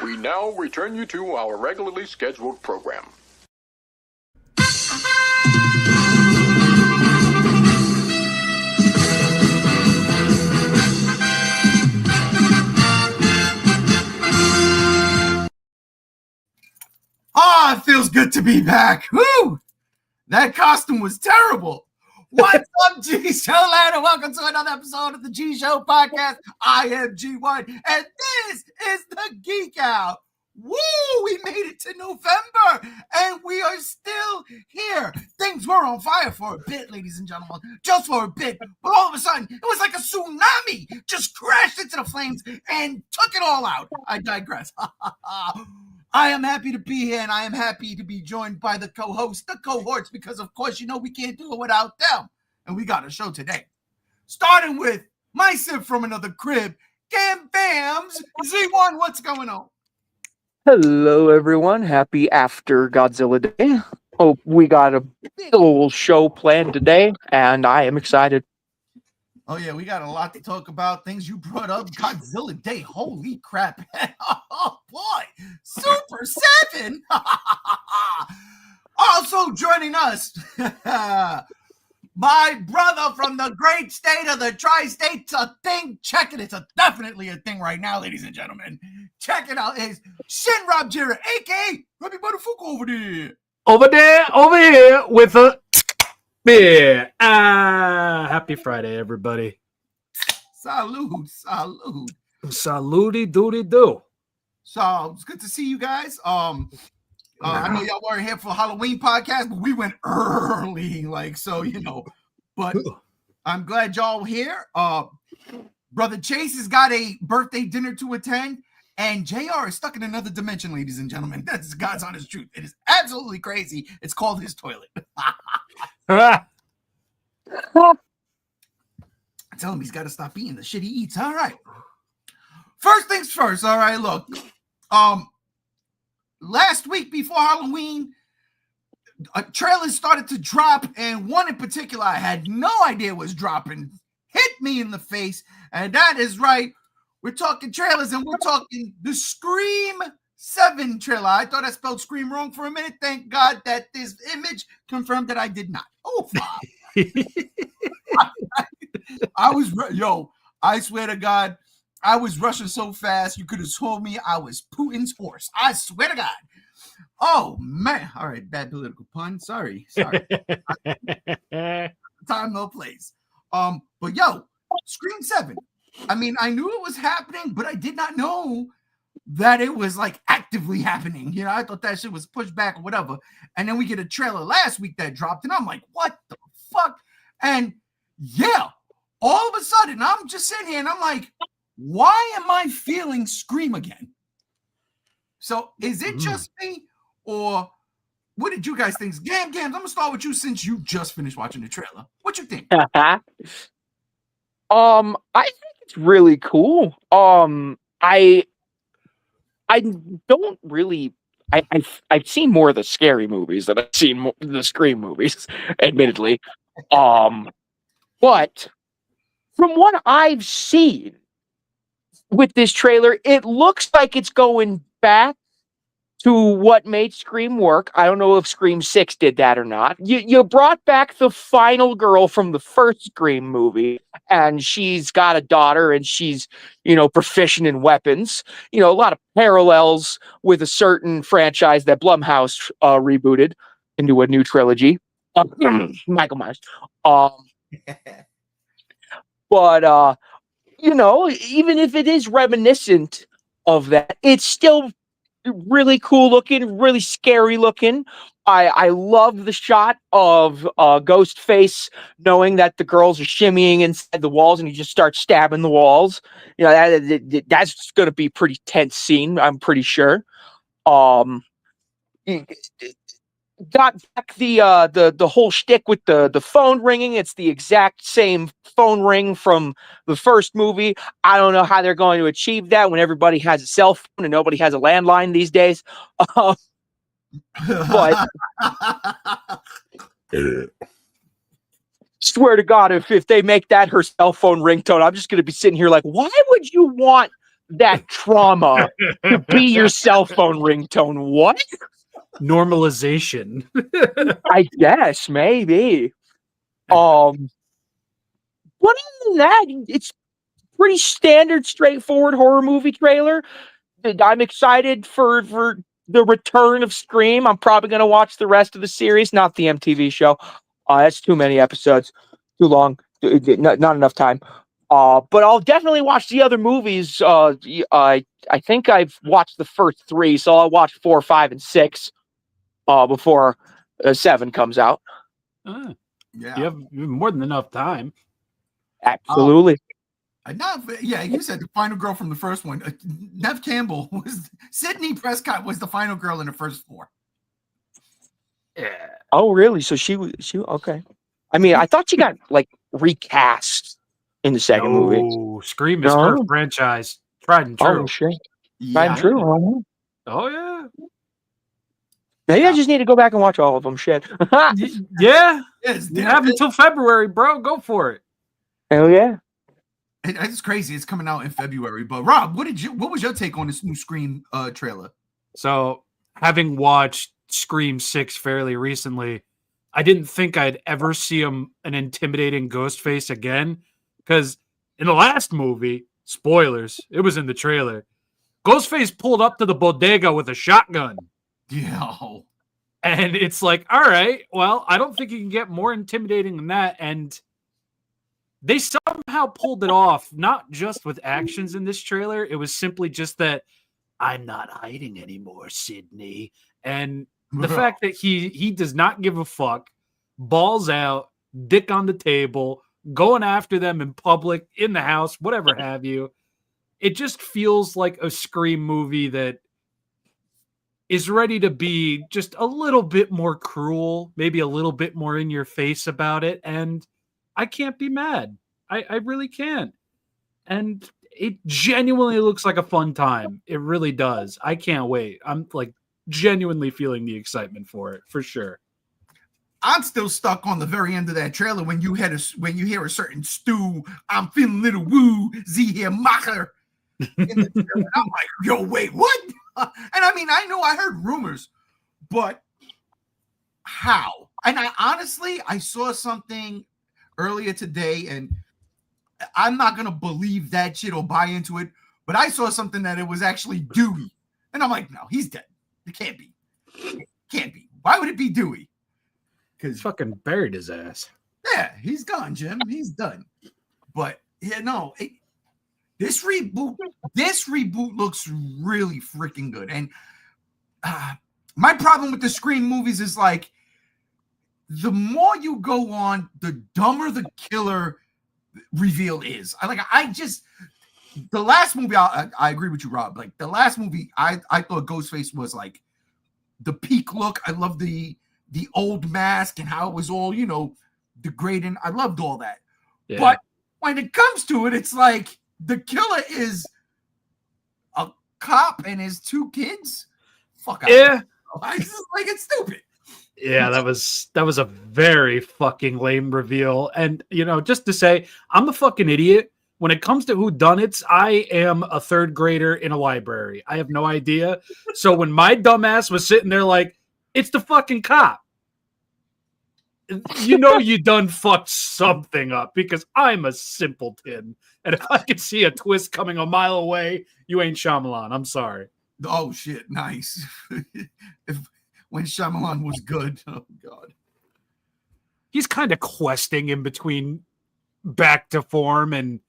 We now return you to our regularly scheduled program. Ah, it feels good to be back. Woo! That costume was terrible. What's up, G Show Land, and welcome to another episode of the G Show Podcast. I am G1, and this is the Geek Out. Woo! We made it to November, and we are still here. Things were on fire for a bit, ladies and gentlemen, just for a bit. But all of a sudden, it was like a tsunami just crashed into the flames and took it all out. I digress. I am happy to be here, and I am happy to be joined by the co-hosts, the cohorts, because, of course, you know we can't do it without them. And we got a show today. Starting with my sip from another crib, Gam Bams. Z1, what's going on? Hello, everyone. Happy after Godzilla Day. Hope we got a big old show planned today, and I am excited. Oh, yeah, we got a lot to talk about. Things you brought up. Godzilla Day. Holy crap. Oh, boy. Super 7. Also joining us, my brother from the great state of the tri-states. A thing. Check it. It's definitely a thing right now, ladies and gentlemen. Check it out. It's Shin Rob Jira, a.k.a. Robbie Butterfuck over there. Over here with a beer. Happy Friday, everybody. Salud. Saludy doody do. So it's good to see you guys. I know y'all weren't here for Halloween podcast, but we went early, but I'm glad y'all here. Brother Chase has got a birthday dinner to attend, and JR is stuck in another dimension, ladies and gentlemen. That's God's honest truth. It is absolutely crazy. It's called his toilet. Tell him he's got to stop eating the shit he eats. All right. First things first. All right, look. Last week before Halloween, trailers started to drop, and one in particular I had no idea was dropping hit me in the face, and that is right. We're talking trailers, and we're talking the Scream 7 trailer. I thought I spelled Scream wrong for a minute. Thank God that this image confirmed that I did not. Oh, fuck. I swear to God, I was rushing so fast, you could have told me I was Putin's horse. I swear to God. Oh, man. All right, bad political pun. Sorry. Time, no place. But Scream 7. I mean, I knew it was happening, but I did not know that it was like actively happening. You know, I thought that shit was pushed back or whatever. And then we get a trailer last week that dropped, and I'm like, what the fuck? And yeah, all of a sudden, I'm just sitting here and I'm like, why am I feeling Scream again? So is it just me, or what did you guys think? Gams, I'm gonna start with you since you just finished watching the trailer. What you think? I think it's really cool. I don't really. I've seen more of the scary movies than I've seen the Scream movies, admittedly. But from what I've seen with this trailer, it looks like it's going back to what made Scream work. I don't know if Scream 6 did that or not. You brought back the final girl from the first Scream movie, and she's got a daughter, and she's, proficient in weapons. A lot of parallels with a certain franchise that Blumhouse rebooted into a new trilogy. Michael Myers. But even if it is reminiscent of that, it's still really cool looking, really scary looking. I love the shot of Ghostface knowing that the girls are shimmying inside the walls, and he just starts stabbing the walls. That's going to be a pretty tense scene, I'm pretty sure. Got back the whole shtick with the phone ringing. It's the exact same phone ring from the first movie. I don't know how they're going to achieve that when everybody has a cell phone and nobody has a landline these days. But swear to God, if they make that her cell phone ringtone, I'm just going to be sitting here like, why would you want that trauma to be your cell phone ringtone. What? Normalization. I guess maybe. But other than that, it's pretty standard, straightforward horror movie trailer. I'm excited for the return of Scream. I'm probably going to watch the rest of the series, not the MTV show. That's too many episodes, too long, not enough time. But I'll definitely watch the other movies. I think I've watched the first 3, so I'll watch 4, 5, and 6 before 7 comes out. Yeah. Yeah. You have more than enough time. Absolutely. You said the final girl from the first one. Nev Campbell was Sydney Prescott was the final girl in the first 4. Yeah. Oh, really? So she okay. I mean, I thought she got like recast in the second movie. Scream is her franchise. Tried and true. Oh shit. Yeah. Tried and true. Oh yeah. Maybe I just need to go back and watch all of them. Shit. Yeah. Yes, You have until February, bro. Go for it. Hell yeah. It's crazy. It's coming out in February. But Rob, what was your take on this new Scream trailer? So, having watched Scream 6 fairly recently, I didn't think I'd ever see an intimidating ghost face again. Because in the last movie, spoilers, it was in the trailer, Ghostface pulled up to the bodega with a shotgun. Yeah. And it's like, all right, well, I don't think you can get more intimidating than that. And they somehow pulled it off, not just with actions in this trailer. It was simply just that I'm not hiding anymore, Sydney. And the fact that he does not give a fuck, balls out, dick on the table, going after them in public, in the house, whatever have you. It just feels like a Scream movie that is ready to be just a little bit more cruel, maybe a little bit more in your face about it. And I can't be mad. I really can't. And it genuinely looks like a fun time. It really does. I can't wait. I'm like genuinely feeling the excitement for it, for sure. I'm still stuck on the very end of that trailer when you hear a certain stew. I'm feeling a little woo, Z here, macher. I'm like, yo, wait, what? And I mean, I know I heard rumors, but how? And I saw something earlier today, and I'm not gonna believe that shit or buy into it, but I saw something that it was actually Dewey, and I'm like, no, he's dead. It can't be. It can't be. Why would it be Dewey? Because fucking buried his ass. Yeah, he's gone, Jim. He's done. But yeah, no, this reboot looks really freaking good. And my problem with the Scream movies is like, the more you go on, the dumber the killer reveal is. The last movie, I agree with you, Rob. Like the last movie, I thought Ghostface was like the peak look. I love the old mask and how it was all, degrading. I loved all that. Yeah. But when it comes to it, it's like the killer is a cop and his 2 kids. Fuck. Yeah. I just like it's stupid. Yeah, that was a very fucking lame reveal. And just to say, I'm a fucking idiot. When it comes to whodunits, I am a 3rd grader in a library. I have no idea. So when my dumbass was sitting there like, it's the fucking cop, you done fucked something up, because I'm a simpleton. And if I can see a twist coming a mile away, you ain't Shyamalan. I'm sorry. Oh, shit. Nice. When Shyamalan was good. Oh, God. He's kind of questing in between back to form and...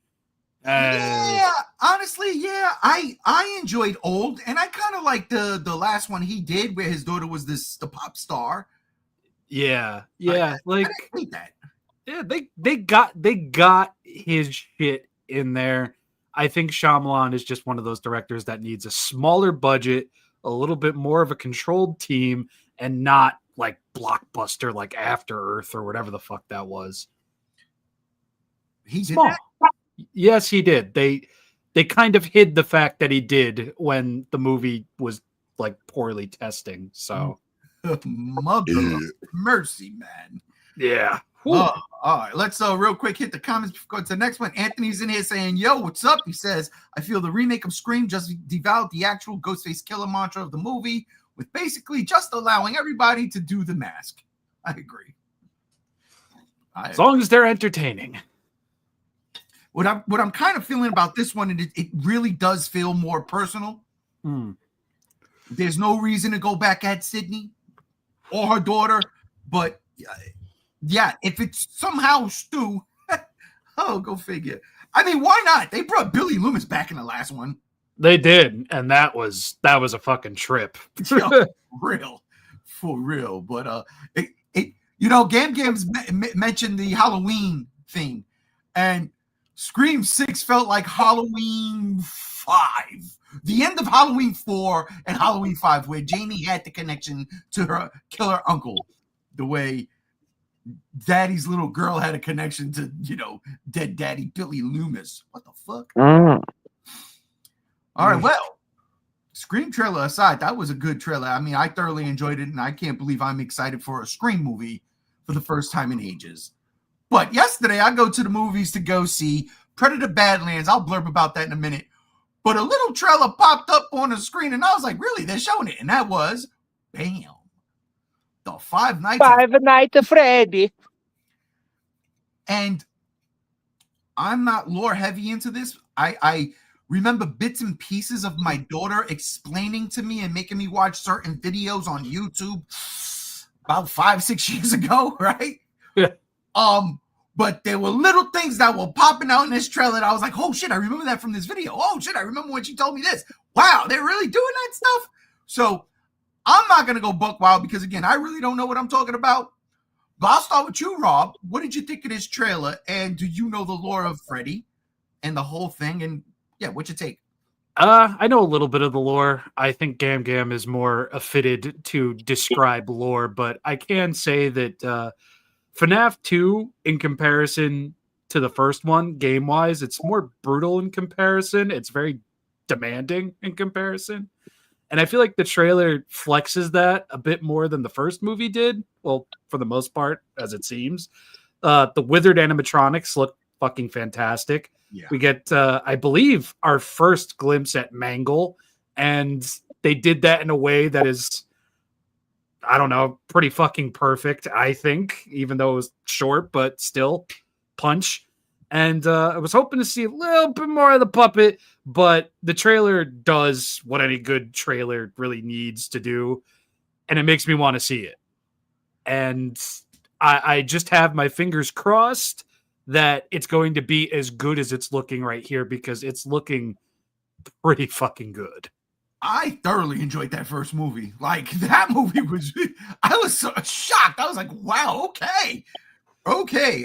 Yeah, honestly, yeah. I enjoyed Old, and I kind of like the last one he did where his daughter was the pop star. Yeah. I hate that. Yeah, they got his shit in there. I think Shyamalan is just one of those directors that needs a smaller budget, a little bit more of a controlled team, and not like blockbuster like After Earth or whatever the fuck that was. He did that? Yes, he did. They kind of hid the fact that he did when the movie was like poorly testing. So Mother of mercy, man. Yeah. Oh, all right. Let's real quick hit the comments before we go to the next one. Anthony's in here saying, "Yo, what's up?" He says, "I feel the remake of Scream just devalued the actual Ghostface killer mantra of the movie, with basically just allowing everybody to do the mask." I agree. As long as they're entertaining. What I'm kind of feeling about this one, it really does feel more personal. There's no reason to go back at Sydney or her daughter, but yeah, if it's somehow Stu, oh, go figure. I mean, why not? They brought Billy Loomis back in the last one. They did, and that was a fucking trip. Yo, for real. But Gam Gam's mentioned the Halloween thing, and Scream 6 felt like Halloween 5. The end of Halloween 4 and Halloween 5, where Jamie had the connection to her killer uncle, the way Daddy's little girl had a connection to, dead daddy Billy Loomis. What the fuck? All right, well, Scream trailer aside, that was a good trailer. I mean, I thoroughly enjoyed it, and I can't believe I'm excited for a Scream movie for the first time in ages. But yesterday, I go to the movies to go see Predator Badlands. I'll blurb about that in a minute. But a little trailer popped up on the screen, and I was like, really? They're showing it. And that was, bam, the Five Nights at Freddy. And I'm not lore heavy into this. I remember bits and pieces of my daughter explaining to me and making me watch certain videos on YouTube about 5-6 years ago, right? Yeah. But there were little things that were popping out in this trailer that I was like, oh shit, I remember that from this video. Oh shit, I remember when she told me this. Wow, they're really doing that stuff? So I'm not going to go buck wild because, again, I really don't know what I'm talking about. But I'll start with you, Rob. What did you think of this trailer? And do you know the lore of Freddy and the whole thing? And yeah, what's your take? I know a little bit of the lore. I think Gam Gam is more fitted to describe lore, but I can say that FNAF2, in comparison to the first one, game-wise, it's more brutal in comparison. It's very demanding in comparison. And I feel like the trailer flexes that a bit more than the first movie did. Well, for the most part, as it seems. The withered animatronics look fucking fantastic. Yeah. We get, I believe, our first glimpse at Mangle. And they did that in a way that is, I don't know, pretty fucking perfect, I think. Even though it was short, but still, punch. And I was hoping to see a little bit more of the puppet, but the trailer does what any good trailer really needs to do, and it makes me want to see it. And I just have my fingers crossed that it's going to be as good as it's looking right here, because it's looking pretty fucking good. I thoroughly enjoyed that first movie. Like, that movie was, I was so shocked. I was like, wow, okay.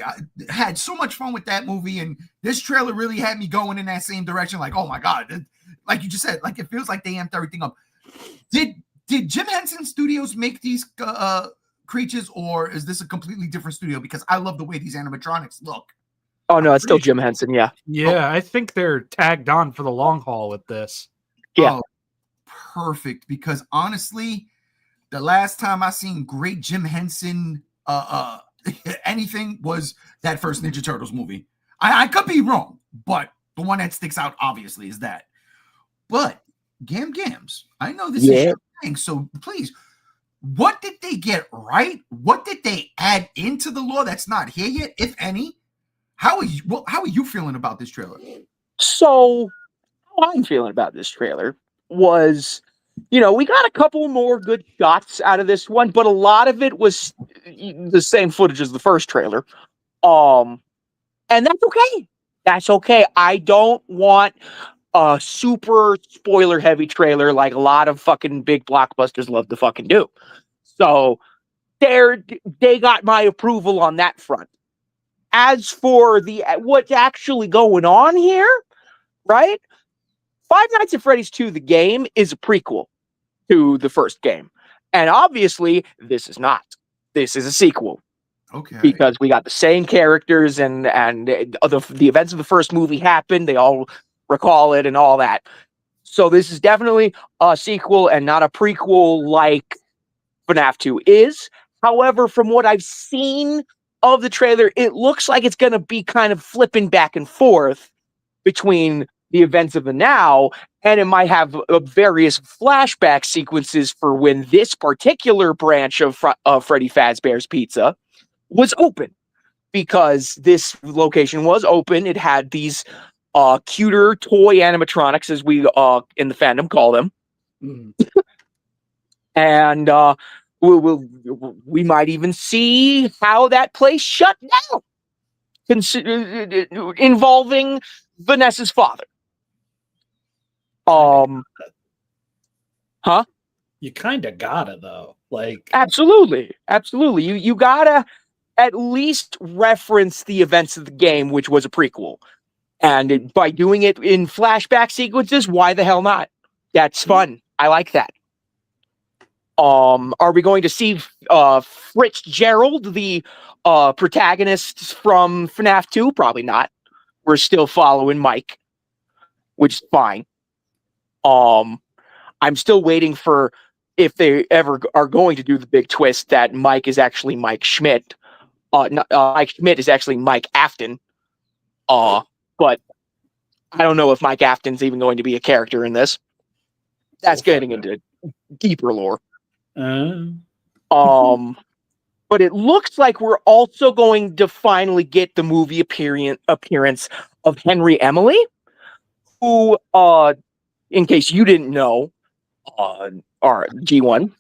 I had so much fun with that movie, and this trailer really had me going in that same direction. Like, oh my God. Like you just said, like, it feels like they amped everything up. Did Jim Henson Studios make these creatures, or is this a completely different studio? Because I love the way these animatronics look. Oh, no, it's still Jim Henson, yeah. Yeah, I think they're tagged on for the long haul with this. Yeah. Oh, perfect. Because honestly, the last time I seen great Jim Henson anything was that first Ninja Turtles movie. I could be wrong, but the one that sticks out obviously is that. But Gam Gams, I know this is your thing, so please, what did they get right? What did they add into the lore that's not here yet, if any? How are you feeling about this trailer? So, how I'm feeling about this trailer was, we got a couple more good shots out of this one, but a lot of it was the same footage as the first trailer. And that's okay. That's okay. I don't want a super spoiler heavy trailer like a lot of fucking big blockbusters love to fucking do. So they got my approval on that front. As for what's actually going on here, right? Five Nights at Freddy's 2, the game, is a prequel to the first game. And obviously, this is not. This is a sequel. Okay. Because we got the same characters and the events of the first movie happened. They all recall it and all that. So this is definitely a sequel and not a prequel like FNAF 2 is. However, from what I've seen of the trailer, it looks like it's going to be kind of flipping back and forth between the events of the now, and it might have various flashback sequences for when this particular branch of Freddy Fazbear's Pizza was open, because this location was open. It had these cuter toy animatronics, as we in the fandom call them. And we might even see how that place shut down, involving Vanessa's father. You kind of gotta, though. Like, absolutely. You gotta at least reference the events of the game, which was a prequel. And by doing it in flashback sequences, why the hell not? That's fun. I like that. Are we going to see Fitzgerald, the protagonist from FNAF2? Probably not. We're still following Mike, which is fine. I'm still waiting for, if they ever are going to do the big twist, that Mike is actually Mike Schmidt. Mike Schmidt is actually Mike Afton. But I don't know if Mike Afton's even going to be a character in this. That's getting into deeper lore. But it looks like we're also going to finally get the movie appearance of Henry Emily, who, in case you didn't know, or G1,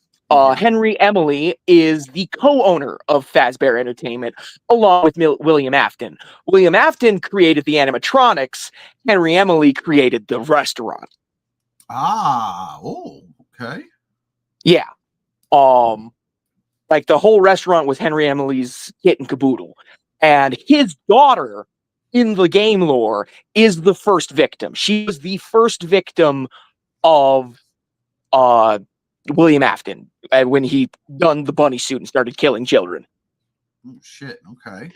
Henry Emily is the co-owner of Fazbear Entertainment, along with William Afton. William Afton created the animatronics. Henry Emily created the restaurant. Okay. Yeah. Like the whole restaurant was Henry Emily's kit and caboodle. And his daughter in the game lore is the first victim. She was the first victim of William Afton when he donned the bunny suit and started killing children. Oh shit, okay.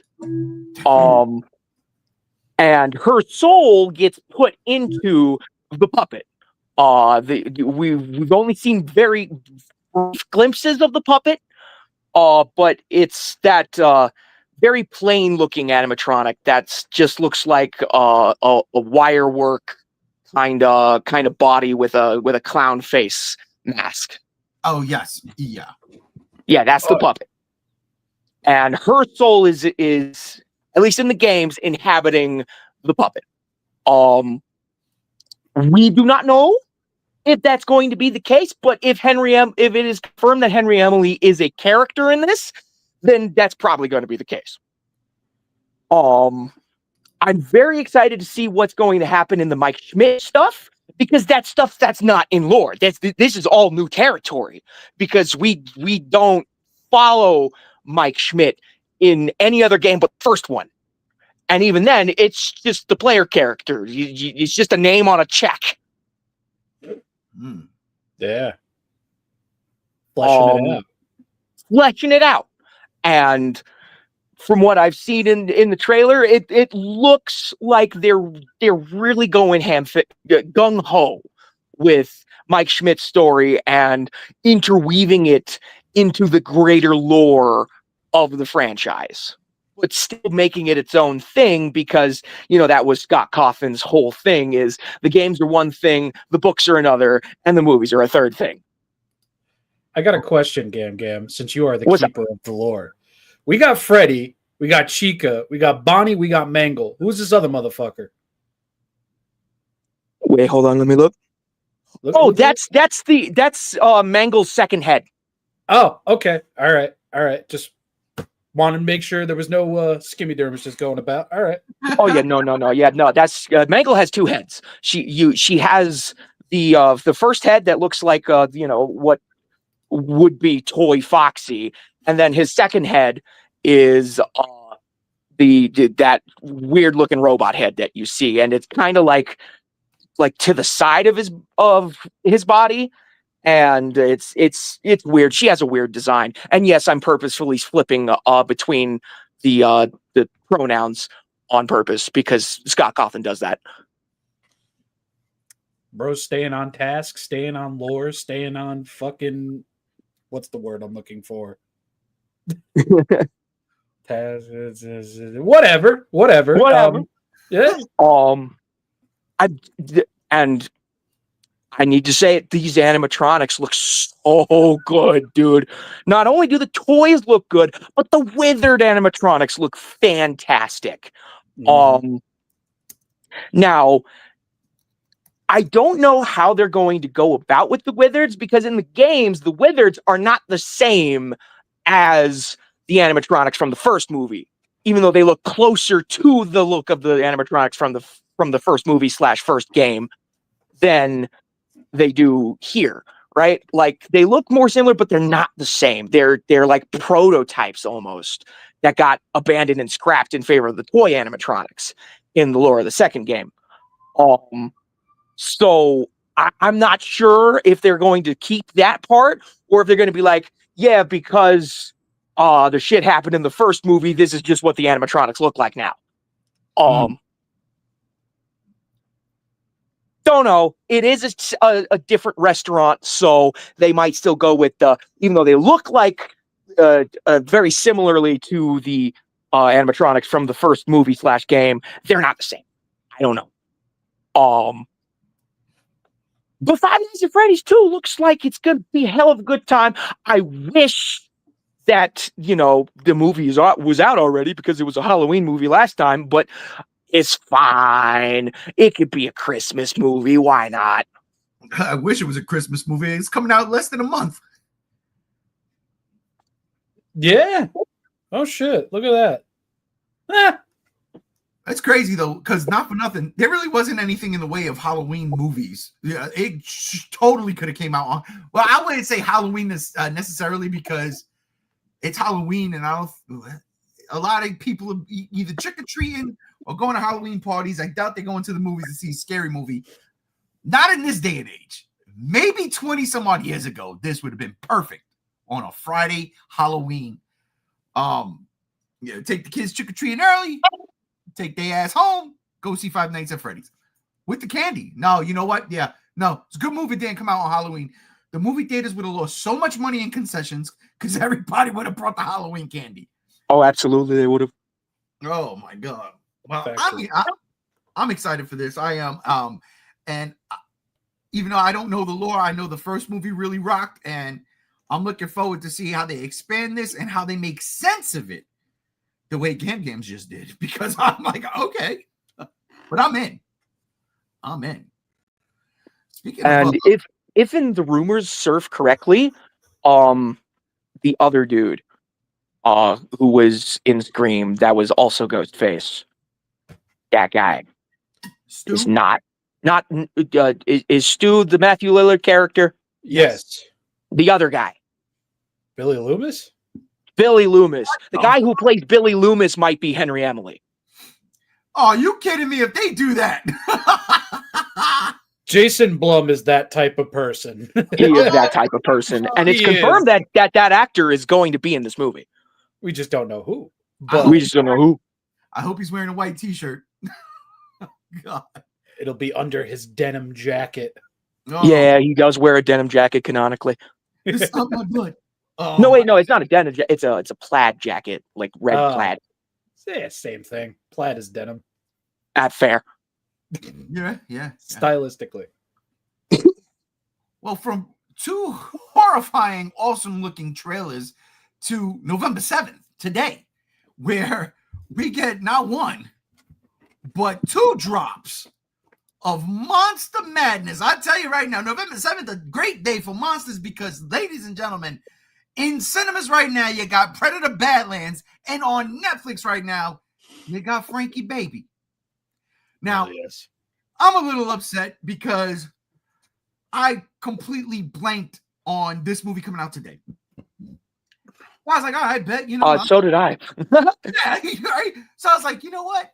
And her soul gets put into the puppet. We've only seen very brief glimpses of the puppet, but it's that very plain looking animatronic that just looks like a wire work kind of body with a clown face mask. Oh yes, yeah, that's the puppet. And her soul is at least in the games inhabiting the puppet. We do not know if that's going to be the case, but if it is confirmed that Henry Emily is a character in this, then that's probably going to be the case. I'm very excited to see what's going to happen in the Mike Schmidt stuff, because that stuff that's not in lore. This is all new territory, because we don't follow Mike Schmidt in any other game but the first one. And even then, it's just the player character. It's just a name on a check. Yeah. Fleshing it out. And from what I've seen in the trailer, it looks like they're really going gung ho with Mike Schmidt's story and interweaving it into the greater lore of the franchise, but still making it its own thing, because that was Scott Cawthon's whole thing: is the games are one thing, the books are another, and the movies are a third thing. I got a question, Gam, since you are the keeper of the lore. We got Freddy, we got Chica, we got Bonnie, we got Mangle. Who's this other motherfucker? Wait, hold on, let me look. That's Mangle's second head. Oh, okay. All right. Just wanted to make sure there was no skimmy just going about. All right. Oh yeah, no. Yeah, no. That's Mangle has two heads. She has the first head that looks like what would be Toy Foxy, and then his second head is that weird looking robot head that you see, and it's kind of like to the side of his body. And it's weird. She has a weird design. And yes, I'm purposefully flipping between the pronouns on purpose, because Scott Cawthon does that. Bro, staying on task, staying on lore, staying on fucking, what's the word I'm looking for? Whatever. Whatever. Yeah. I and I need to say it. These animatronics look so good, dude. Not only do the toys look good, but the withered animatronics look fantastic. Now, I don't know how they're going to go about with the wizards, because in the games, the wizards are not the same as the animatronics from the first movie, even though they look closer to the look of the animatronics from the first movie / first game than they do here, right? Like, they look more similar, but they're not the same. They're like prototypes almost that got abandoned and scrapped in favor of the toy animatronics in the lore of the second game. So I'm not sure if they're going to keep that part, or if they're going to be like, yeah, because the shit happened in the first movie, this is just what the animatronics look like now. Don't know. It is a different restaurant, so they might still go with even though they look like very similarly to the animatronics from the first movie / game, they're not the same. I don't know. But Five Nights at Freddy's 2 looks like it's going to be a hell of a good time. I wish that, the movie was out already, because it was a Halloween movie last time, but it's fine. It could be a Christmas movie. Why not? I wish it was a Christmas movie. It's coming out less than a month. Yeah. Oh, shit. Look at that. That's crazy, though, because not for nothing, there really wasn't anything in the way of Halloween movies. Yeah, it totally could have came out on. Well, I wouldn't say Halloween necessarily, because it's Halloween, and a lot of people are either trick-or-treating or going to Halloween parties. I doubt they go into the movies to see a scary movie. Not in this day and age. Maybe 20 some odd years ago, this would have been perfect on a Friday Halloween. Take the kids trick-or-treating early, take their ass home, go see Five Nights at Freddy's with the candy. No, you know what? Yeah, no, it's a good movie. Didn't come out on Halloween. The movie theaters would have lost so much money in concessions because everybody would have brought the Halloween candy. Oh, absolutely, they would have. Oh my god! Well, I'm excited for this. I am. And even though I don't know the lore, I know the first movie really rocked, and I'm looking forward to see how they expand this and how they make sense of it, the way Gam Gams just did. Because I'm like, okay, but I'm in. Speaking and of, if in the rumors serve correctly, the other dude, who was in Scream, that was also Ghostface, that guy Stu? is not is Stu the Matthew Lillard character? Yes. The other guy, Billy Loomis. The guy who plays Billy Loomis might be Henry Emily. Oh, you kidding me? If they do that. Jason Blum is that type of person. He is that type of person, and it's confirmed that actor is going to be in this movie. We just don't know who. But we just don't know who. I hope he's wearing a white t-shirt. God. It'll be under his denim jacket. Oh. Yeah, he does wear a denim jacket canonically. This is not my blood. Oh, no, wait, no, it's not a denim jacket. It's a plaid jacket, like red plaid. Yeah, same thing. Plaid is denim. Fair. Yeah. Stylistically. Well, from two horrifying, awesome-looking trailers to November 7th, today, where we get not one, but 2 drops of Monster Madness. I tell you right now, November 7th, a great day for monsters, because, ladies and gentlemen, in cinemas right now, you got Predator Badlands, and on Netflix right now, you got Frankie Baby. Now, yes. I'm a little upset because I completely blanked on this movie coming out today. I was like, all right, bet, so did I. Yeah, right? So I was like, you know what?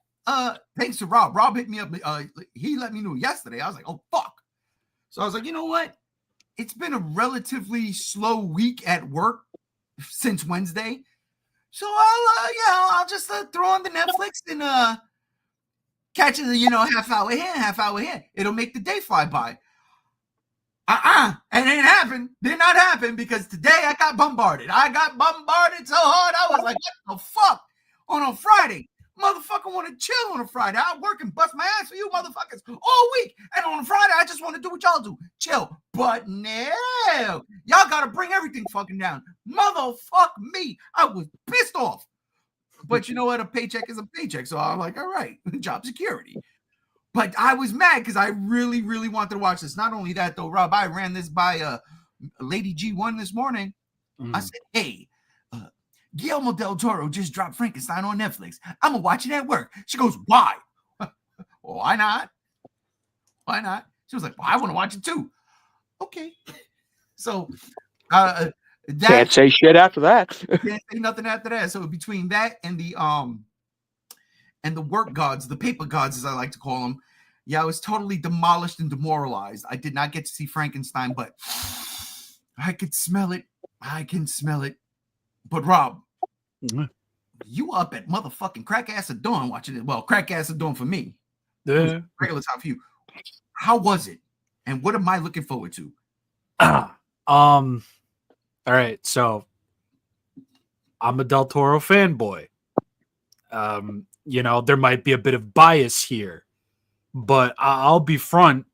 Thanks to Rob. Rob hit me up. He let me know yesterday. I was like, oh, fuck. So I was like, you know what? It's been a relatively slow week at work since Wednesday. So I'll just throw on the Netflix and catch it, half hour here, half hour here. It'll make the day fly by. It ain't happened. Did not happen, because today I got bombarded. I got bombarded so hard. I was like, what the fuck? on a Friday. Motherfucker want to chill on a Friday. I work and bust my ass for you motherfuckers all week. And on a Friday, I just want to do what y'all do. Chill. But no. Y'all got to bring everything fucking down. Motherfuck me. I was pissed off. But you know what? A paycheck is a paycheck. So I'm like, all right, job security. But I was mad because I really, really wanted to watch this. Not only that, though, Rob, I ran this by Lady G1 this morning. I said, hey, Guillermo del Toro just dropped Frankenstein on Netflix. I'm going to watch it at work. She goes, why? Well, why not? Why not? She was like, well, I want to watch it too. Okay. So, can't say shit after that. Can't say nothing after that. So between that and the work gods, the paper gods, as I like to call them, yeah, I was totally demolished and demoralized. I did not get to see Frankenstein, but I could smell it. I can smell it. But Rob, you up at motherfucking crack ass of dawn watching it. Well, crack ass of dawn for me. Regular time for you. How was it? And what am I looking forward to? All right, so I'm a Del Toro fanboy. You know, there might be a bit of bias here, but I'll be front.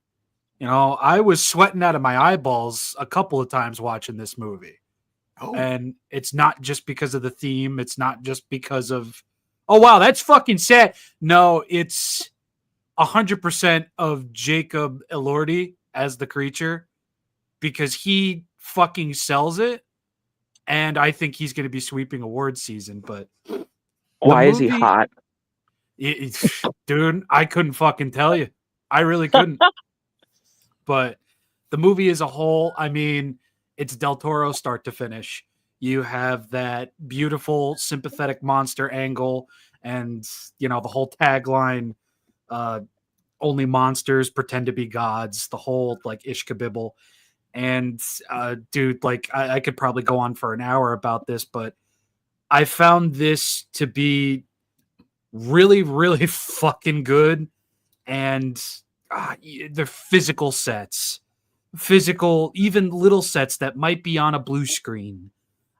You know, I was sweating out of my eyeballs a couple of times watching this movie. Oh. And it's not just because of the theme. It's not just because of, oh, wow, that's fucking sad. No, it's 100% of Jacob Elordi as the creature because he fucking sells it. And I think he's going to be sweeping award season. But why is he hot? Dude, I couldn't fucking tell you. I really couldn't. But the movie as a whole, I mean, it's Del Toro start to finish. You have that beautiful, sympathetic monster angle and, you know, the whole tagline, only monsters pretend to be gods, the whole, like, Ishkabibble. And, dude, like, I could probably go on for an hour about this, but I found this to be really, really fucking good. And the physical sets, even little sets that might be on a blue screen,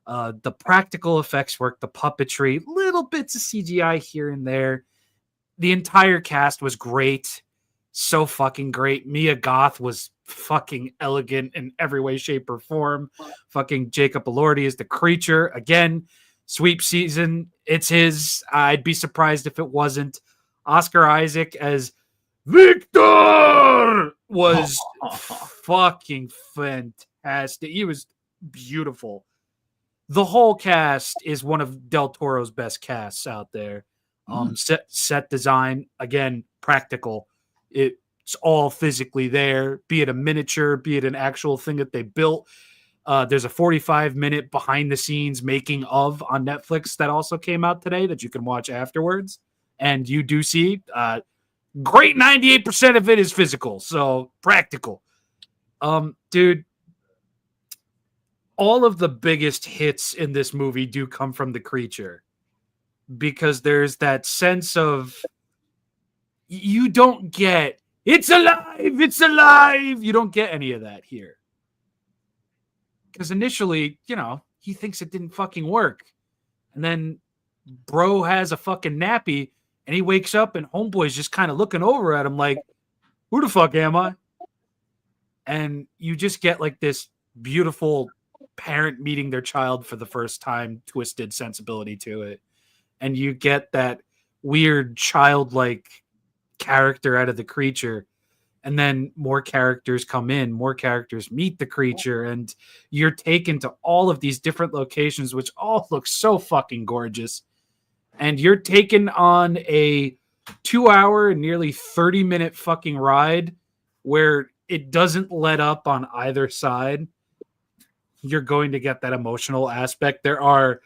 the practical effects work, the puppetry, little bits of CGI here and there. The entire cast was great. So fucking great. Mia Goth was fucking elegant in every way, shape, or form. Fucking Jacob Elordi is the creature. Again, sweep season. It's his. I'd be surprised if it wasn't. Oscar Isaac as Victor was fucking fantastic. He was beautiful. The whole cast is one of Del Toro's best casts out there. Set design, again, practical. It's all physically there, be it a miniature, be it an actual thing that they built. There's a 45-minute behind the scenes making of on Netflix that also came out today that you can watch afterwards. And you do see great 98% of it is physical, so practical. Dude, all of the biggest hits in this movie do come from the creature because there's that sense of you don't get it's alive. You don't get any of that here. Because initially, you know, he thinks it didn't fucking work. And then bro has a fucking nappy and he wakes up and homeboy's just kind of looking over at him like, who the fuck am I? And you just get like this beautiful parent meeting their child for the first time, twisted sensibility to it. And you get that weird childlike character out of the creature. And then more characters come in, more characters meet the creature, and you're taken to all of these different locations, which all look so fucking gorgeous. And you're taken on a 2-hour and nearly 30-minute fucking ride where it doesn't let up on either side. You're going to get that emotional aspect. There are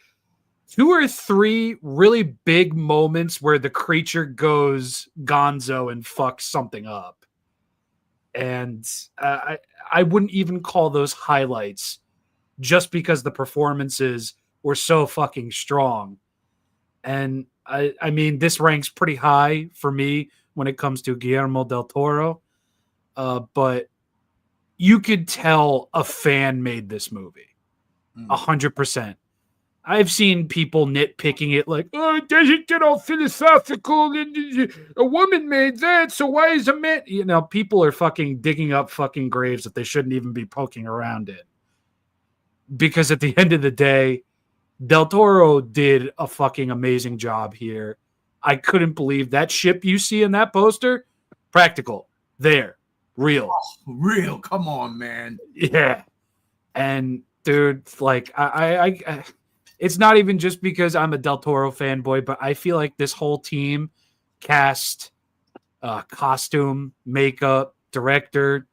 2 or 3 really big moments where the creature goes gonzo and fucks something up. And I wouldn't even call those highlights just because the performances were so fucking strong. And I mean, this ranks pretty high for me when it comes to Guillermo del Toro. But you could tell a fan made this movie. 100%. I've seen people nitpicking it like, oh, it doesn't get all philosophical. A woman made that, so why is a man? You know, people are fucking digging up fucking graves that they shouldn't even be poking around in. Because at the end of the day, Del Toro did a fucking amazing job here. I couldn't believe that ship you see in that poster, practical, there, real. Oh, real, come on, man. Yeah. And dude, like I it's not even just because I'm a Del Toro fanboy, but I feel like this whole team, cast, costume, makeup, director,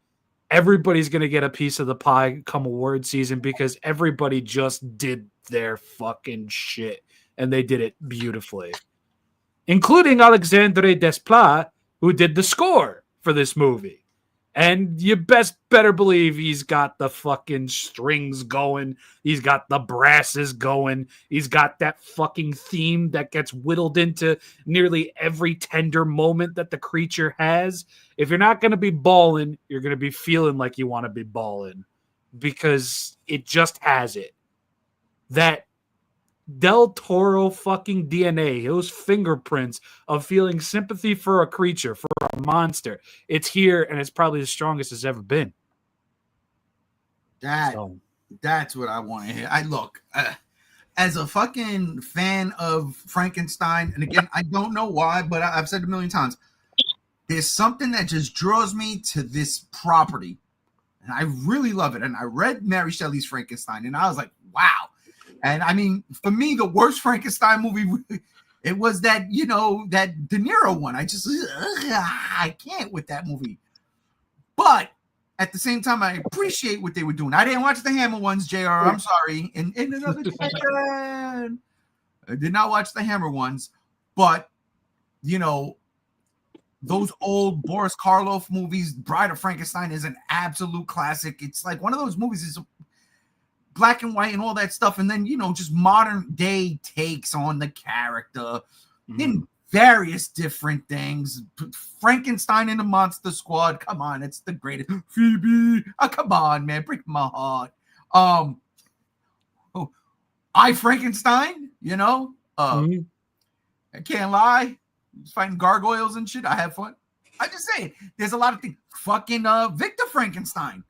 everybody's going to get a piece of the pie come award season because everybody just did their fucking shit and they did it beautifully, including Alexandre Desplat, who did the score for this movie. And you better believe he's got the fucking strings going. He's got the brasses going. He's got that fucking theme that gets whittled into nearly every tender moment that the creature has. If you're not going to be balling, you're going to be feeling like you want to be balling because it just has it. That Del Toro fucking DNA, those fingerprints of feeling sympathy for a creature, for a monster. It's here, and it's probably the strongest it's ever been. That's what I want to hear. Look, as a fucking fan of Frankenstein, and again, I don't know why, but I've said it a million times, there's something that just draws me to this property, and I really love it. And I read Mary Shelley's Frankenstein, and I was like, wow. And I mean, for me, the worst Frankenstein movie, it was that, that De Niro one. I can't with that movie. But at the same time, I appreciate what they were doing. I didn't watch the Hammer ones, JR. I'm sorry. In another dimension. I did not watch the Hammer ones. But, those old Boris Karloff movies, Bride of Frankenstein is an absolute classic. It's like one of those movies is black and white and all that stuff, and then just modern day takes on the character in various different things. Frankenstein and the Monster Squad, come on, it's the greatest. Phoebe, come on, man, break my heart. I Frankenstein, I can't lie, fighting gargoyles and shit. I have fun. I just say there's a lot of things. Fucking Victor Frankenstein,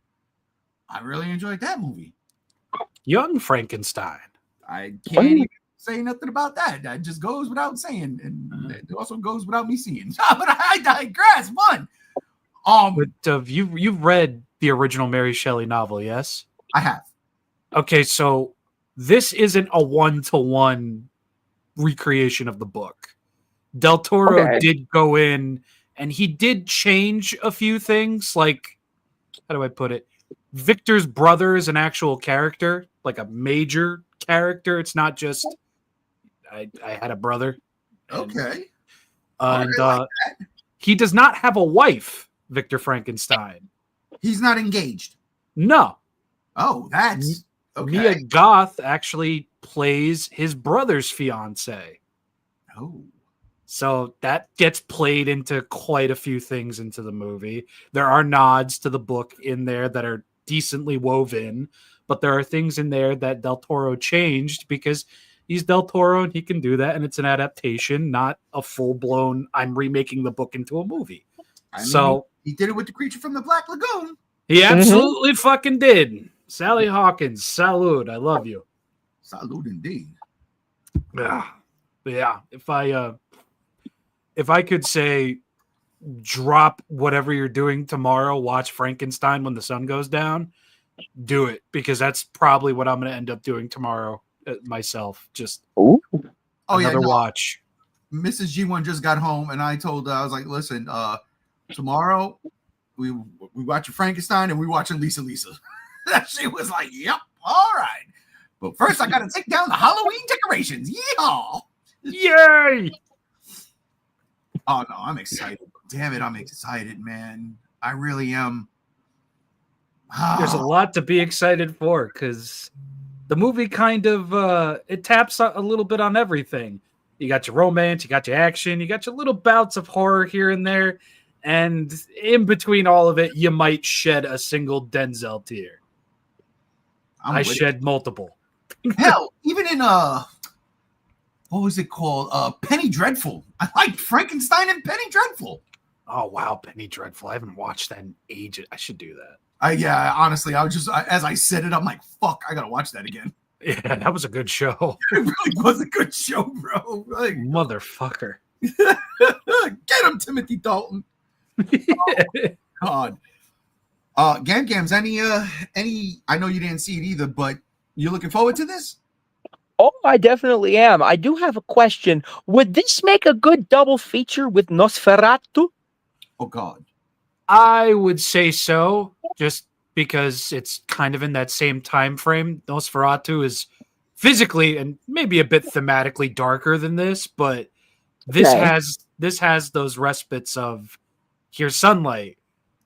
I really enjoyed that movie. Young Frankenstein. I can't even say nothing about that. That just goes without saying, and it also goes without me seeing. But I digress. One. But you've read the original Mary Shelley novel, yes? I have. Okay, so this isn't a 1-to-1 recreation of the book. Del Toro did go in, and he did change a few things. Like, how do I put it? Victor's brother is an actual character, like a major character. It's not just I had a brother. Okay. And he does not have a wife, Victor Frankenstein. He's not engaged. No. Oh, that's okay. Mia Goth actually plays his brother's fiance. Oh. So that gets played into quite a few things into the movie. There are nods to the book in there that are decently woven, but there are things in there that Del Toro changed because he's Del Toro and he can do that, and it's an adaptation, not a full-blown I'm remaking the book into a movie. So he did it with The Creature from the Black Lagoon. He absolutely fucking did. Sally Hawkins, salute. I love you. Salute indeed. Yeah. If I could say drop whatever you're doing tomorrow, watch Frankenstein when the sun goes down, do it, because that's probably what I'm going to end up doing tomorrow myself. Just another watch. Mrs. G1 just got home, and I told her, I was like, listen, tomorrow we watching Frankenstein and we watching Lisa. She was like, yep, all right. But first I got to take down the Halloween decorations. Yeehaw! Yay! Oh, no, I'm excited. Damn it, I'm excited, man. I really am. There's a lot to be excited for because the movie kind of it taps a little bit on everything. You got your romance, you got your action, you got your little bouts of horror here and there, and in between all of it, you might shed a single Denzel tear. I shed multiple. Hell, even even in what was it called? Penny Dreadful. I liked Frankenstein and Penny Dreadful. Oh wow, Penny Dreadful. I haven't watched that in ages. I should do that. Yeah, honestly, I was just as I said it, I'm like, fuck, I gotta watch that again. Yeah, that was a good show. It really was a good show, bro. Like, Motherfucker. get him, Timothy Dalton. Oh, God. Gams, any? I know you didn't see it either, but you're looking forward to this? Oh, I definitely am. I do have a question. Would this make a good double feature with Nosferatu? Oh God. I would say so, just because it's kind of in that same time frame. Nosferatu is physically and maybe a bit thematically darker than this, but this has those respites of here's sunlight,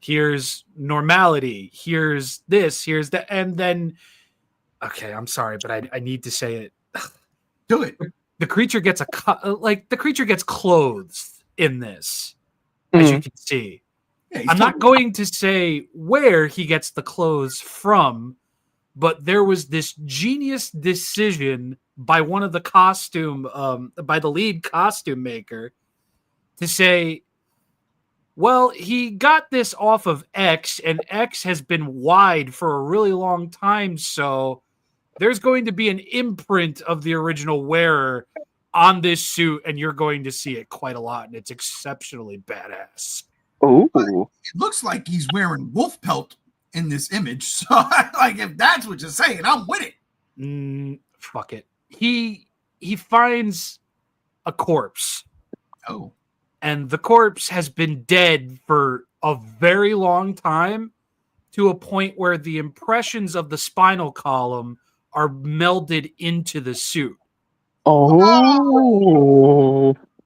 here's normality, here's this, here's that, and then okay, I'm sorry, but I need to say it. Do it. The creature gets the creature gets clothes in this, as you can see. Yeah, I'm not going to say where he gets the clothes from, but there was this genius decision by one of the by the lead costume maker to say, well, he got this off of X, and X has been wide for a really long time, so there's going to be an imprint of the original wearer on this suit, and you're going to see it quite a lot, and it's exceptionally badass. Ooh. It looks like he's wearing wolf pelt in this image. So, like, if that's what you're saying, I'm with it. Fuck it. He finds a corpse. Oh. And the corpse has been dead for a very long time, to a point where the impressions of the spinal column are melded into the suit. Oh.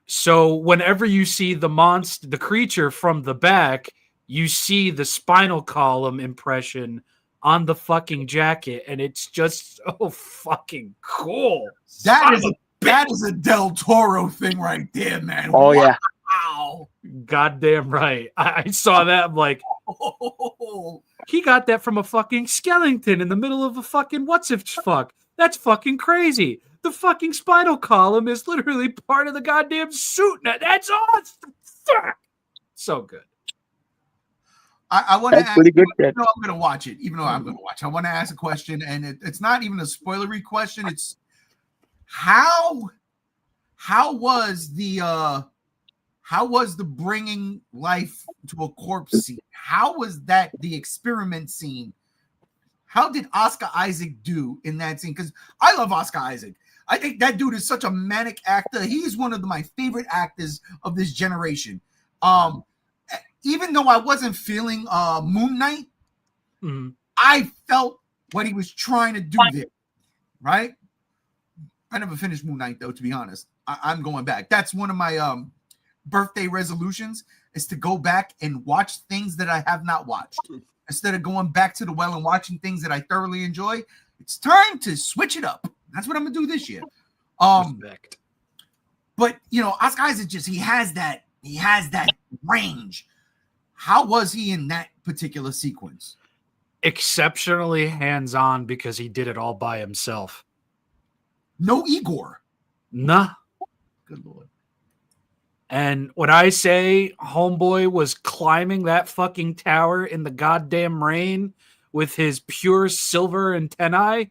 So whenever you see the creature from the back, you see the spinal column impression on the fucking jacket, and it's just so fucking cool. That is a Del Toro thing right there, man. Oh, yeah. Wow. Goddamn right. I saw that. I'm like, he got that from a fucking skeleton in the middle of a fucking what's if fuck. That's fucking crazy. The fucking spinal column is literally part of the goddamn suit. Now that's awesome. Fuck. So good. I want to ask. Pretty good. I'm going to watch it. Even though I'm going to watch, I want to ask a question, and it's not even a spoilery question. It's how was the bringing life to a corpse scene? How was that the experiment scene? How did Oscar Isaac do in that scene? Because I love Oscar Isaac. I think that dude is such a manic actor. He's one of my favorite actors of this generation. Even though I wasn't feeling Moon Knight, I felt what he was trying to do there, right? I never finished Moon Knight, though, to be honest. I'm going back. That's one of my birthday resolutions, is to go back and watch things that I have not watched. Instead of going back to the well and watching things that I thoroughly enjoy, it's time to switch it up. That's what I'm gonna do this year. Respect. But Oscar Isaac he has that range. How was he in that particular sequence? Exceptionally hands-on, because he did it all by himself. No Igor. Nah. Good Lord. And when I say homeboy was climbing that fucking tower in the goddamn rain with his pure silver antennae,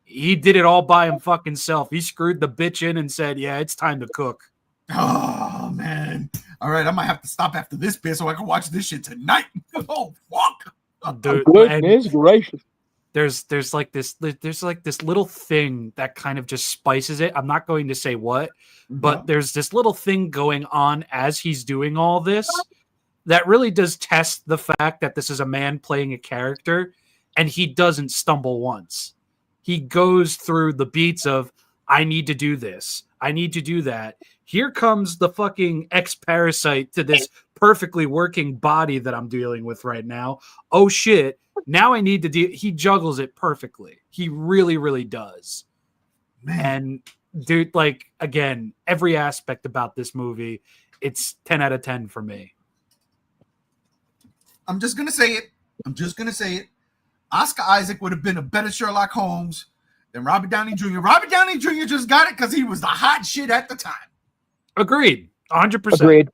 he did it all by him fucking self. He screwed the bitch in and said, yeah, it's time to cook. Oh, man. All right, I might have to stop after this bit so I can watch this shit tonight. Oh, fuck. Dude, Goodness gracious. There's like this little thing that kind of just spices it. I'm not going to say what, but there's this little thing going on as he's doing all this that really does test the fact that this is a man playing a character, and he doesn't stumble once. He goes through the beats of, I need to do this, I need to do that. Here comes the fucking ex-parasite to this perfectly working body that I'm dealing with right now. Oh shit. Now I need to do. He juggles it perfectly. He really, really does. Man. And dude, like, again, every aspect about this movie, it's 10 out of 10 for me. I'm just gonna say it. Oscar Isaac would have been a better Sherlock Holmes than Robert Downey Jr. Robert Downey Jr. just got it because he was the hot shit at the time. Agreed. 100%. Agreed.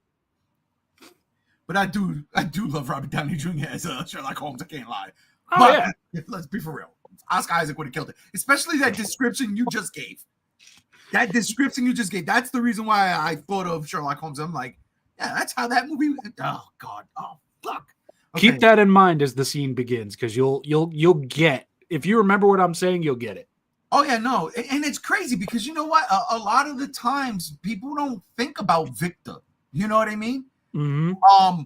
But I do love Robert Downey Jr. as Sherlock Holmes. I can't lie. Oh, But yeah. let's be for real. Oscar Isaac would have killed it, especially that description you just gave. That's the reason why I thought of Sherlock Holmes. I'm like, yeah, that's how that movie. Oh God. Oh fuck. Okay. Keep that in mind as the scene begins, because you'll get, if you remember what I'm saying, you'll get it. Oh yeah, no, and it's crazy because you know what? A lot of the times people don't think about Victor. You know what I mean? Mm-hmm.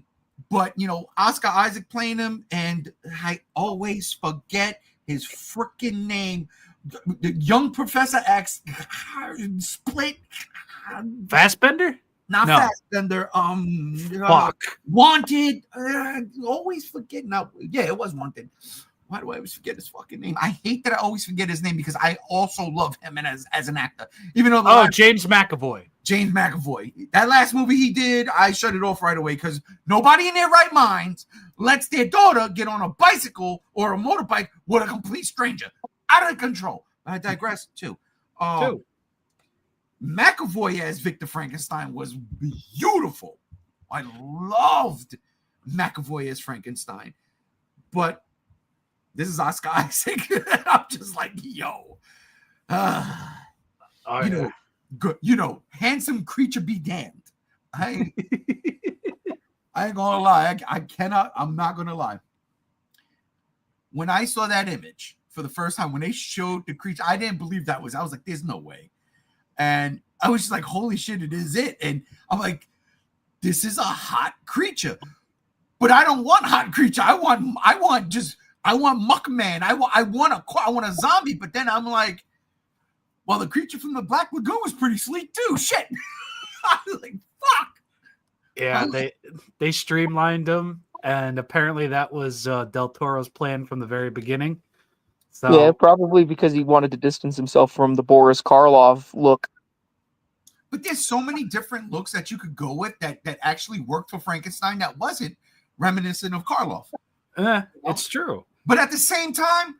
But you know, Oscar Isaac playing him, and I always forget his freaking name. The young Professor X, Split, Fassbender? not No. Fassbender. Fuck. Wanted. Always forget. Now, yeah, it was Wanted. Why do I always forget his fucking name? I hate that I always forget his name because I also love him and as an actor. Even though James McAvoy. James McAvoy. That last movie he did, I shut it off right away because nobody in their right minds lets their daughter get on a bicycle or a motorbike with a complete stranger. Out of control. I digress too. McAvoy as Victor Frankenstein was beautiful. I loved McAvoy as Frankenstein. But this is Oscar Isaac. I'm just like, yo. Good. You know, handsome creature be damned. I ain't gonna lie. I'm not gonna lie. When I saw that image for the first time, when they showed the creature, I didn't believe I was like, there's no way. And I was just like, holy shit, it is it. And I'm like, this is a hot creature. But I don't want hot creature. I want Muckman. I want a zombie. But then I'm like, well, the creature from the Black Lagoon was pretty sleek too. Shit. I was like, fuck. Yeah, they streamlined him, and apparently that was Del Toro's plan from the very beginning. So Yeah, probably because he wanted to distance himself from the Boris Karloff look. But there's so many different looks that you could go with that actually worked for Frankenstein that wasn't reminiscent of Karloff. it's true. But at the same time,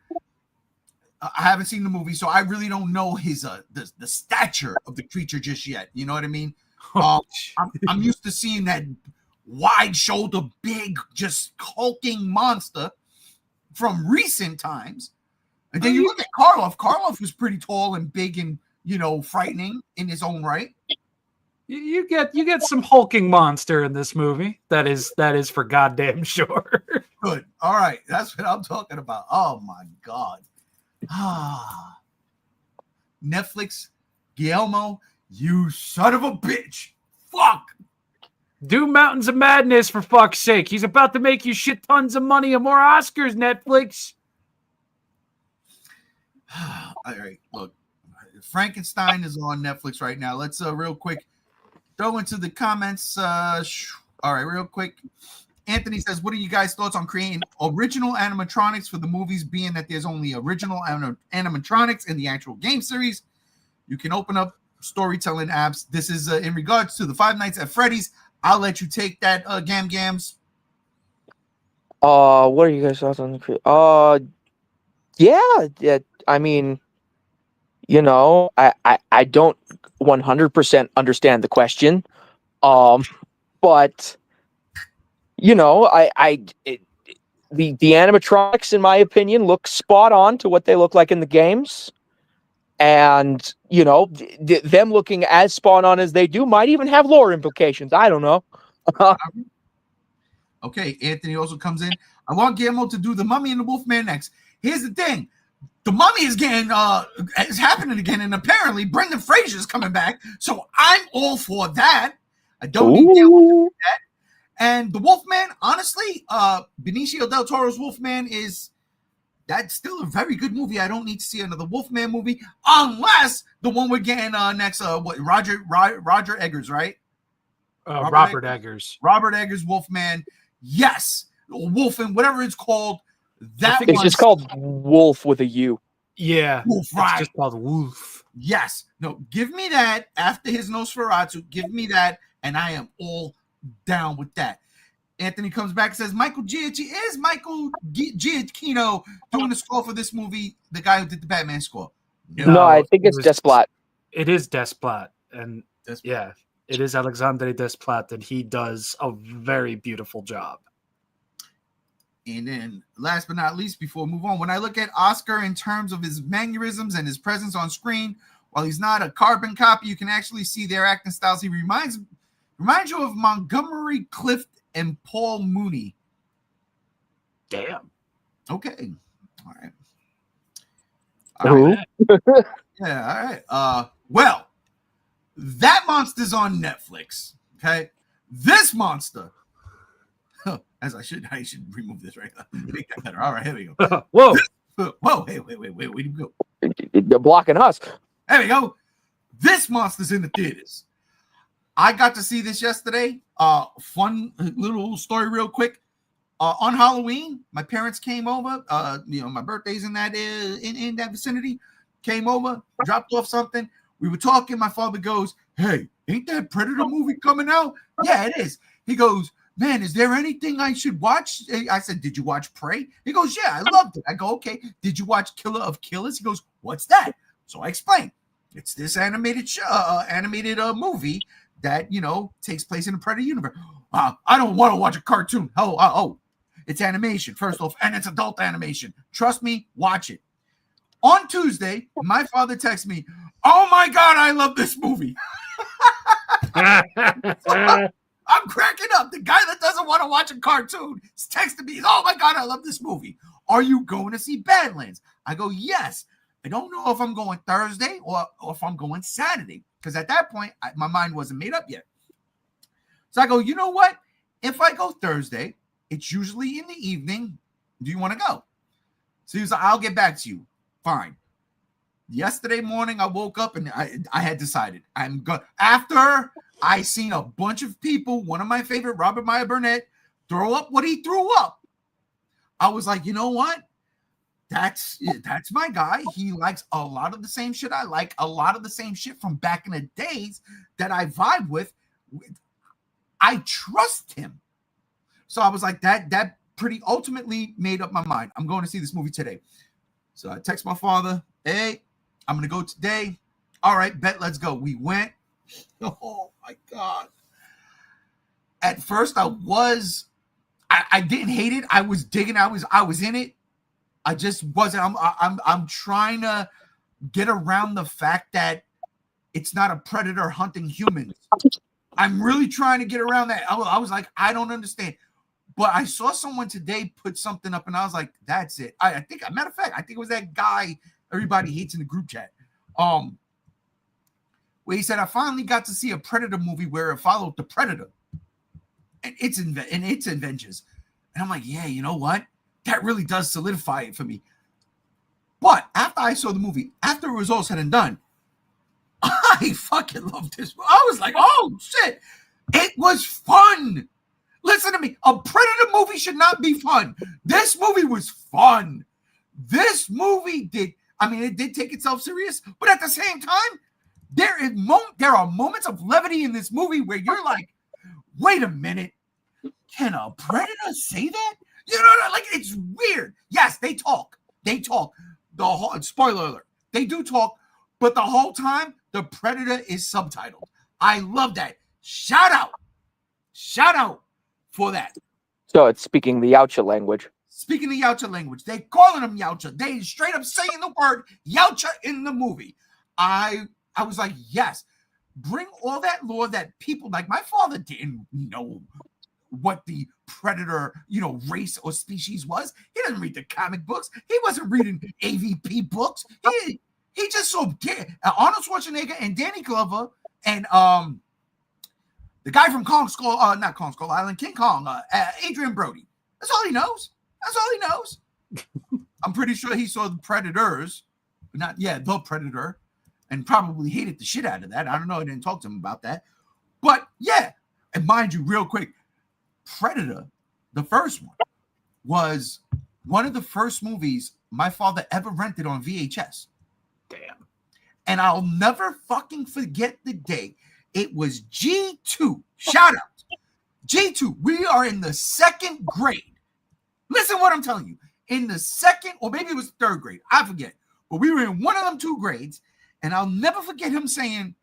I haven't seen the movie, so I really don't know his the stature of the creature just yet. You know what I mean? I'm used to seeing that wide shoulder, big, just hulking monster from recent times. And then you look at Karloff. Karloff was pretty tall and big and, you know, frightening in his own right. You get some hulking monster in this movie. That is for goddamn sure. Good. All right. That's what I'm talking about. Oh my God. Netflix, Guillermo, you son of a bitch. Fuck. Do Mountains of Madness, for fuck's sake. He's about to make you shit tons of money and more Oscars, Netflix. All right. Look, Frankenstein is on Netflix right now. Let's real quick throw into the comments. All right, real quick. Anthony says, what are you guys' thoughts on creating original animatronics for the movies, being that there's only original animatronics in the actual game series? You can open up storytelling apps. This is in regards to the Five Nights at Freddy's. I'll let you take that, Gams. What are you guys' thoughts on the yeah. I mean, you know, I don't 100% understand the question. But you know, the animatronics, in my opinion, look spot on to what they look like in the games. And, you know, them looking as spot on as they do might even have lore implications. I don't know. Okay, Anthony also comes in. I want Guillermo to do the Mummy and the Wolfman next. Here's the thing. The Mummy is is happening again, and apparently Brendan Fraser's coming back. So I'm all for that. I don't need Guillermo to do that. And the Wolfman, honestly, Benicio del Toro's Wolfman that's still a very good movie. I don't need to see another Wolfman movie unless the one we're getting next. Roger Eggers, right? Robert Eggers. Robert Eggers Wolfman. Yes, Wolfen, whatever it's called. It's just called Wolf with a U. Yeah, Wolf, right? It's just called Wolf. Yes. No, give me that after his Nosferatu. Give me that, and I am all down with that. Anthony comes back and says, Michael Giacchino doing the score for this movie, the guy who did the Batman score? No, I think it's Desplat. It is Desplat, and Desplat. yeah, it is Alexandre Desplat, and he does a very beautiful job. And then, last but not least, before we move on, when I look at Oscar in terms of his mannerisms and his presence on screen, while he's not a carbon copy, you can actually see their acting styles. He reminds you of Montgomery Clift and Paul Mooney. Damn. Okay. All right. Who? Yeah, all right. Well, that monster's on Netflix. Okay. This monster. As I should remove this right now. Make that better. All right, here we go. Whoa. Whoa, hey, wait, where did you go? They're blocking us. There we go. This monster's in the theaters. I got to see this yesterday. Fun little story real quick. On Halloween, my parents came over. My birthday's in that vicinity. Came over, dropped off something. We were talking. My father goes, "Hey, ain't that Predator movie coming out?" Yeah, it is. He goes, "Man, is there anything I should watch?" I said, "Did you watch Prey?" He goes, "Yeah, I loved it." I go, "Okay." "Did you watch Killer of Killers?" He goes, "What's that?" So I explained. It's this animated movie that takes place in the Predator universe. I don't want to watch a cartoon. Oh, it's animation first off, and it's adult animation. Trust me, watch it. On Tuesday, my father texts me, "Oh my God, I love this movie." I'm cracking up. The guy that doesn't want to watch a cartoon is texting me, "Oh my God, I love this movie. Are you going to see Badlands?" I go, "Yes. I don't know if I'm going Thursday or if I'm going Saturday." Because at that point, my mind wasn't made up yet. So I go, "You know what? If I go Thursday, it's usually in the evening. Do you want to go?" So he was like, "I'll get back to you." Fine. Yesterday morning, I woke up and I had decided I'm good. After I seen a bunch of people, one of my favorite, Robert Meyer Burnett, throw up what he threw up, I was like, you know what? That's my guy. He likes a lot of the same shit I like, a lot of the same shit from back in the days that I vibe with. I trust him. So I was like, that pretty ultimately made up my mind. I'm going to see this movie today. So I text my father, "Hey, I'm going to go today." "All right, bet, let's go." We went. Oh my God. At first I didn't hate it. I was digging. I was in it. I just wasn't. I'm trying to get around the fact that it's not a predator hunting humans. I'm really trying to get around that. I was like, I don't understand. But I saw someone today put something up, and I was like, that's it. I think, matter of fact, I think it was that guy everybody hates in the group chat. Where he said, "I finally got to see a Predator movie where it followed the Predator and its adventures." And I'm like, yeah, you know what? That really does solidify it for me. But after I saw the movie, after it was all said and done, I fucking loved this. I was like, oh shit, it was fun. Listen to me. A Predator movie should not be fun. This movie was fun. This movie it did take itself serious, but at the same time, there are moments of levity in this movie where you're like, wait a minute, can a predator say that? Like, it's weird. Yes, they talk. The whole, spoiler alert, they do talk, but the whole time the predator is subtitled. I love that. Shout out for that. So it's speaking the Yautja language. Speaking the Yautja language, they calling them Yautja. They straight up saying the word Yautja in the movie. I was like, yes, bring all that lore that people like my father didn't know what the predator, race or species was. He didn't read the comic books. He wasn't reading AVP books. He just saw Arnold Schwarzenegger and Danny Glover and the guy from not Kong Skull Island, King Kong, Adrian Brody. That's all he knows. I'm pretty sure he saw the Predators, the Predator, and probably hated the shit out of that. I don't know. I didn't talk to him about that. But yeah, and mind you, real quick, Predator, the first one, was one of the first movies my father ever rented on VHS. Damn. And I'll never fucking forget the day. It was G2. Shout out. G2. We are in the second grade. Listen what I'm telling you. In the second, or maybe it was third grade. I forget. but we were in one of them 2 grades, and I'll never forget him saying,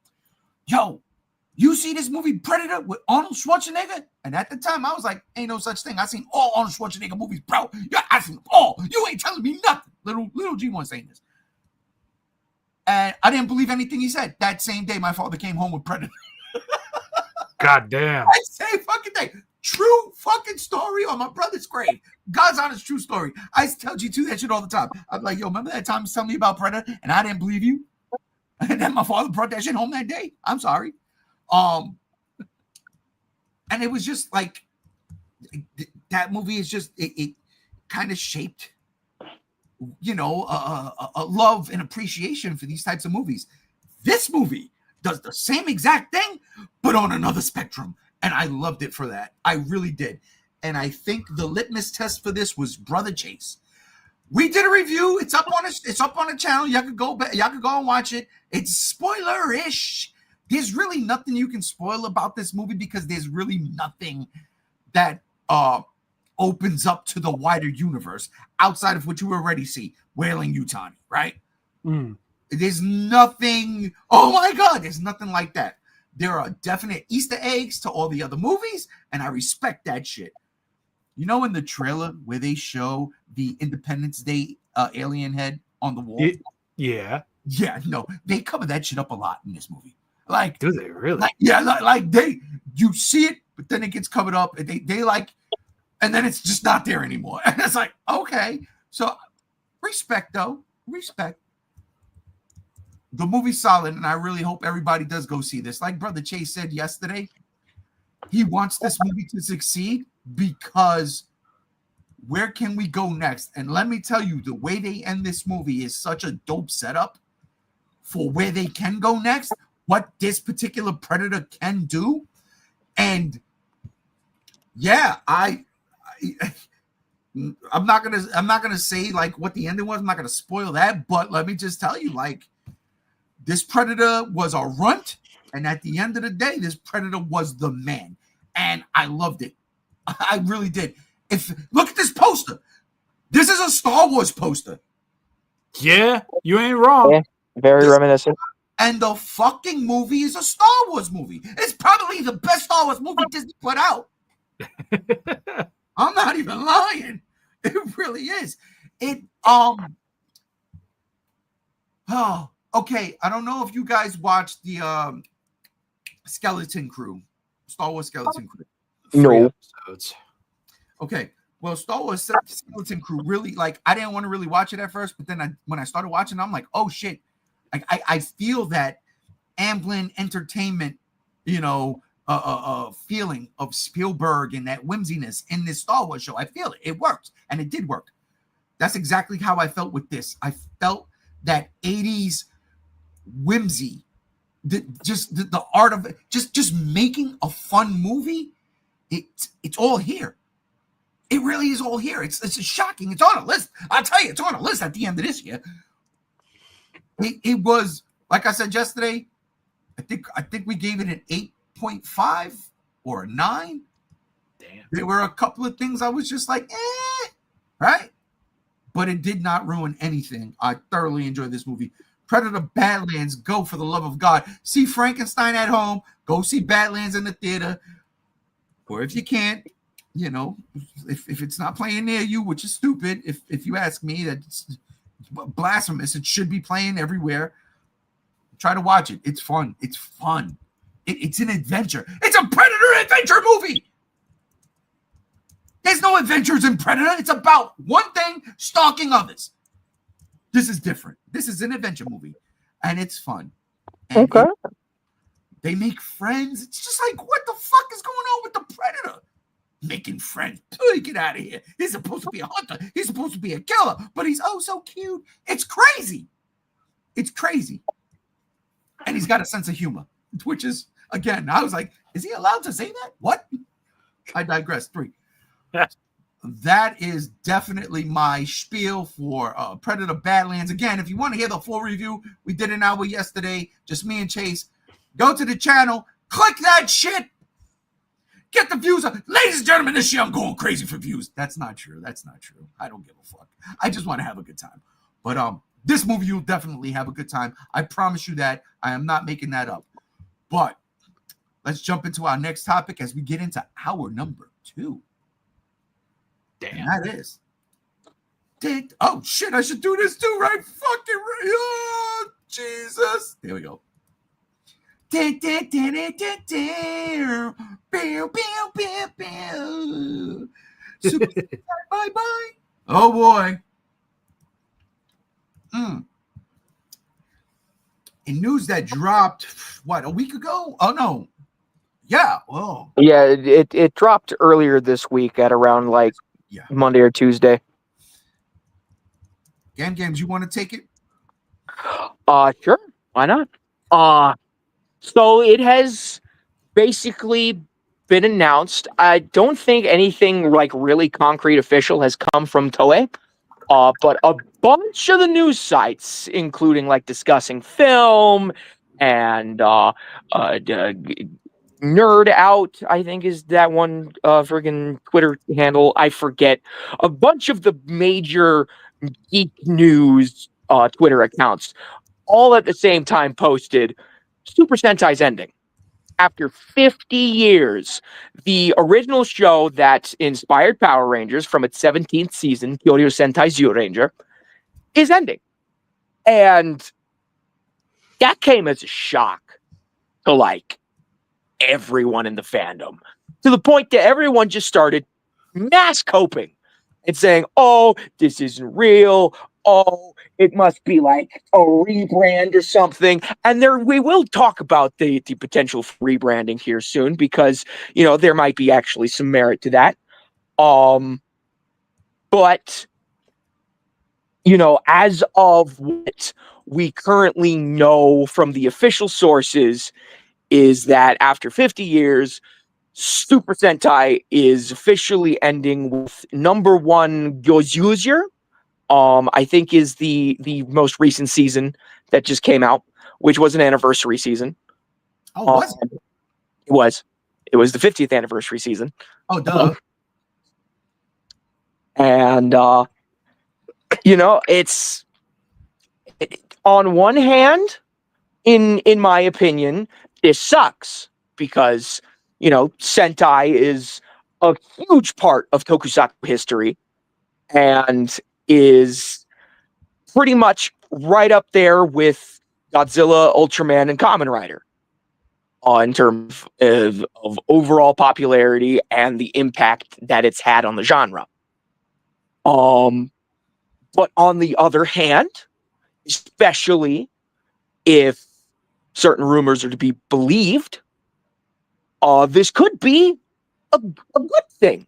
"Yo, you see this movie Predator with Arnold Schwarzenegger?" And at the time, I was like, "Ain't no such thing. I seen all Arnold Schwarzenegger movies, bro. Yeah, I seen them all. You ain't telling me nothing." Little G1 saying this. And I didn't believe anything he said. That same day, my father came home with Predator. God damn. That same fucking day. True fucking story on my brother's grave. God's honest true story. I used to tell G2 that shit all the time. I'm like, "Yo, remember that time you told me about Predator and I didn't believe you?" And then my father brought that shit home that day. I'm sorry. And it was just like, that movie is just, it kind of shaped, a love and appreciation for these types of movies. This movie does the same exact thing, but on another spectrum. And I loved it for that. I really did. And I think the litmus test for this was Brother Chase. We did a review. It's up on the channel. Y'all could go and watch it. It's spoiler-ish. There's really nothing you can spoil about this movie because there's really nothing that opens up to the wider universe outside of what you already see. Wailing Yutani, right? There's nothing. Oh my God, there's nothing like that. There are definite Easter eggs to all the other movies, and I respect that shit. You know, in the trailer where they show the Independence Day alien head on the wall? Yeah. Yeah, no, they cover that shit up a lot in this movie. Like, do they really? You see it, but then it gets covered up, and they like, and then it's just not there anymore. And it's like, okay. So respect, though. Respect. The movie's solid, and I really hope everybody does go see this. Like Brother Chase said yesterday, he wants this movie to succeed because where can we go next? And let me tell you, the way they end this movie is such a dope setup for where they can go next, what this particular Predator can do. And yeah, I'm not gonna say like what the ending was. I'm not gonna spoil that, but let me just tell you, like, this Predator was a runt, and at the end of the day, this Predator was the man, and I loved it. I really did. Look at this poster. This is a Star Wars poster. Yeah, you ain't wrong. Yeah, very reminiscent. And the fucking movie is a Star Wars movie. It's probably the best Star Wars movie Disney put out. I'm not even lying. It really is. Okay. I don't know if you guys watched the Skeleton Crew, Star Wars Skeleton Crew. No. Episodes. Okay. Well, Star Wars Skeleton Crew really, like, I didn't want to really watch it at first, but then when I started watching, I'm like, oh shit. I feel that Amblin Entertainment, feeling of Spielberg and that whimsiness in this Star Wars show. I feel it. It works, and it did work. That's exactly how I felt with this. I felt that 80s whimsy, the art of it, just making a fun movie. It's all here. It really is all here. It's shocking. It's on a list. I'll tell you, it's on a list at the end of this year. It was, like I said yesterday, I think we gave it an 8.5 or a 9. Damn. There were a couple of things I was just like, right? But it did not ruin anything. I thoroughly enjoyed this movie. Predator Badlands, go for the love of God. See Frankenstein at home. Go see Badlands in the theater. Or if you can't, if it's not playing near you, which is stupid, if you ask me, that's blasphemous. It should be playing everywhere. Try to watch it. It's fun. It's fun. It's an adventure. It's a Predator adventure movie. There's no adventures in Predator. It's about one thing, stalking others. This is different. This is an adventure movie, and it's fun. And Okay. They make friends. It's just like, what the fuck is going on with the Predator? Making friends. Get out of here. He's supposed to be a hunter. He's supposed to be a killer, but he's oh so cute. It's crazy. It's crazy. And he's got a sense of humor, which is, again, I was like, is he allowed to say that? What? I digress. 3. That is definitely my spiel for Predator Badlands. Again, if you want to hear the full review, we did an hour yesterday, just me and Chase. Go to the channel, click that shit, get the views up. Ladies and gentlemen, this year I'm going crazy for views. That's not true. I don't give a fuck. I just want to have a good time. But This movie, you'll definitely have a good time. I promise you that. I am not making that up. But let's jump into our next topic as we get into hour number 2. Damn. And that is. Oh, shit, I should do this too, right? Fucking right. Oh, Jesus. There we go. Bye-bye. Oh, boy. In news that dropped, what, a week ago? Oh, no. Yeah. Oh. Yeah, it dropped earlier this week at around like Monday or Tuesday. Games, you want to take it? Sure. Why not? So it has basically been announced. I don't think anything like really concrete official has come from Toei. But a bunch of the news sites, including like Discussing Film and Nerd Out, I think is that one friggin' Twitter handle. I forget. A bunch of the major geek news Twitter accounts all at the same time posted Super Sentai's ending. After 50 years, the original show that inspired Power Rangers from its 17th season, Kyoryu Sentai Zyuranger, is ending. And that came as a shock to like everyone in the fandom, to the point that everyone just started mass coping and saying, oh, this isn't real. Oh, it must be like a rebrand or something. And we will talk about the potential for rebranding here soon, because, you know, there might be actually some merit to that. But, you know, as of what we currently know from the official sources is that after 50 years, Super Sentai is officially ending with number 1 Godzilla. I think is the most recent season that just came out, which was an anniversary season. Oh, was it? It was. It was the 50th anniversary season. Oh, duh. And you know, it's on one hand, in my opinion, this sucks because, you know, Sentai is a huge part of tokusatsu history and is pretty much right up there with Godzilla, Ultraman, and Kamen Rider in terms of overall popularity and the impact that it's had on the genre. But on the other hand, especially if certain rumors are to be believed, this could be a good thing,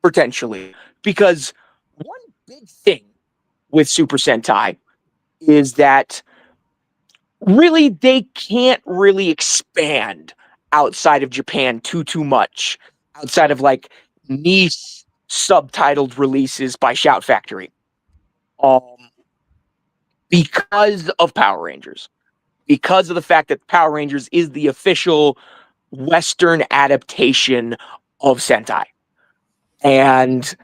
potentially, because one big thing with Super Sentai is that really they can't really expand outside of Japan too much, outside of like niche subtitled releases by Shout Factory, because of Power Rangers, because of the fact that Power Rangers is the official Western adaptation of Sentai. And,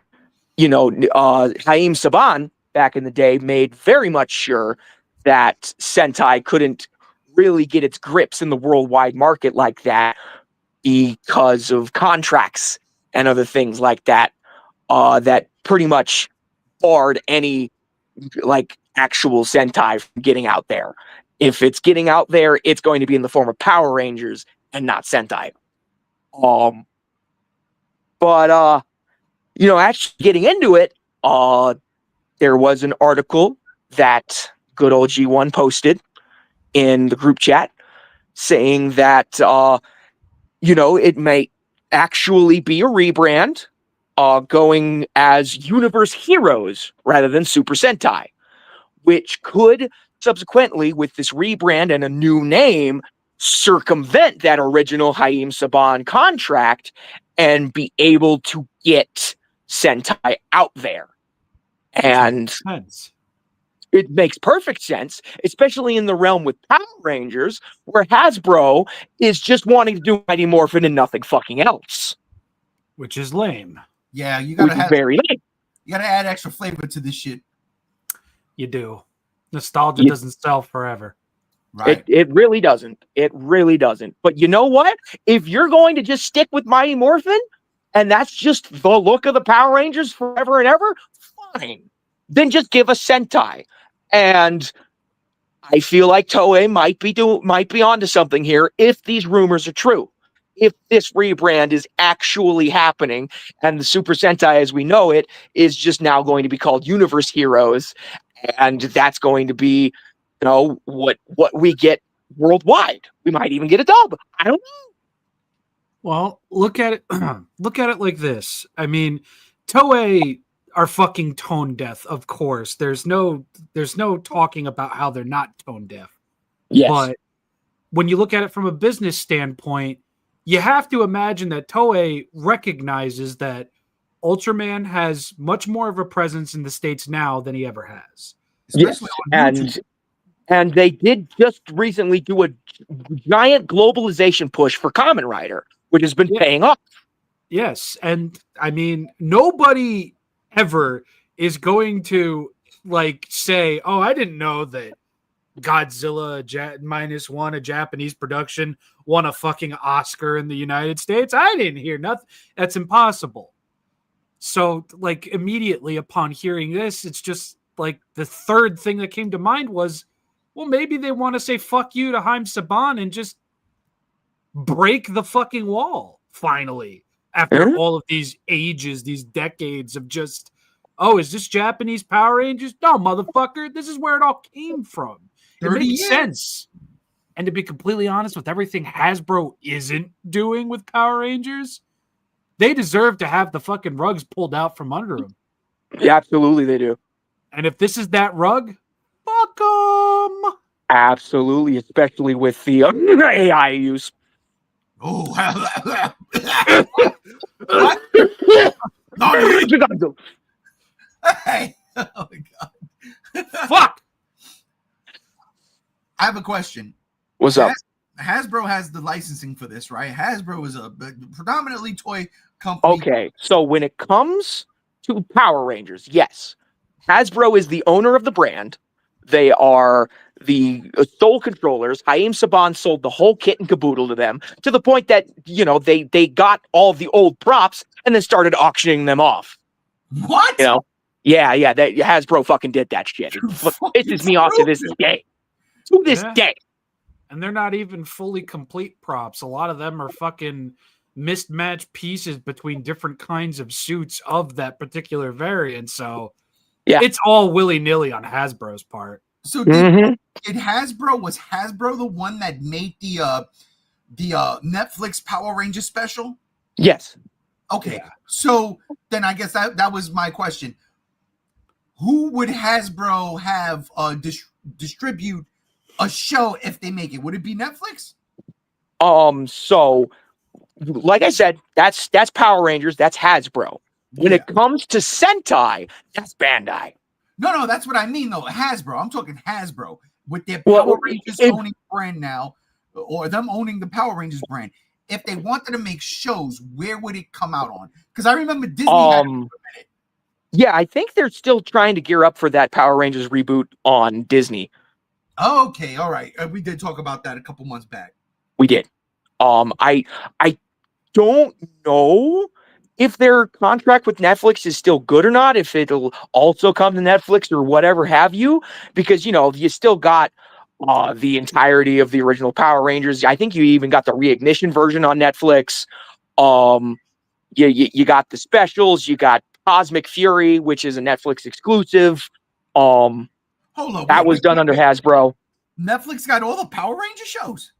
you know, Haim Saban back in the day made very much sure that Sentai couldn't really get its grips in the worldwide market like that because of contracts and other things like that, that pretty much barred any like actual Sentai from getting out there. If it's getting out there, it's going to be in the form of Power Rangers and not Sentai. But you know, actually getting into it, there was an article that good old G1 posted in the group chat saying that, you know, it may actually be a rebrand, going as Universe Heroes rather than Super Sentai, which could subsequently, with this rebrand and a new name, circumvent that original Haim Saban contract and be able to get Sentai out there. And it makes perfect sense, especially in the realm with Power Rangers, where Hasbro is just wanting to do Mighty Morphin and nothing fucking else. Which is lame. Yeah, you gotta very lame. You gotta add extra flavor to this shit. You do. Nostalgia doesn't sell forever. Right. It really doesn't. It really doesn't. But you know what? If you're going to just stick with Mighty Morphin, and that's just the look of the Power Rangers forever and ever, fine. Then just give us Sentai. And I feel like Toei might be onto something here if these rumors are true. If this rebrand is actually happening, and the Super Sentai as we know it is just now going to be called Universe Heroes, and that's going to be, what we get worldwide. We might even get a dub. I don't know. Well, look at it. Look at it like this. I mean, Toei are fucking tone deaf. Of course, there's no talking about how they're not tone deaf. Yes. But when you look at it from a business standpoint, you have to imagine that Toei recognizes that Ultraman has much more of a presence in the States now than he ever has. Especially on YouTube. And they did just recently do a giant globalization push for Kamen Rider, which has been paying off. Yes, and I mean, nobody ever is going to say, "Oh, I didn't know that Godzilla -1, a Japanese production, won a fucking Oscar in the United States. I didn't hear nothing." That's impossible. So, immediately upon hearing this, it's just the third thing that came to mind was, well, maybe they want to say fuck you to Haim Saban and just break the fucking wall finally after all of these ages, these decades of just, oh, is this Japanese Power Rangers? No, motherfucker. This is where it all came from. It makes sense. And to be completely honest, with everything Hasbro isn't doing with Power Rangers, they deserve to have the fucking rugs pulled out from under them. Yeah, absolutely they do. And if this is that rug, fuck them. Absolutely, especially with the AI use. Oh, What? Hey, oh my god! Fuck. I have a question. What's up? Hasbro has the licensing for this, right? Hasbro is a predominantly toy company. Okay, so when it comes to Power Rangers, yes, Hasbro is the owner of the brand. They are the sole controllers. Haim Saban sold the whole kit and caboodle to them, to the point that, they got all the old props and then started auctioning them off. What? Yeah, that Hasbro fucking did that shit. It pisses me off to this day. To this day. And they're not even fully complete props. A lot of them are fucking mismatched pieces between different kinds of suits of that particular variant. So it's all willy-nilly on Hasbro's part. So did Hasbro, was Hasbro the one that made the Netflix Power Rangers special? Yes. Okay. Yeah. So then I guess that was my question. Who would Hasbro have distribute a show if they make it? Would it be Netflix? So like I said, that's Power Rangers, that's Hasbro. When it comes to Sentai, that's Bandai. No, that's what I mean though. Hasbro. I'm talking Hasbro with their Power Rangers owning brand now, or them owning the Power Rangers brand. If they wanted to make shows, where would it come out on? Because I remember Disney had it. Yeah, I think they're still trying to gear up for that Power Rangers reboot on Disney. Oh, okay, all right. We did talk about that a couple months back. We did. I don't know if their contract with Netflix is still good or not, if it'll also come to Netflix or whatever have you, because, you still got the entirety of the original Power Rangers. I think you even got the Reignition version on Netflix. You got the specials, you got Cosmic Fury, which is a Netflix exclusive. Hold on. That was done under Hasbro. Netflix got all the Power Ranger shows?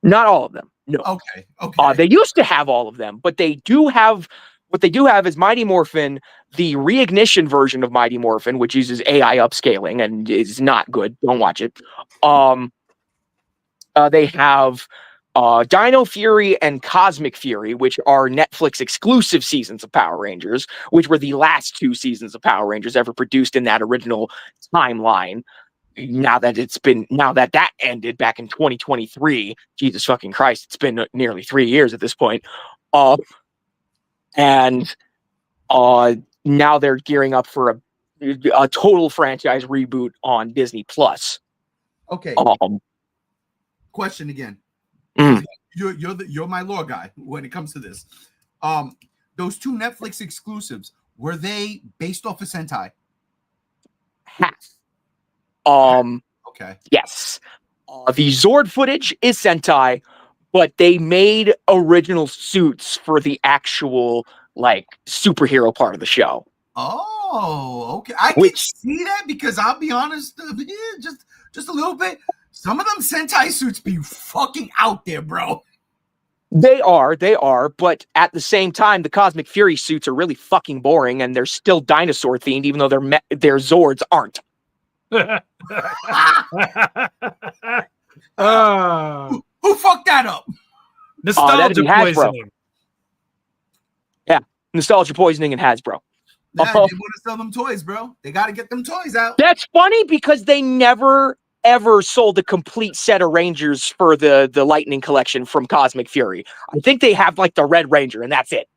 Not all of them. No. Okay. They used to have all of them, but they do have, what they do have is Mighty Morphin, the Reignition version of Mighty Morphin, which uses AI upscaling and is not good. Don't watch it. They have Dino Fury and Cosmic Fury, which are Netflix exclusive seasons of Power Rangers, which were the last two seasons of Power Rangers ever produced in that original timeline. Now that that ended back in 2023, Jesus fucking Christ, it's been nearly 3 years at this point. And now they're gearing up for a a total franchise reboot on Disney Plus. Okay. Question again. Mm. You're my lore guy when it comes to this. Those 2 Netflix exclusives, were they based off of Sentai? Half. Okay. Yes. The Zord footage is Sentai, but they made original suits for the actual like superhero part of the show. Oh, okay. I can see that because I'll be honest, just a little bit. Some of them Sentai suits be fucking out there, bro. They are, but at the same time, the Cosmic Fury suits are really fucking boring, and they're still dinosaur themed, even though their Zords aren't. Who fucked that up? Nostalgia poisoning. Yeah, nostalgia poisoning and Hasbro. Yeah, they want to sell them toys, bro. They got to get them toys out. That's funny because they never ever sold a complete set of Rangers for the Lightning collection from Cosmic Fury. I think they have like the Red Ranger, and that's it.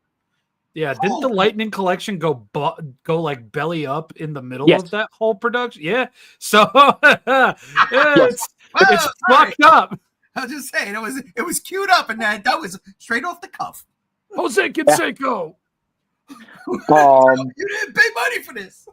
Yeah, didn't the Lightning collection go like belly up in the middle of that whole production? Yeah, so it's fucked up. I'll just say it was queued up, and that was straight off the cuff. Jose Canseco. You didn't pay money for this.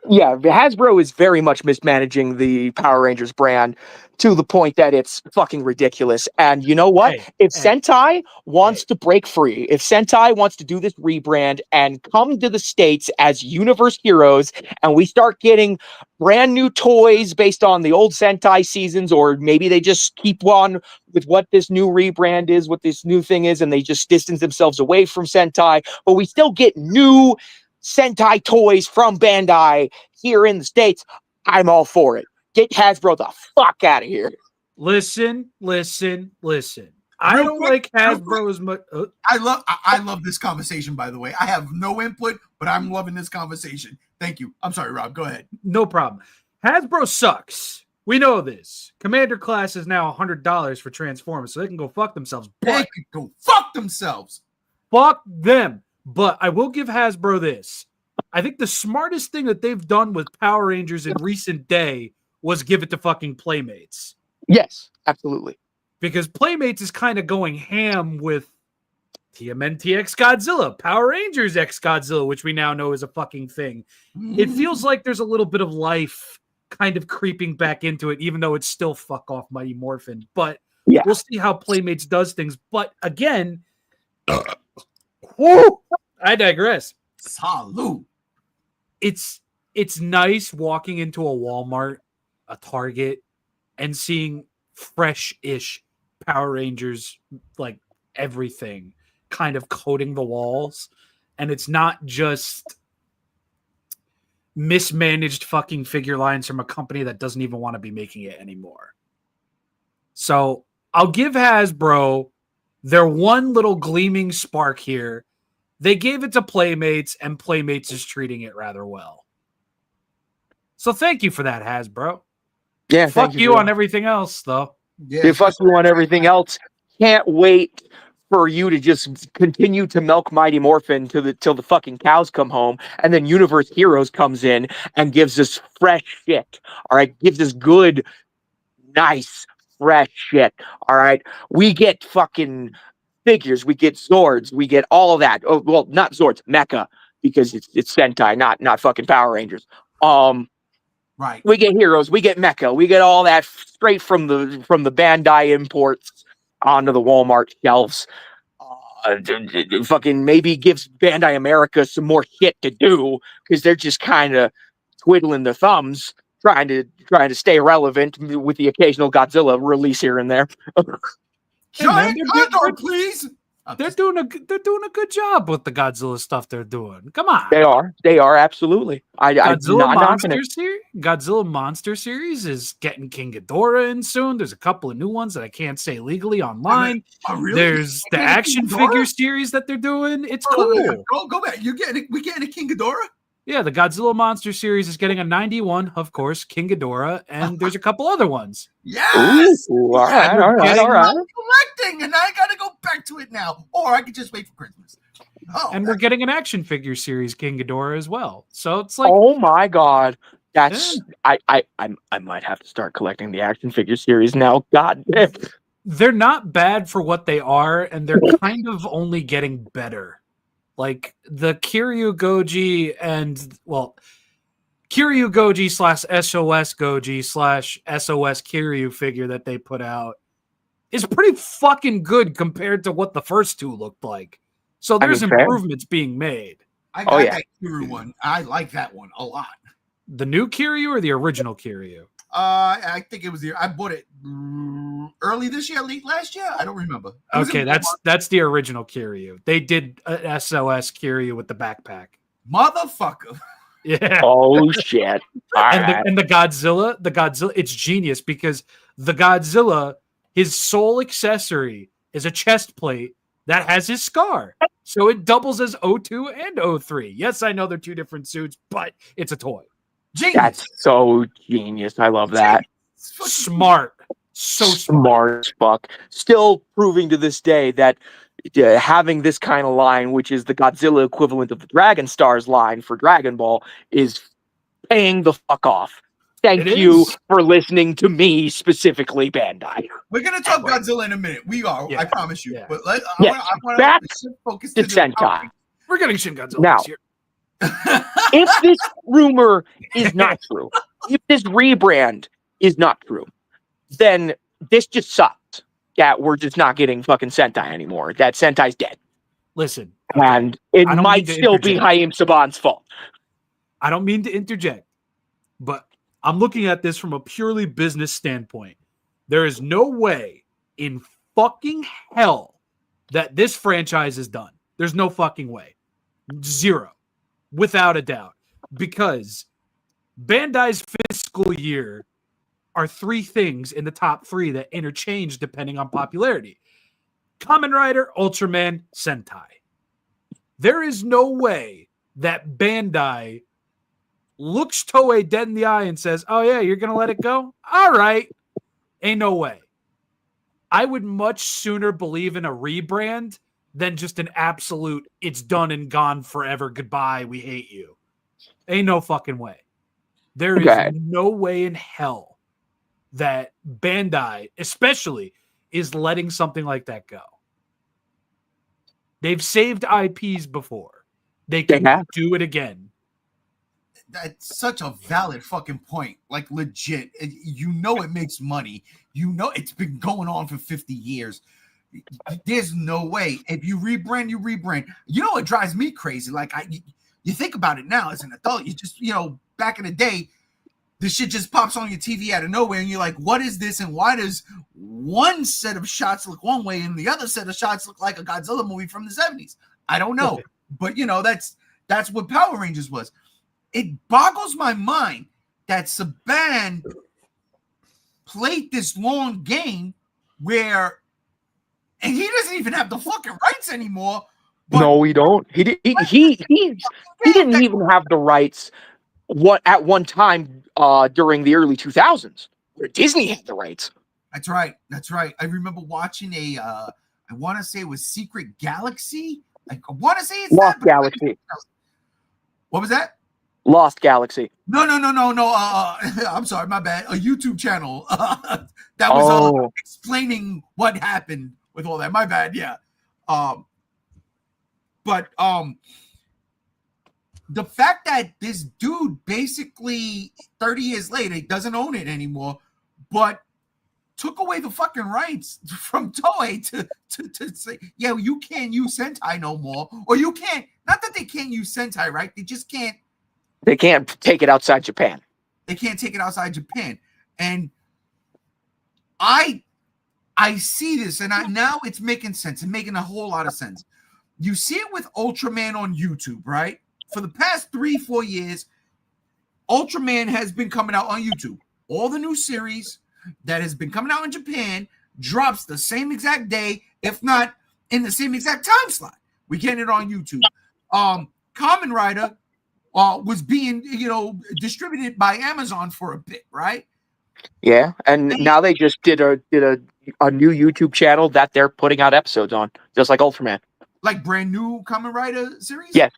Yeah, Hasbro is very much mismanaging the Power Rangers brand to the point that it's fucking ridiculous. And you know what? If Sentai wants to break free, if Sentai wants to do this rebrand and come to the States as Universe Heroes, and we start getting brand new toys based on the old Sentai seasons, or maybe they just keep on with what this new rebrand is, what this new thing is, and they just distance themselves away from Sentai, but we still get new Sentai toys from Bandai here in the States, I'm all for it. Get Hasbro the fuck out of here. Listen. I don't like Hasbro as much. I love this conversation, by the way. I have no input, but I'm loving this conversation. Thank you. I'm sorry, Rob. Go ahead. No problem. Hasbro sucks. We know this. Commander Class is now $100 for Transformers, so they can go fuck themselves. They can go fuck themselves. Fuck them. But I will give Hasbro this. I think the smartest thing that they've done with Power Rangers in recent day was give it to fucking Playmates. Yes, absolutely. Because Playmates is kind of going ham with TMNT X Godzilla, Power Rangers X Godzilla, which we now know is a fucking thing. It feels like there's a little bit of life kind of creeping back into it, even though it's still fuck off Mighty Morphin. But we'll see how Playmates does things. But again, I digress. Salute. It's nice walking into a Walmart, a Target, and seeing fresh-ish Power Rangers, like everything, kind of coating the walls. And it's not just mismanaged fucking figure lines from a company that doesn't even want to be making it anymore. So I'll give Hasbro their one little gleaming spark here. They gave it to Playmates, and Playmates is treating it rather well. So thank you for that, Hasbro. Yeah, fuck you on everything else, though. Yeah, fuck you on everything else. Can't wait for you to just continue to milk Mighty Morphin till the fucking cows come home, and then Universe Heroes comes in and gives us fresh shit. All right, gives us good, nice, fresh shit. All right, we get fucking figures, we get Zords, we get all of that. Oh, well, not Zords, Mecha, because it's Sentai, not fucking Power Rangers. Right. We get Heroes, we get Mecha, we get all that straight from the Bandai imports onto the Walmart shelves. Fucking maybe gives Bandai America some more shit to do because they're just kind of twiddling their thumbs, trying to stay relevant with the occasional Godzilla release here and there. Giant Condor, please. They're doing a good job with the Godzilla stuff they're doing. Come on, they are absolutely. Godzilla Monster Series is getting King Ghidorah in soon. There's a couple of new ones that I can't say legally online. Oh, really? There's the action figure series that they're doing. It's cool. Go back. We getting a King Ghidorah? Yeah, the Godzilla Monster Series is getting a 91, of course, King Ghidorah, and there's a couple other ones. Yes! Ooh, all right. I'm collecting, and I gotta go back to it now. Or I could just wait for Christmas. Oh, And we're getting an action figure series, King Ghidorah, as well. So it's like, Oh my god. That's I might have to start collecting the action figure series now. God damn. they're not bad for what they are, and they're kind of only getting better. Like the Kiryu Goji Kiryu Goji / SOS Goji / SOS Kiryu figure that they put out is pretty fucking good compared to what the first two looked like. So there's fair. improvements being made. I got that Kiryu one. I like that one a lot. The new Kiryu or the original Kiryu? I think it was I bought it early this year, late last year. I don't remember. Okay, that's the original Kiryu. They did a SOS Kiryu with the backpack. Motherfucker. Yeah. Oh shit. And the Godzilla, it's genius because the Godzilla, his sole accessory is a chest plate that has his scar. So it doubles as O2 and O3. Yes, I know they're two different suits, but it's a toy. Genius. That's so genius. I love that. Smart. So smart as fuck. Still proving to this day that having this kind of line, which is the Godzilla equivalent of the Dragon Stars line for Dragon Ball, is paying the fuck off. Thank you for listening to me, specifically, Bandai. We're going to talk Godzilla in a minute. We are, I promise you. Yeah. But I want to focus to Sentai. We're getting Shin Godzilla now, this year. If this rumor is not true, if this rebrand is not true, then this just sucks. That we're just not getting fucking Sentai anymore. That Sentai's dead. Listen. And it might still be Haim Saban's fault. I don't mean to interject, but I'm looking at this from a purely business standpoint. There is no way in fucking hell that this franchise is done. There's no fucking way. Zero. Without a doubt. Because Bandai's fiscal year are three things in the top three that interchange depending on popularity. Kamen Rider, Ultraman, Sentai. There is no way that Bandai looks Toei dead in the eye and says, oh yeah, you're going to let it go? All right. Ain't no way. I would much sooner believe in a rebrand than just an absolute, it's done and gone forever, goodbye, we hate you. Ain't no fucking way. There is no way in hell that Bandai, especially, is letting something like that go. They've saved IPs before. They can do it again. That's such a valid fucking point. Like, legit. You know it makes money. You know it's been going on for 50 years. There's no way. If you rebrand, you rebrand. You know what drives me crazy? Like, you think about it now as an adult. You just, back in the day, this shit just pops on your TV out of nowhere, and you're like, what is this? And why does one set of shots look one way and the other set of shots look like a Godzilla movie from the 70s? I don't know. But, that's what Power Rangers was. It boggles my mind that Saban played this long game and he doesn't even have the fucking rights anymore. No, he don't. He didn't even have the rights at one time during the early 2000s where Disney had the rights. That's right. I remember watching I want to say it was Secret Galaxy. I want to say it's Lost Galaxy. What was that? Lost Galaxy. No. I'm sorry, my bad. A YouTube channel that was explaining what happened with all that. My bad. Yeah. But the fact that this dude basically 30 years later doesn't own it anymore, but took away the fucking rights from Toei to say, yeah, you can't use Sentai no more, or you can't. Not that they can't use Sentai, right? They just can't. They can't take it outside Japan. They can't take it outside Japan. And I see this, and now it's making sense. It's making a whole lot of sense. You see it with Ultraman on YouTube, right? For the past 3-4 years, Ultraman has been coming out on YouTube. All the new series that has been coming out in Japan drops the same exact day, if not in the same exact time slot. We get it on YouTube. Kamen Rider was being, distributed by Amazon for a bit, right? Yeah, and now they just did a new YouTube channel that they're putting out episodes on, just like Ultraman. Like brand new Kamen Rider series? Yes.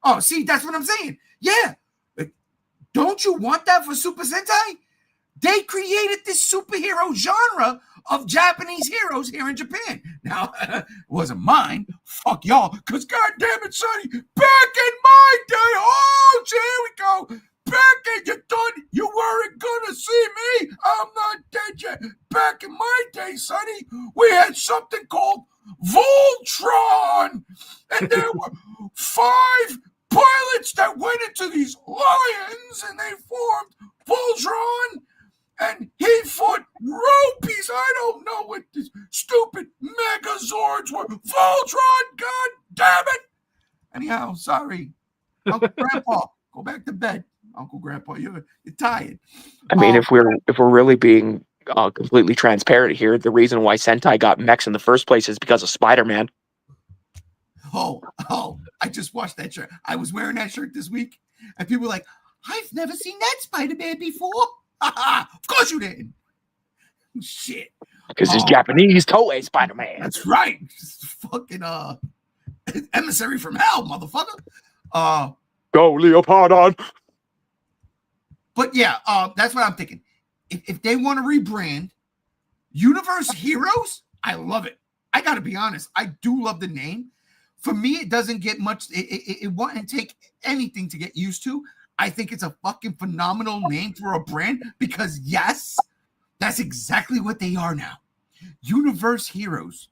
Oh, see, that's what I'm saying. Yeah. Don't you want that for Super Sentai? They created this superhero genre of Japanese heroes here in Japan. Now, it wasn't mine. Fuck y'all. Because, goddamn it, Sonny, back in my day, oh, here we go. Back in, you thought you weren't going to see me? I'm not dead yet. Back in my day, Sonny, we had something called Voltron. And there were 5 pilots that went into these lions and they formed Voltron. And he fought rupees. I don't know what these stupid Megazords were. Voltron, god damn it. Anyhow, sorry. Uncle Grandpa, go back to bed. Uncle Grandpa, you're tired. I mean, if we're really being completely transparent here, the reason why Sentai got mechs in the first place is because of Spider-Man. Oh, I just watched that shirt. I was wearing that shirt this week, and people were like, I've never seen that Spider-Man before. Of course you didn't. Shit. Because it's Japanese Toei Spider-Man. That's right. Just fucking emissary from hell, motherfucker. Go Leopardon. But yeah, that's what I'm thinking. If they want to rebrand Universe Heroes, I love it. I gotta be honest. I do love the name. For me, it doesn't get much. It wouldn't take anything to get used to. I think it's a fucking phenomenal name for a brand because, yes, that's exactly what they are now. Universe Heroes.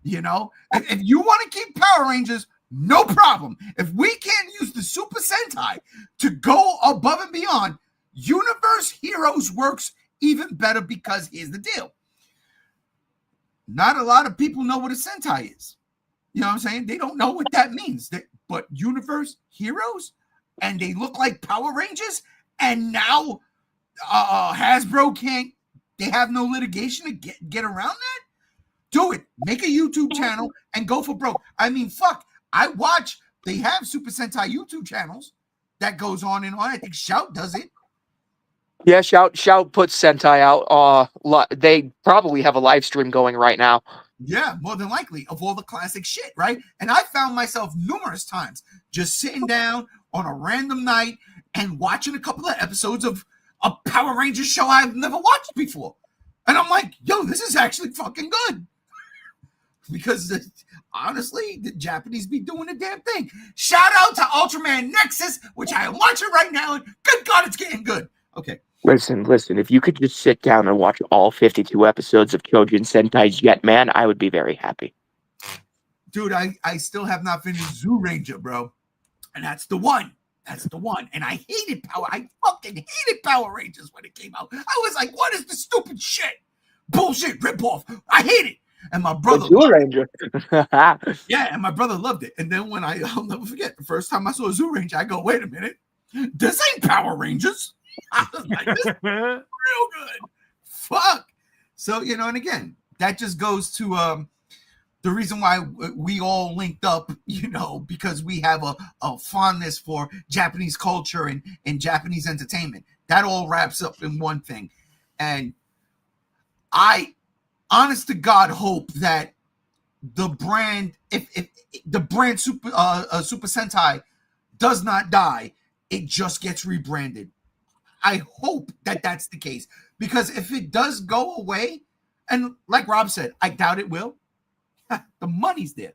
You know, if you want to keep Power Rangers, no problem. If we can't use the Super Sentai to go above and beyond, Universe Heroes works even better because here's the deal. Not a lot of people know what a Sentai is. You know what I'm saying? They don't know what that means. But Universe Heroes, and they look like Power Rangers, and now Hasbro can't, they have no litigation to get around that? Do it. Make a YouTube channel and go for broke. I mean, fuck. They have Super Sentai YouTube channels that goes on and on. I think Shout does it. Yeah, Shout puts Sentai out. They probably have a live stream going right now. Yeah, more than likely, of all the classic shit, right? And I found myself numerous times just sitting down on a random night and watching a couple of episodes of a Power Rangers show I've never watched before. And I'm like, yo, this is actually fucking good. Because honestly, the Japanese be doing the damn thing. Shout out to Ultraman Nexus, which I am watching right now, and good God, it's getting good. Okay. Listen, if you could just sit down and watch all 52 episodes of Kyojin Sentai's Jetman, I would be very happy. Dude, I still have not finished Zoo Ranger, bro. And that's the one. And I fucking hated Power Rangers when it came out. I was like, what is this stupid shit? Bullshit, ripoff. I hate it. And my brother Zoo Ranger. Yeah, and my brother loved it. And then I'll never forget, the first time I saw Zoo Ranger, I go, wait a minute. This ain't Power Rangers. I was like, this is real good. Fuck. So, and again, that just goes to the reason why we all linked up, because we have a fondness for Japanese culture and Japanese entertainment. That all wraps up in one thing. And I, honest to God, hope that the brand, if the brand Super Sentai does not die, it just gets rebranded. I hope that that's the case, because if it does go away, and like Rob said, I doubt it will. The money's there.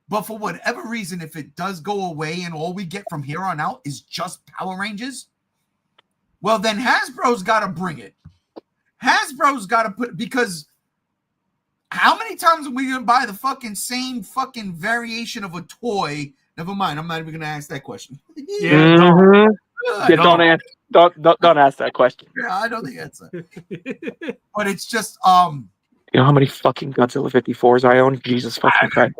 But for whatever reason, if it does go away and all we get from here on out is just Power Rangers, well, then Hasbro's got to bring it. Hasbro's got to put, because how many times are we going to buy the fucking same fucking variation of a toy? Never mind. I'm not even going to ask that question. Yeah, don't ask that question. Yeah, I know the answer. But it's just you know how many fucking Godzilla 54s I own? Jesus fucking Christ.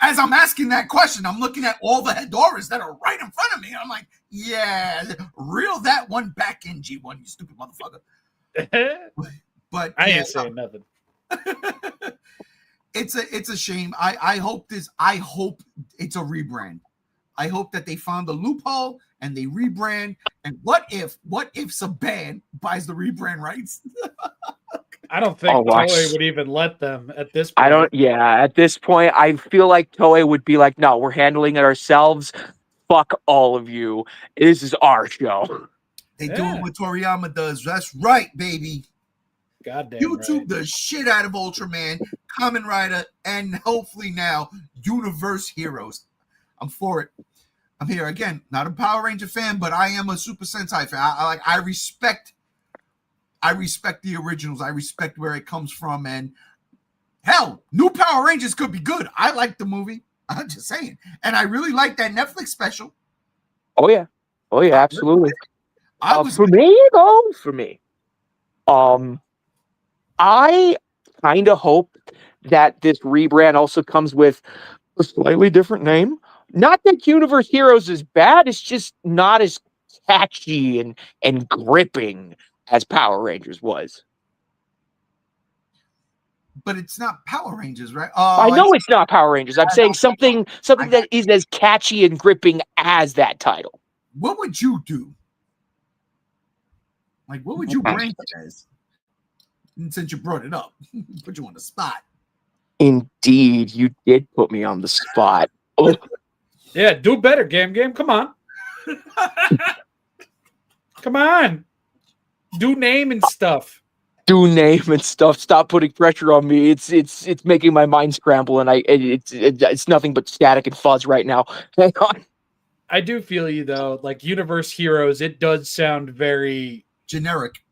As I'm asking that question, I'm looking at all the Hedoras that are right in front of me. And I'm like, yeah, reel that one back in, G1, you stupid motherfucker. But I ain't saying nothing. It's a shame. I hope it's a rebrand. I hope that they found the loophole and they rebrand. And what if Saban buys the rebrand rights? I don't think Oh, I- Toei would even let them at this point. I don't. Yeah, at this point, I feel like Toei would be like, "No, we're handling it ourselves. Fuck all of you. This is our show." They Yeah. doing what Toriyama does. That's right, baby. Goddamn YouTube right. the shit out of Ultraman, Kamen Rider, and hopefully now Universe Heroes. I'm for it. I'm here again. Not a Power Ranger fan, but I am a Super Sentai fan. I respect the originals. I respect where it comes from, and hell, new Power Rangers could be good. I like the movie. I'm just saying, and I really like that Netflix special. Oh yeah, absolutely. I was For me. I kind of hope that this rebrand also comes with a slightly different name. Not that Universe Heroes is bad, it's just not as catchy and gripping as Power Rangers was. but it's not Power Rangers, right? I know it's not Power Rangers. I'm saying something that is as catchy and gripping as that title. What would you do? Like, what would you brand it as? And since you brought it up, put you on the spot. Indeed, you did put me on the spot. Oh. Yeah, do better, Game. Come on. Come on. Do name and stuff. Do name and stuff. Stop putting pressure on me. It's making my mind scramble, and it's nothing but static and fuzz right now. Hang on. I do feel you though. Like Universe Heroes, it does sound very generic.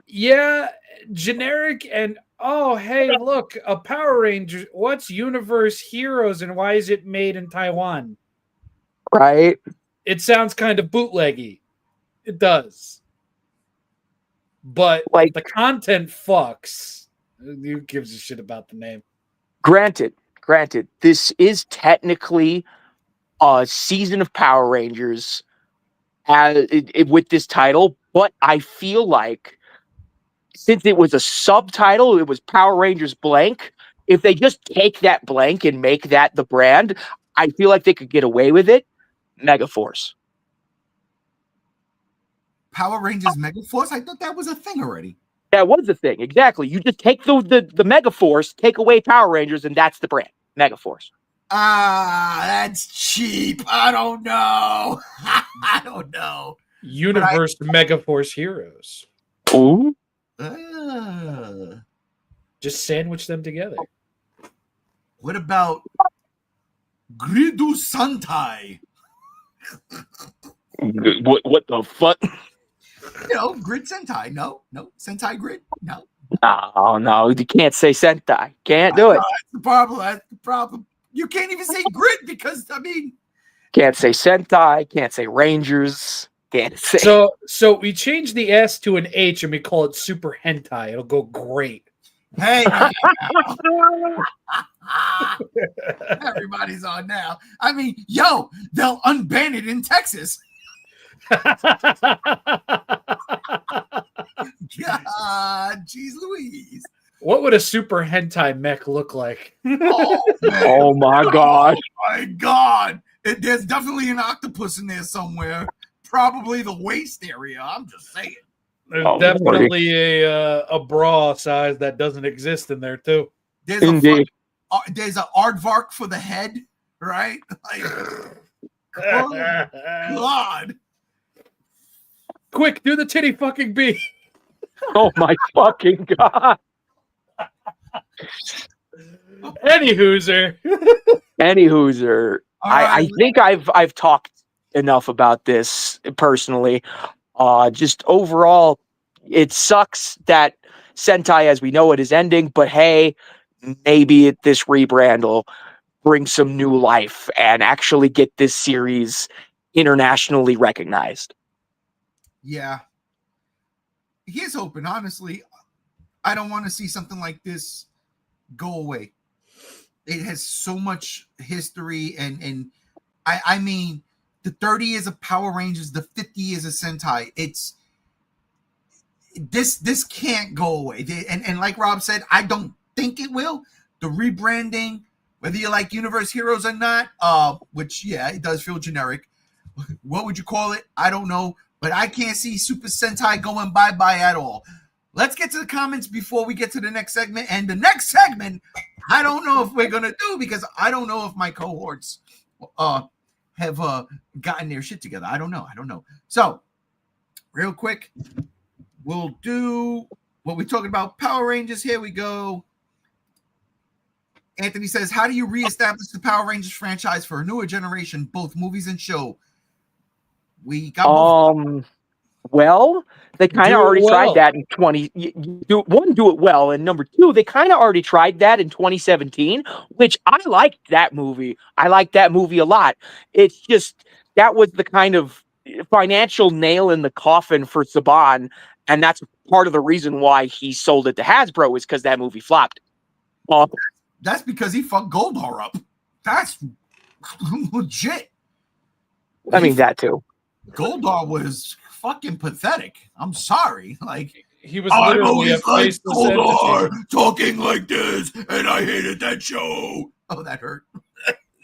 Yeah, generic and oh hey, look, a Power Ranger. What's Universe Heroes and why is it made in Taiwan? Right. It sounds kind of bootleggy. It does. But like the content fucks. Who gives a shit about the name? Granted, this is technically a season of Power Rangers with this title, but I feel like since it was a subtitle, it was Power Rangers blank. If they just take that blank and make that the brand, I feel like they could get away with it. Megaforce. Power Rangers Megaforce? I thought that was a thing already. That was the thing, exactly. You just take the Megaforce, take away Power Rangers, and that's the brand, Megaforce. That's cheap. I don't know. I don't know. Universe Megaforce Heroes. Ooh. Just sandwich them together. What about Gridu Sentai? What the fuck? You know, Grid Sentai. No. Sentai Grid. No. No. You can't say Sentai. Can't do it. That's the problem. You can't even say Grid because can't say Sentai. Can't say Rangers. Can't say. So we change the S to an H and we call it Super Hentai. It'll go great. Hey. Everybody's on now. They'll unban it in Texas. God, jeez Louise. What would a Super Hentai mech look like? Oh my god. Oh my god. There's definitely an octopus in there somewhere. Probably the waist area. I'm just saying. There's definitely a bra size that doesn't exist in there too. There's an aardvark for the head, right? Like, oh god. Quick, do the titty fucking bee. Oh my fucking god. Any hooser. I think I've talked enough about this personally. Just overall, it sucks that Sentai as we know it is ending, but hey, maybe this rebrand will bring some new life and actually get this series internationally recognized. Yeah. Here's hoping, honestly. I don't want to see something like this go away. It has so much history and I mean the 30 years of Power Rangers, the 50 years of Sentai. It's this can't go away. And like Rob said, I don't think it will. The rebranding, whether you like Universe Heroes or not, which it does feel generic. What would you call it? I don't know. But I can't see Super Sentai going bye-bye at all. let's get to the comments before we get to the next segment. And the next segment, I don't know if we're gonna do because I don't know if my cohorts have gotten their shit together. I don't know. So, real quick, we'll do what we're talking about. Power Rangers. Here we go. Anthony says, how do you reestablish the Power Rangers franchise for a newer generation, both movies and show? We got both. Well, they kind of already tried that in 20. Do it well, and number two, they kind of already tried that in 2017, which I liked that movie. I liked that movie a lot. It's just that was the kind of financial nail in the coffin for Saban, and that's part of the reason why he sold it to Hasbro is because that movie flopped. That's because he fucked Goldar up. That's legit. I mean, that too. Goldar was fucking pathetic. I'm sorry. Like, he was literally a faceless Goldar talking like this, and I hated that show. Oh, that hurt.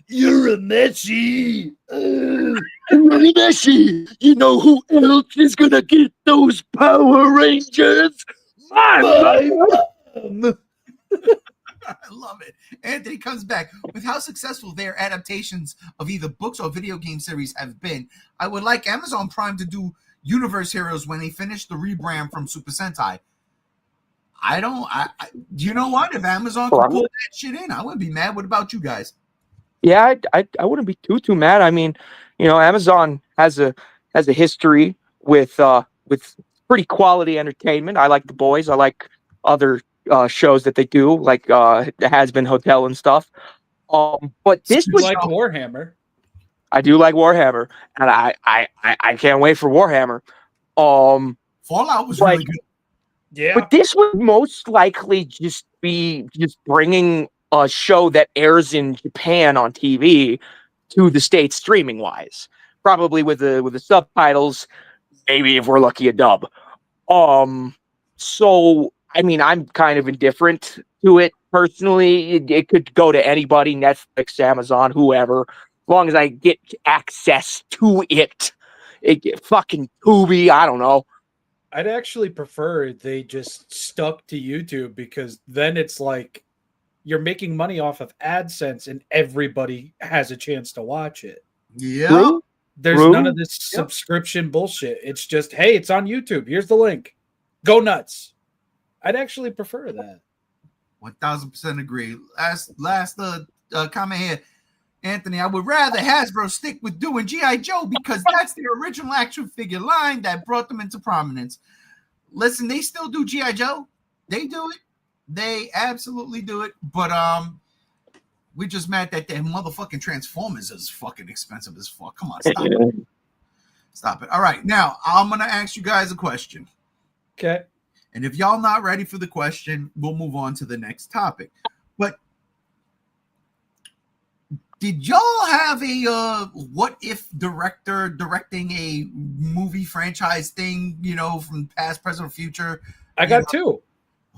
You're a Messi. You're a Messi. You know who else is gonna get those Power Rangers? My mom. I love it. Anthony comes back with how successful their adaptations of either books or video game series have been. I would like Amazon Prime to do Universe Heroes when they finish the rebrand from Super Sentai. You know what? If Amazon could pull that shit in, I wouldn't be mad. What about you guys? Yeah, I wouldn't be too mad. I mean, Amazon has a history with pretty quality entertainment. I like The Boys. I like other shows that they do, like the Has Been Hotel and stuff. But this was like Warhammer. I do like Warhammer, and I can't wait for Warhammer. Fallout was really good. Yeah, but this would most likely just be bringing a show that airs in Japan on TV to the States streaming wise, probably with the subtitles. Maybe if we're lucky, a dub. So I mean, I'm kind of indifferent to it personally. It could go to anybody, Netflix, Amazon, whoever, as long as I get access to it. Fucking Tubi, I don't know. I'd actually prefer they just stuck to YouTube because then it's like you're making money off of AdSense and everybody has a chance to watch it. Yeah. There's none of this subscription bullshit. It's just, hey, it's on YouTube. Here's the link. Go nuts. I'd actually prefer that. 1000% agree. Last comment here. Anthony, I would rather Hasbro stick with doing G.I. Joe because that's the original action figure line that brought them into prominence. Listen, they still do G.I. Joe. They do it. They absolutely do it. But we're just mad that their motherfucking Transformers is fucking expensive as fuck. Come on, stop it. Stop it. All right, now I'm going to ask you guys a question. Okay. And if y'all not ready for the question, we'll move on to the next topic. But did y'all have a what if director directing a movie franchise thing, from past, present, or future? I got two.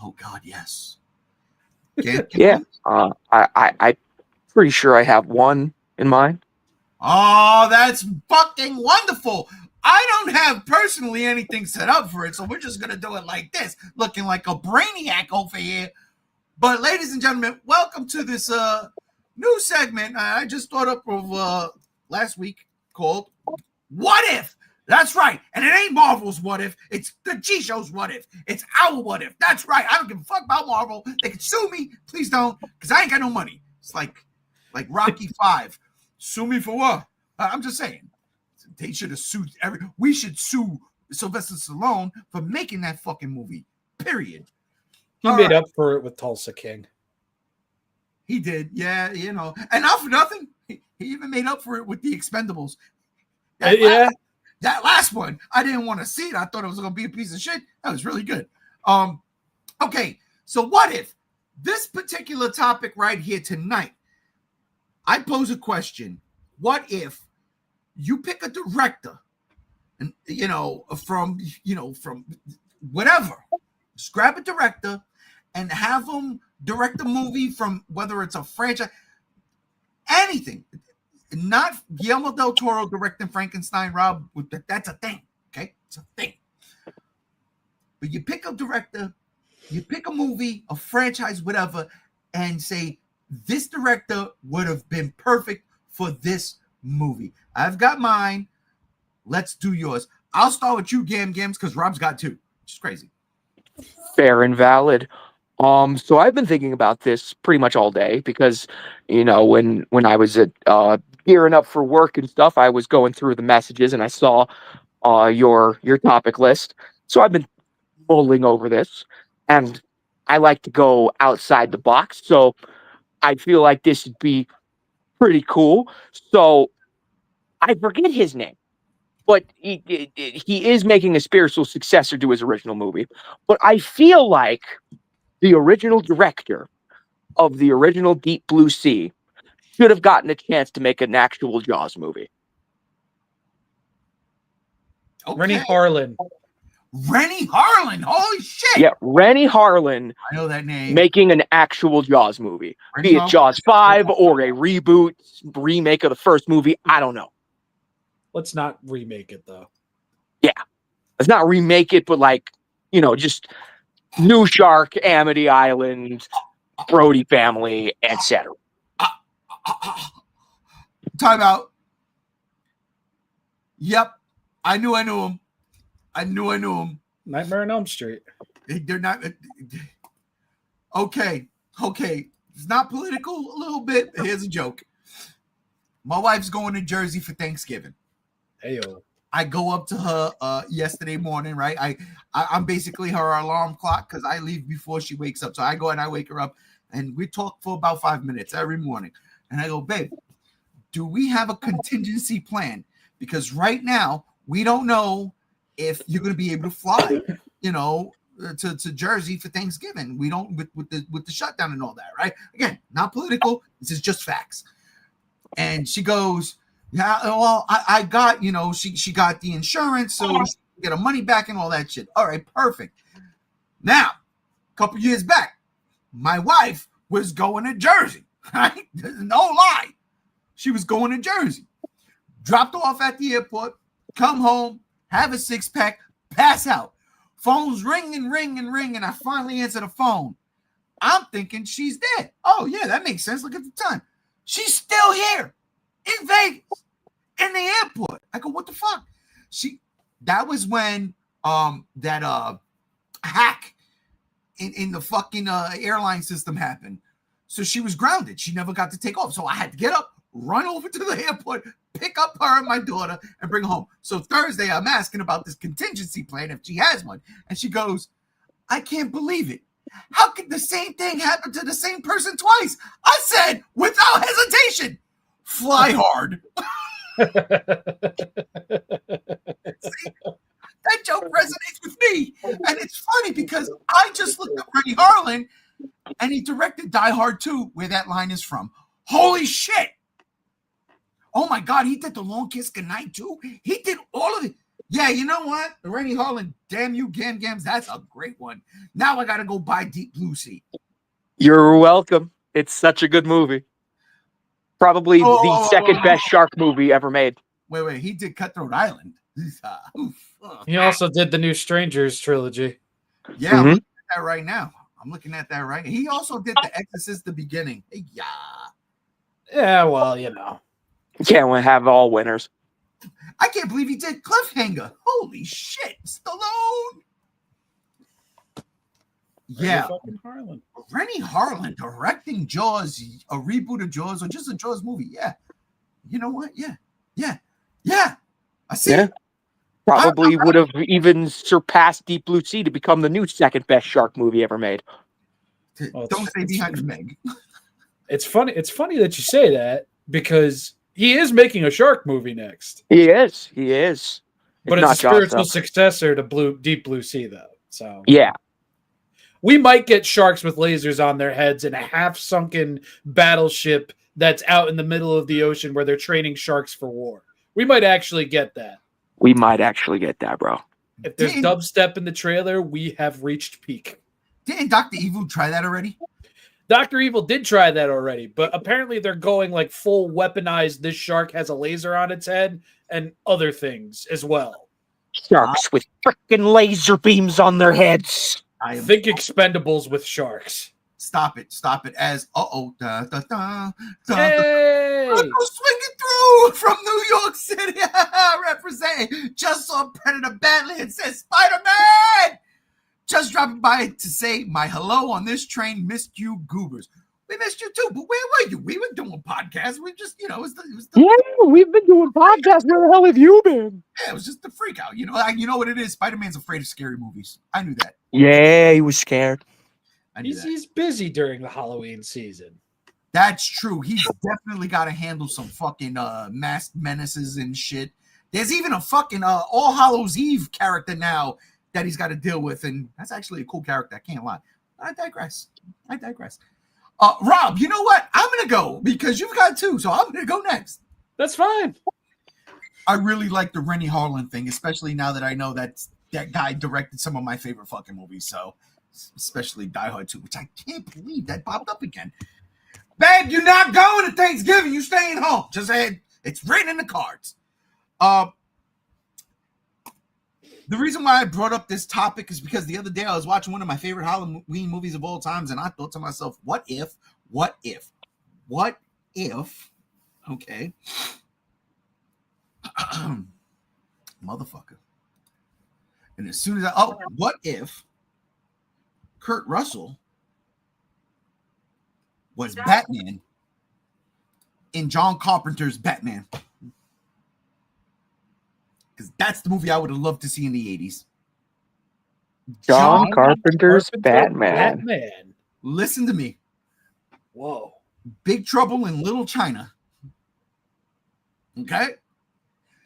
Oh God, yes. Yeah. I'm pretty sure I have one in mind. Oh, that's fucking wonderful. I don't have personally anything set up for it, so we're just going to do it like this, looking like a brainiac over here. But ladies and gentlemen, welcome to this new segment I just thought up of last week called What If? That's right. And it ain't Marvel's What If. It's the G-Show's What If. It's our What If. That's right. I don't give a fuck about Marvel. They can sue me. Please don't, because I ain't got no money. It's like Rocky 5. Sue me for what? I'm just saying. They should have sued we should sue Sylvester Stallone for making that fucking movie. Period. He made up for it with Tulsa King. He did, yeah, and not for nothing, he even made up for it with The Expendables. That last one, I didn't want to see it. I thought it was going to be a piece of shit. That was really good. Okay, so what if this particular topic right here tonight, I pose a question. What if you pick a director and, from whatever, just grab a director and have them direct a movie from whether it's a franchise, anything. Not Guillermo del Toro directing Frankenstein, Rob. That's a thing. Okay, it's a thing. but you pick a director, you pick a movie, a franchise, whatever, and say, this director would have been perfect for this movie. I've got mine. Let's do yours. I'll start with you, Gam Gams, because Rob's got two. Which is crazy. Fair and valid. So I've been thinking about this pretty much all day because, you know, when I was at gearing up for work and stuff, I was going through the messages and I saw your topic list. So I've been mulling over this, and I like to go outside the box. So I feel like this would be pretty cool. So I forget his name, but he is making a spiritual successor to his original movie. But I feel like the original director of the original Deep Blue Sea should have gotten a chance to make an actual Jaws movie. Okay. Rennie Harlan. Rennie Harlan. Holy shit. Yeah, Rennie Harlan. I know that name. Making an actual Jaws movie. Rennie Be it Harlan. Jaws 5 or a reboot, remake of the first movie. I don't know. Let's not remake it, though. Yeah. Let's not remake it, but like, you know, just new shark, Amity Island, Brody family, etc. Time out. Yep. I knew him. I knew him. Nightmare on Elm Street. They're not. Okay. It's not political a little bit. Here's a joke. My wife's going to Jersey for Thanksgiving. Heyo. I go up to her yesterday morning, right? I'm basically her alarm clock because I leave before she wakes up. So I go and I wake her up and we talk for about 5 minutes every morning. And I go, babe, do we have a contingency plan? Because right now we don't know if you're going to be able to fly, you know, to Jersey for Thanksgiving. We don't with the shutdown and all that, right? Again, not political. This is just facts. And she goes, yeah, well, I got, you know, she got the insurance, so she can get her money back and all that shit. All right, perfect. Now, a couple years back, my wife was going to Jersey, right? There's no lie. She was going to Jersey. Dropped off at the airport, come home, have a 6-pack, pass out. Phone's ring. I finally answer the phone. I'm thinking she's dead. Oh, yeah, that makes sense. Look at the time. She's still here in Vegas, in the airport. I go, what the fuck? That was when that hack in the fucking airline system happened. So she was grounded. She never got to take off. So I had to get up, run over to the airport, pick up her and my daughter, and bring her home. So Thursday, I'm asking about this contingency plan if she has one. And she goes, I can't believe it. How could the same thing happen to the same person twice? I said, without hesitation, fly hard. See, that joke resonates with me. And it's funny because I just looked up Rennie Harlan and he directed Die Hard 2, where that line is from. Holy shit. Oh my God, he did The Long Kiss Goodnight too. He did all of it. Yeah, you know what? Rennie Harlan, damn you, Gam Gams, that's a great one. Now I got to go buy Deep Blue Sea. You're welcome. It's such a good movie. Probably the second best shark movie ever made. Wait. He did Cutthroat Island. He also did the new Strangers trilogy. Yeah, I'm looking at that right now. He also did The Exorcist, the beginning. Yeah. Yeah, well, you know. You can't have all winners. I can't believe he did Cliffhanger. Holy shit. Stallone. Yeah. Rennie Harlan directing Jaws, a reboot of Jaws, or just a Jaws movie. Yeah. You know what? Yeah. I see. Yeah. Probably would have even surpassed Deep Blue Sea to become the new second best shark movie ever made. Don't stay behind the Meg. It's funny that you say that because he is making a shark movie next. He is. But it's a spiritual successor to Deep Blue Sea, though. So yeah. We might get sharks with lasers on their heads in a half-sunken battleship that's out in the middle of the ocean where they're training sharks for war. We might actually get that. Bro. If there's dubstep in the trailer, we have reached peak. Didn't Dr. Evil try that already? Dr. Evil did try that already, but apparently they're going like full weaponized. This shark has a laser on its head and other things as well. Sharks with frickin' laser beams on their heads. I Think Expendables with sharks. Stop it. As da, Hey! swinging through from New York City, representing. Just saw Predator Badlands, says Spider-Man. Just dropping by to say my hello on this train. Missed you, goobers. We missed you too, but where were you? We were doing podcasts. We just, it was Yeah, we've been doing podcasts. Where the hell have you been? it was just the freak out. You know what it is? Spider-Man's afraid of scary movies. I knew that. Yeah, he was scared. I knew that. He's busy during the Halloween season. That's true. He's definitely got to handle some fucking masked menaces and shit. There's even a fucking All Hallows Eve character now that he's got to deal with, and that's actually a cool character. I can't lie. I digress. Rob, you know what? I'm gonna go because you've got two, so I'm gonna go next. That's fine. I really like the Rennie Harlan thing, especially now that I know that guy directed some of my favorite fucking movies. So, especially Die Hard 2, which I can't believe that popped up again. Babe, you're not going to Thanksgiving. You staying home. Just said it's written in the cards. The reason why I brought up this topic is because the other day I was watching one of my favorite Halloween movies of all times, and I thought to myself, what if, okay, motherfucker. And as soon as what if Kurt Russell was Batman in John Carpenter's Batman? Because that's the movie I would have loved to see in the 80s. John Carpenter's Batman. Listen to me. Whoa. Big Trouble in Little China. Okay?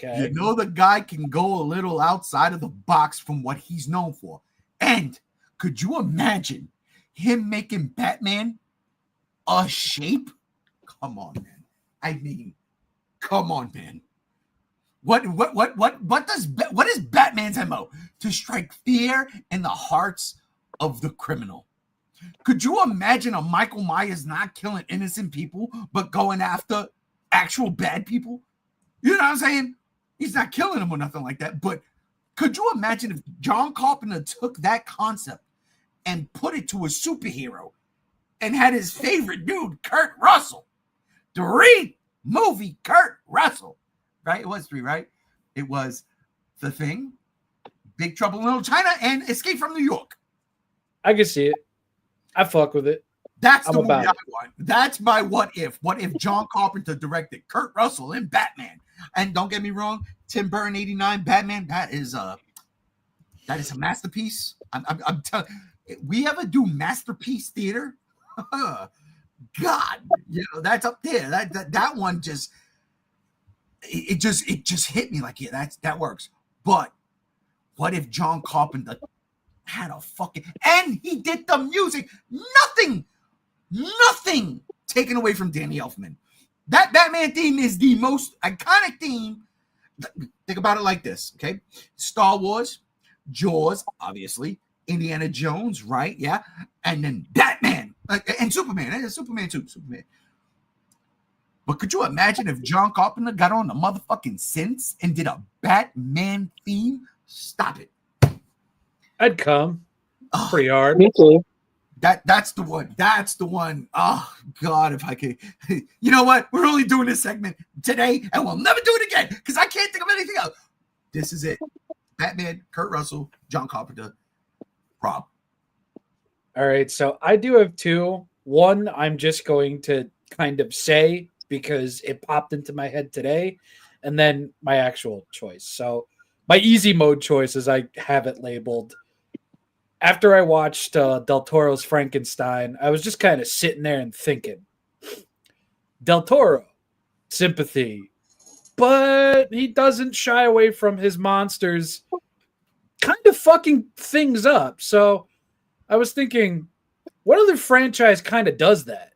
You know the guy can go a little outside of the box from what he's known for. And could you imagine him making Batman a shape? Come on, man. I mean, come on, man. What is Batman's MO? To strike fear in the hearts of the criminal. Could you imagine a Michael Myers not killing innocent people, but going after actual bad people? You know what I'm saying? He's not killing them or nothing like that. But could you imagine if John Carpenter took that concept and put it to a superhero and had his favorite dude, Kurt Russell, to read movie Kurt Russell? Right? It was 3, right? It was The Thing, Big Trouble in Little China, and Escape from New York. I can see it. I fuck with it. That's the movie I want. That's my what if. What if John Carpenter directed Kurt Russell in Batman? And don't get me wrong, Tim Burton 89 Batman, that is a masterpiece. I'm telling you, we ever do masterpiece theater? God, that's up there. That one just it just hit me like, yeah, that works. But what if John Carpenter had a fucking, and he did the music, nothing taken away from Danny Elfman. That Batman theme is the most iconic theme. Think about it like this, okay? Star Wars, Jaws, obviously, Indiana Jones, right? Yeah, and then Batman and Superman. And Superman too, Superman. But could you imagine if John Carpenter got on the motherfucking synths and did a Batman theme? Stop it. I'd come. Pretty hard. Me too. That's the one. That's the one. Oh, God, if I could. You know what? We're only doing this segment today, and we'll never do it again because I can't think of anything else. This is it. Batman, Kurt Russell, John Carpenter, Rob. All right, so I do have two. One, I'm just going to kind of say because it popped into my head today, and then my actual choice. So my easy mode choice, as I have it labeled, after I watched Del Toro's Frankenstein, I was just kind of sitting there and thinking, Del Toro, sympathy, but he doesn't shy away from his monsters kind of fucking things up. So I was thinking, what other franchise kind of does that?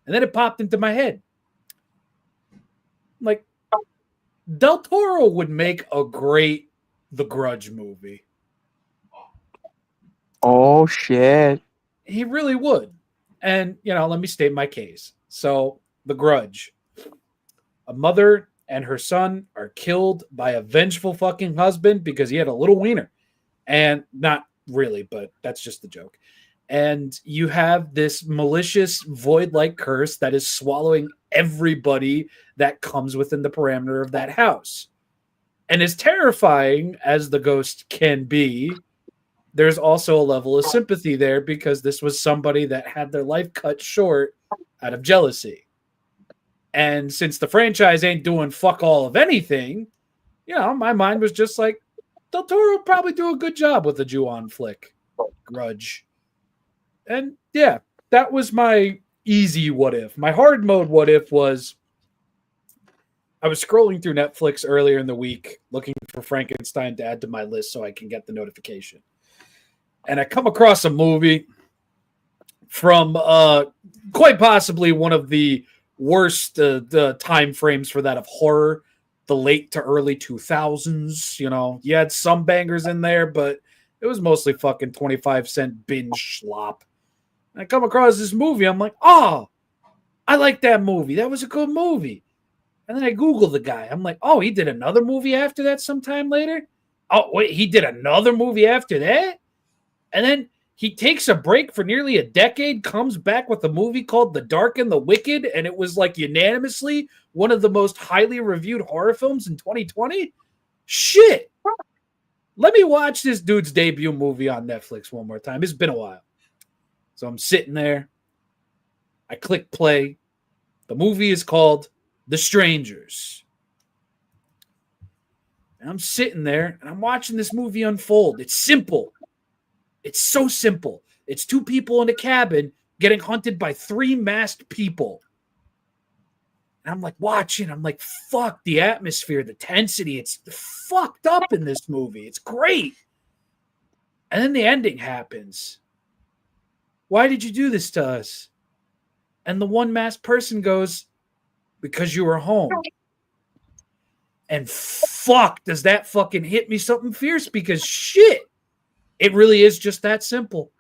And then it popped into my head. Like, Del Toro would make a great The Grudge movie. Oh, shit. He really would. And, let me state my case. So, The Grudge. A mother and her son are killed by a vengeful fucking husband because he had a little wiener. And not really, but that's just the joke. And you have this malicious void-like curse that is swallowing everybody that comes within the parameter of that house. And as terrifying as the ghost can be, there's also a level of sympathy there because this was somebody that had their life cut short out of jealousy. And since the franchise ain't doing fuck all of anything, my mind was just like, Del Toro will probably do a good job with the Ju-on flick. Grudge. And yeah, that was my easy what if. My hard mode what if was I was scrolling through Netflix earlier in the week looking for Frankenstein to add to my list so I can get the notification. And I come across a movie from quite possibly one of the worst the time frames for that of horror, the late to early 2000s. You had some bangers in there, but it was mostly fucking 25-cent binge slop. And I come across this movie. I'm like, oh, I like that movie. That was a good movie. And then I Google the guy. I'm like, oh, he did another movie after that sometime later? Oh, wait, he did another movie after that? And then he takes a break for nearly a decade, comes back with a movie called The Dark and the Wicked, and it was like unanimously one of the most highly reviewed horror films in 2020? Shit. Let me watch this dude's debut movie on Netflix one more time. It's been a while. So I'm sitting there. I click play. The movie is called The Strangers. And I'm sitting there and I'm watching this movie unfold. It's simple. It's so simple. It's two people in a cabin getting hunted by three masked people. And I'm like watching. I'm like, fuck the atmosphere, the tensity. It's fucked up in this movie. It's great. And then the ending happens. Why did you do this to us? And the one masked person goes, because you were home. And fuck, does that fucking hit me something fierce? Because shit, it really is just that simple.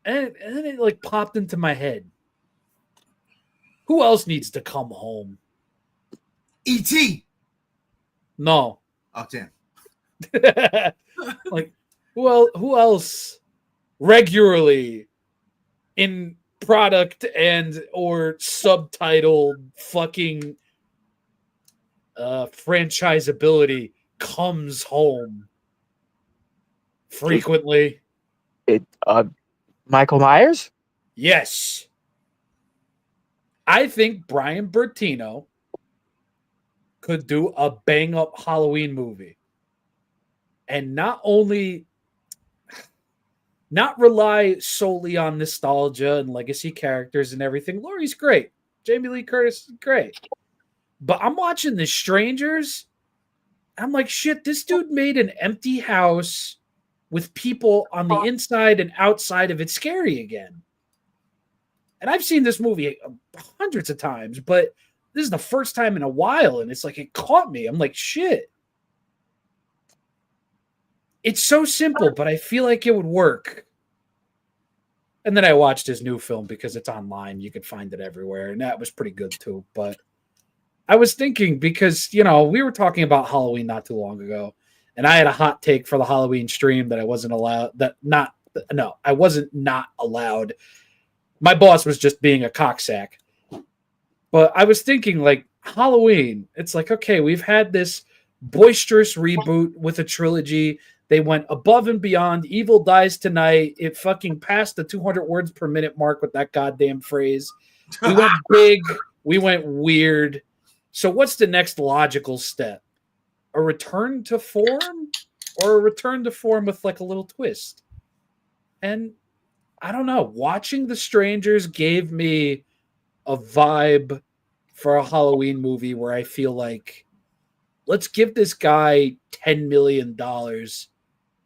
And then it like popped into my head. Who else needs to come home? E.T. No. Oh, damn. Like, who else regularly in product and or subtitled fucking franchisability comes home frequently? Michael Myers? Yes. I think Brian Bertino could do a bang-up Halloween movie. And not rely solely on nostalgia and legacy characters and everything. Laurie's great. Jamie Lee Curtis is great. But I'm watching The Strangers. I'm like, shit, this dude made an empty house with people on the inside and outside of it scary again. And I've seen this movie hundreds of times, but this is the first time in a while, and it's like it caught me. I'm like, shit. It's so simple, but I feel like it would work. And then I watched his new film because it's online. You could find it everywhere, and that was pretty good too. But I was thinking because, we were talking about Halloween not too long ago, and I had a hot take for the Halloween stream that I wasn't allowed. I wasn't not allowed. My boss was just being a cocksack. But I was thinking, like, Halloween, it's like, okay, we've had this boisterous reboot with a trilogy. They went above and beyond. Evil dies tonight. It fucking passed the 200 words per minute mark with that goddamn phrase. We went big. We went weird. So what's the next logical step? A return to form? Or a return to form with like a little twist? And I don't know. Watching The Strangers gave me a vibe for a Halloween movie where I feel like, let's give this guy $10 million,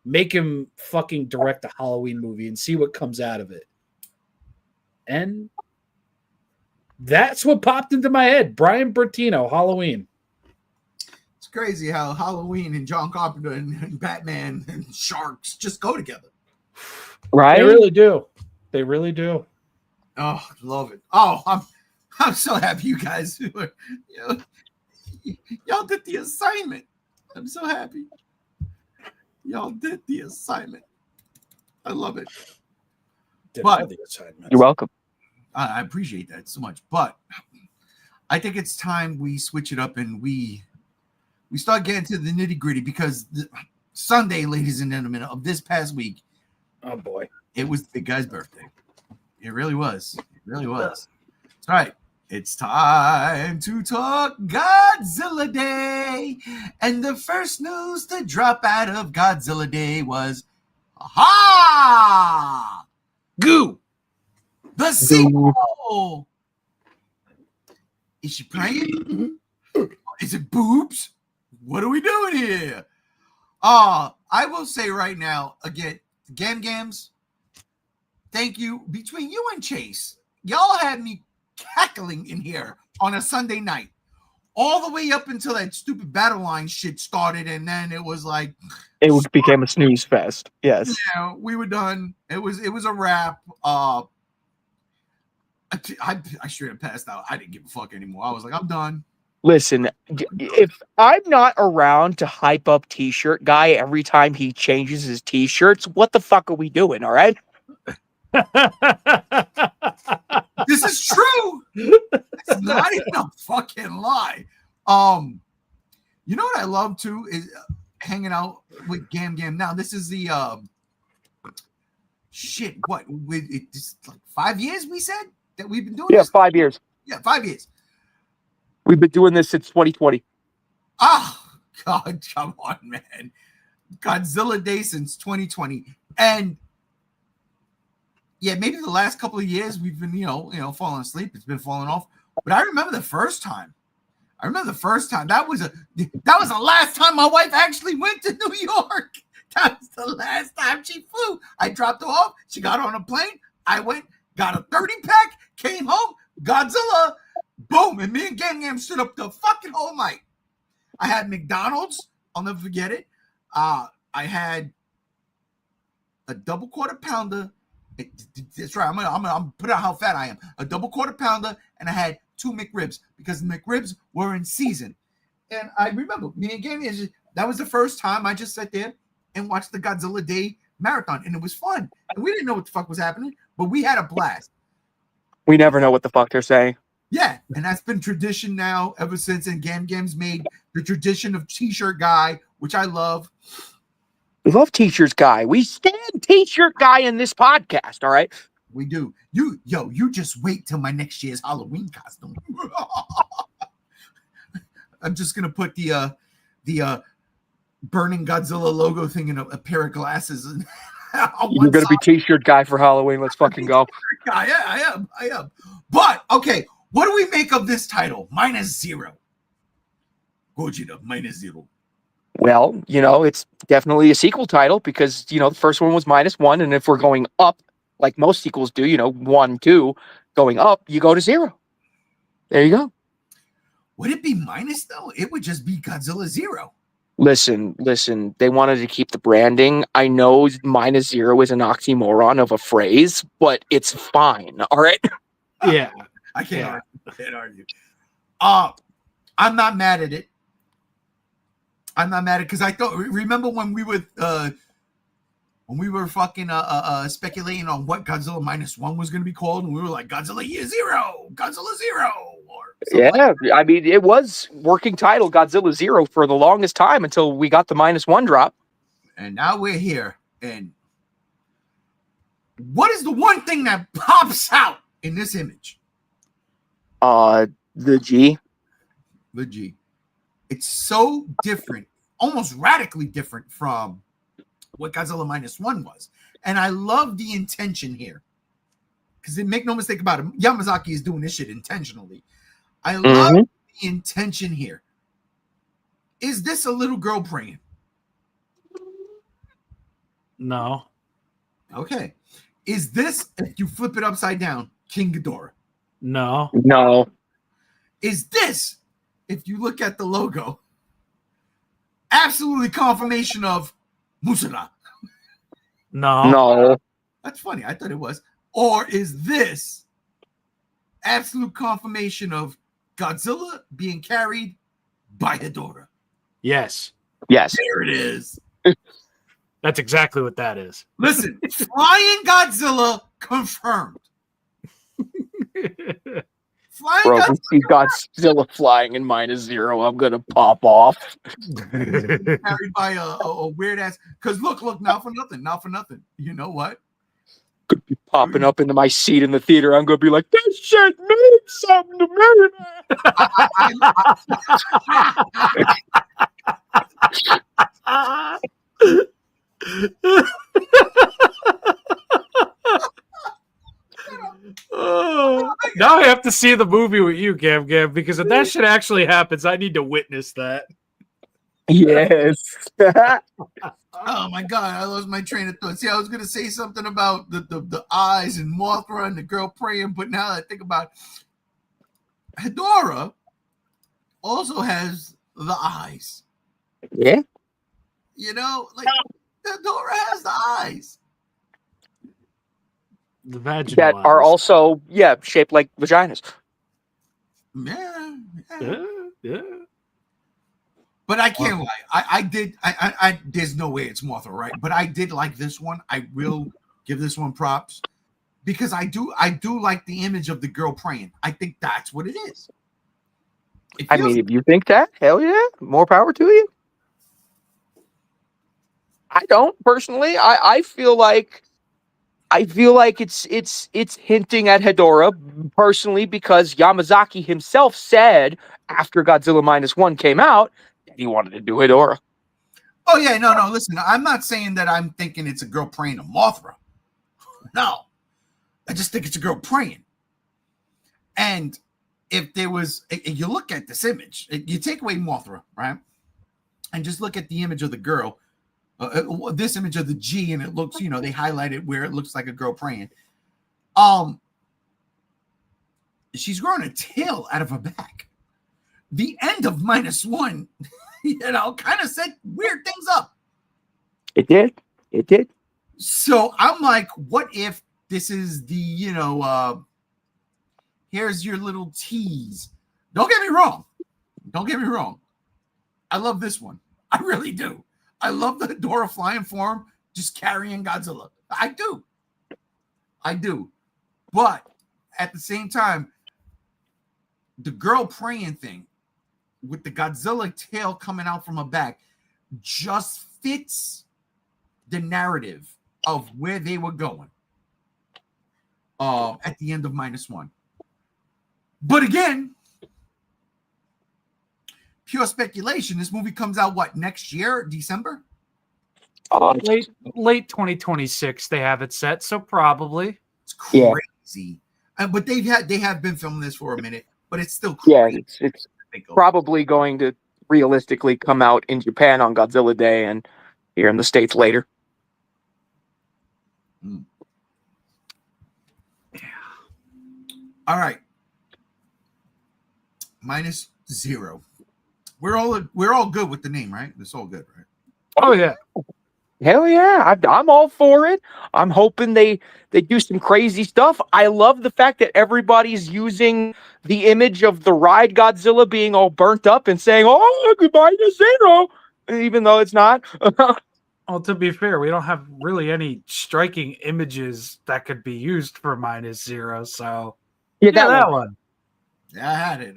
make him fucking direct a Halloween movie and see what comes out of it. And that's what popped into my head. Brian Bertino, Halloween. It's crazy how Halloween and John Carpenter and Batman and sharks just go together. Right? They really do. They really do. Oh, love it. Oh, I'm so happy you guys y'all did the assignment. I'm so happy. Y'all did the assignment. I love it. Did But- all the assignments. You're welcome. I appreciate that so much. But I think it's time we switch it up and we start getting to the nitty-gritty, because Sunday, ladies and gentlemen, of this past week, Oh boy. it was the guy's birthday. It really was. It really was. That's right. It's time to talk Godzilla Day. And the first news to drop out of Godzilla Day was, aha! Goo. The sequel. Is she praying? Is it boobs? What are we doing here? I will say right now, again, Gams, thank you. Between you and Chase, y'all had me cackling in here on a Sunday night, all the way up until that stupid battle line shit started, and then it was like It became a snooze fest. Yes. yeah, we were done. It was a wrap. I straight up passed out. I didn't give a fuck anymore. I was like, I'm done. Listen, if I'm not around to hype up T-shirt guy every time he changes his T-shirts, what the fuck are we doing? All right. This is true. It's not even a fucking lie. You know what I love too is hanging out with Gam. Now this is the shit. What with it? Just like 5 years we said that we've been doing. Yeah, this? 5 years. Yeah, 5 years. We've been doing this since 2020. Oh God, come on, man. Godzilla Day since 2020, and yeah, maybe the last couple of years we've been, falling asleep. It's been falling off. But I remember the first time. That was the last time my wife actually went to New York. That was the last time she flew. I dropped her off. She got on a plane. I went, got a 30-pack, came home, Godzilla, boom, and me and Gam stood up the fucking whole night. I had McDonald's. I'll never forget it. I had a double quarter pounder. That's right. I'm gonna put out how fat I am. A double quarter pounder, and I had 2 McRibs because the McRibs were in season. And I remember me and Gammy, that was the first time I just sat there and watched the Godzilla Day marathon, and it was fun. And we didn't know what the fuck was happening, but we had a blast. We never know what the fuck they're saying. Yeah, and that's been tradition now ever since. And Gam's made the tradition of T-shirt guy, which I love. We love T-shirts guy. We stand T-shirt guy in this podcast. All right. We do. You just wait till my next year's Halloween costume. I'm just gonna put the burning Godzilla logo thing in a pair of glasses. And You're gonna be T-shirt guy for Halloween. Let's fucking go. Yeah, I am. But okay, what do we make of this title? -0. Gojira -0. Well, it's definitely a sequel title because, the first one was -1. And if we're going up, like most sequels do, 1, 2, going up, you go to 0. There you go. Would it be minus though? It would just be Godzilla 0. Listen, they wanted to keep the branding. I know -0 is an oxymoron of a phrase, but it's fine. All right. Yeah. I can't argue. I'm not mad at it. I'm not mad at it because I thought. Remember when we were fucking speculating on what Godzilla -1 was going to be called, and we were like Godzilla Year 0, Godzilla 0, or Yeah, like I mean, it was working title Godzilla 0 for the longest time until we got the -1 drop. and now we're here. And what is the one thing that pops out in this image? The G. The G. It's so different, almost radically different from what Godzilla -1 was. And I love the intention here. Because make no mistake about it, Yamazaki is doing this shit intentionally. I love the intention here. Is this a little girl praying? No. Okay. Is this, if you flip it upside down, King Ghidorah? No. No. Is this, if you look at the logo, absolutely confirmation of Musara? No. No. That's funny. I thought it was. Or is this absolute confirmation of Godzilla being carried by Hedorah. Yes. Yes. There it is. That's exactly what that is. Listen, flying Godzilla confirmed. Flying Bro, Godzilla we see Godzilla flying in -0. I'm gonna pop off. carried by a weird ass. Because look, not for nothing. You know what? Could be popping up into my seat in the theater. I'm gonna be like, this shit means something to me. Now I have to see the movie with you, Gam, because if that shit actually happens, I need to witness that. Yes. Oh my god, I lost my train of thought. See, I was gonna say something about the eyes and Mothra and the girl praying, but now that I think about it, Hedorah also has the eyes. Yeah. You know, like Hedorah has the eyes. The vaginal That are eyes. also, shaped like vaginas. Yeah. Yeah. But I can't lie. I there's no way it's Mothra, right? But I did like this one. I will give this one props because I do like the image of the girl praying. I think that's what it is. I mean, if you think that, hell yeah, more power to you. I don't personally. I feel like it's hinting at Hedorah personally because Yamazaki himself said after Godzilla -1 came out that he wanted to do Hedorah. Oh yeah, no. Listen, I'm not saying that I'm thinking it's a girl praying to Mothra. No, I just think it's a girl praying. And if there was, you look at this image, you take away Mothra, right, and just look at the image of the girl. This image of the G, and it looks, they highlighted where it looks like a girl praying. She's growing a tail out of her back. The end of -1, kind of set weird things up. It did. So I'm like, what if this is the, here's your little tease. Don't get me wrong. I love this one. I really do. I love the Hedorah flying form, just carrying Godzilla. I do. But at the same time, the girl praying thing with the Godzilla tail coming out from her back just fits the narrative of where they were going at the end of -1. But again, pure speculation. This movie comes out next year, December? Late 2026 they have it set, so probably. It's crazy. But they have been filming this for a minute, but it's still crazy. Yeah, it's probably going to realistically come out in Japan on Godzilla Day and here in the States later. Yeah. All right. -0. We're all good with the name, right? It's all good, right? Oh yeah. Hell yeah, I'm all for it. I'm hoping they do some crazy stuff. I love the fact that everybody's using the image of the ride Godzilla being all burnt up and saying, "Oh, goodbye to 0," even though it's not. Well, to be fair, we don't have really any striking images that could be used for -0. So yeah, that one. Yeah, I had it.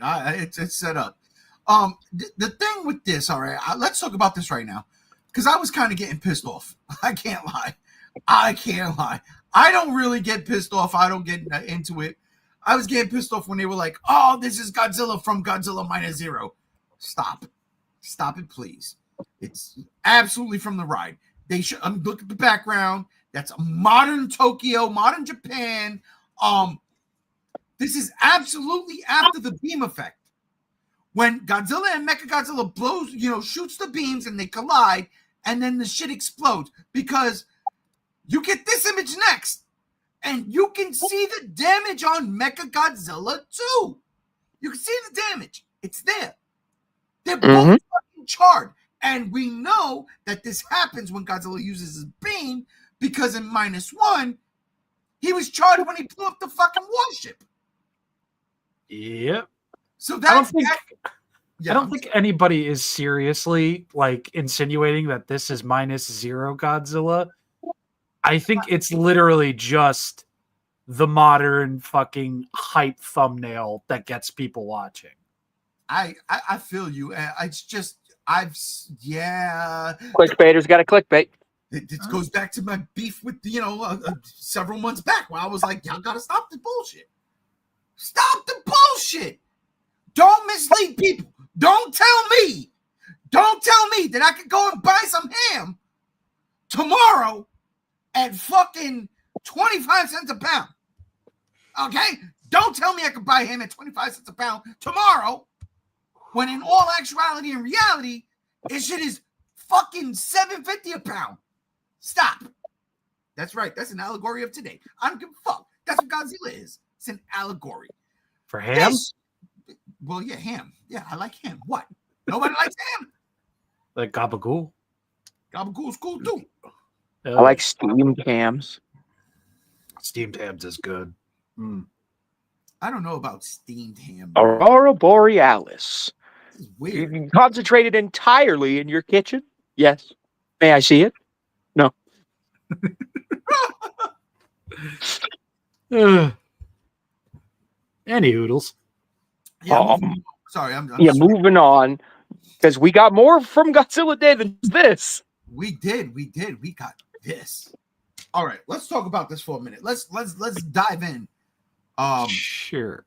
It's set up. The thing with this, all right, let's talk about this right now, because I was kind of getting pissed off. I can't lie. I don't really get pissed off. I don't get into it. I was getting pissed off when they were like, "Oh, this is Godzilla from Godzilla -0." Stop it, please. It's absolutely from the ride. They should look at the background. That's modern Tokyo, modern Japan. This is absolutely after the beam effect. When Godzilla and Mechagodzilla shoots the beams and they collide, and then the shit explodes. Because you get this image next, and you can see the damage on Mechagodzilla too. You can see the damage. It's there. They're both fucking charred. And we know that this happens when Godzilla uses his beam, because in -1, he was charred when he blew up the fucking warship. Yep. So I don't think yeah, I don't think anybody is seriously like insinuating that this is -0 Godzilla. I think it's literally just the modern fucking hype thumbnail that gets people watching. I feel you. It's just yeah. Clickbaiters got a clickbait. It goes back to my beef with several months back where I was like, y'all gotta stop the bullshit. Stop the bullshit. Don't mislead people. Don't tell me that I could go and buy some ham tomorrow at fucking 25 cents a pound. Okay? Don't tell me I could buy ham at 25 cents a pound tomorrow when in all actuality and reality, this shit is fucking $7.50 a pound. Stop. That's right. That's an allegory of today. I don't give a fuck. That's what Godzilla is. It's an allegory. For ham? Well, yeah, ham. Yeah, I like ham. What? Nobody likes ham? Like gabagool. Gabagool's cool too. I like steamed hams. Steamed hams is good. I don't know about steamed ham. Aurora Borealis. This is weird. Concentrated entirely in your kitchen? Yes. May I see it? No. Any hoodles. Yeah, sorry, I'm yeah, sorry. moving on. Because we got more from Godzilla Day than this. We did. We got this. All right, let's talk about this for a minute. Let's dive in. Sure.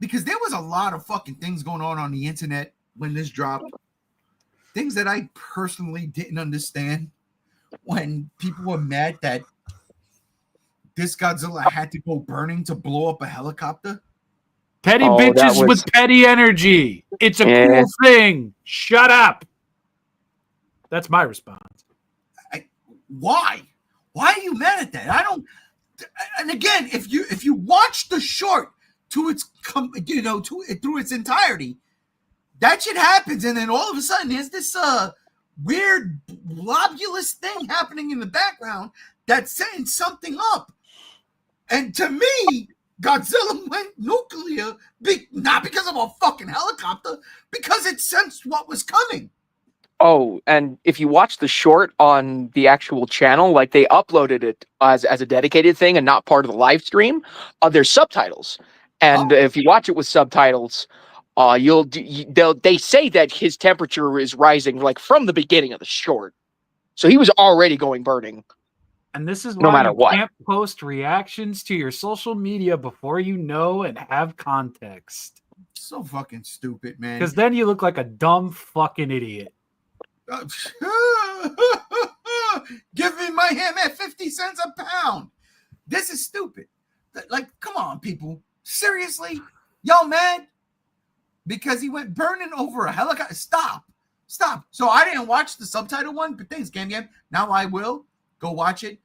Because there was a lot of fucking things going on the internet when this dropped. Things that I personally didn't understand when people were mad that this Godzilla had to go burning to blow up a helicopter. Petty bitches with petty energy. It's a cool thing. Shut up. That's my response. Why? Why are you mad at that? I don't. And again, if you watch the short to its through its entirety, that shit happens, and then all of a sudden there's this weird globulous thing happening in the background that's setting something up. And to me, Godzilla went nuclear, not because of a fucking helicopter, because it sensed what was coming. Oh, and if you watch the short on the actual channel, like they uploaded it as a dedicated thing and not part of the live stream, there's subtitles. And if you watch it with subtitles, they say that his temperature is rising like from the beginning of the short. So he was already going burning. And this is no why matter you what. Can't post reactions to your social media before you know and have context. So fucking stupid, man. Because then you look like a dumb fucking idiot. Give me my ham at 50 cents a pound. This is stupid. Like, come on, people. Seriously? Y'all mad? Because he went burning over a helicopter. Stop. So I didn't watch the subtitle one, but thanks, Gam. Now I will go watch it.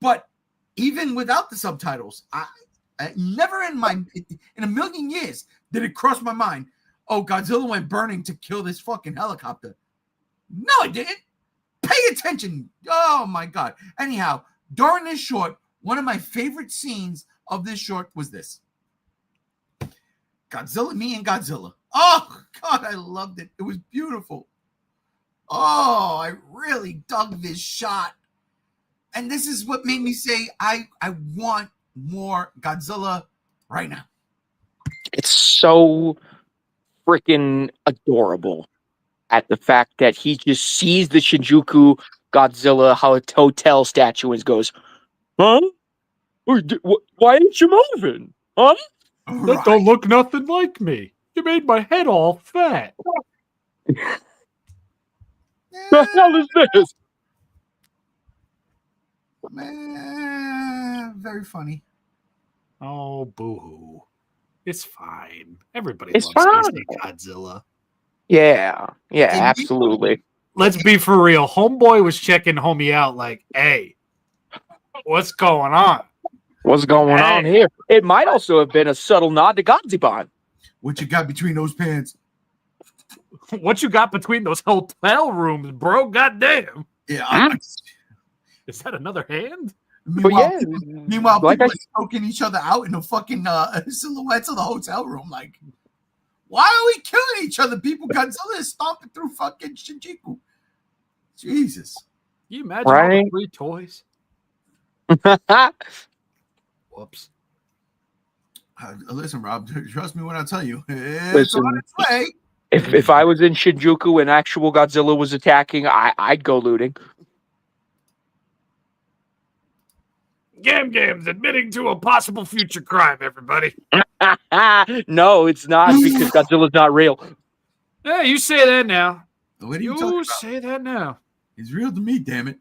But even without the subtitles, I never in a million years did it cross my mind, oh, Godzilla went burning to kill this fucking helicopter. No, it didn't. Pay attention. Oh, my God. Anyhow, during this short, one of my favorite scenes of this short was this. Me and Godzilla. Oh, God, I loved it. It was beautiful. Oh, I really dug this shot. And this is what made me say I want more Godzilla right now. It's so freaking adorable at the fact that he just sees the Shinjuku Godzilla hotel statue and goes, huh? Why ain't you moving? Huh? That don't look nothing like me. You made my head all fat. The hell is this? Man, very funny. Oh, boo-hoo. It's fine. Everybody It's loves fine. Godzilla. Yeah, absolutely. Let's be for real. Homeboy was checking homie out like, hey, what's going on? What's going on here? It might also have been a subtle nod to Godzilla. What you got between those pants? What you got between those hotel rooms, bro? Goddamn. Yeah. Is that another hand? Meanwhile, like people are choking each other out in the fucking silhouettes of the hotel room. Like, why are we killing each other? People, Godzilla is stomping through fucking Shinjuku. Jesus. You imagine all the free toys? Whoops. Listen, Rob, trust me when I tell you, it's on its way. If I was in Shinjuku and actual Godzilla was attacking, I'd go looting. Gam's admitting to a possible future crime, everybody. No, it's not, because Godzilla's not real. Hey, you say that now. What are you talking about? Say that now. He's real to me, damn it.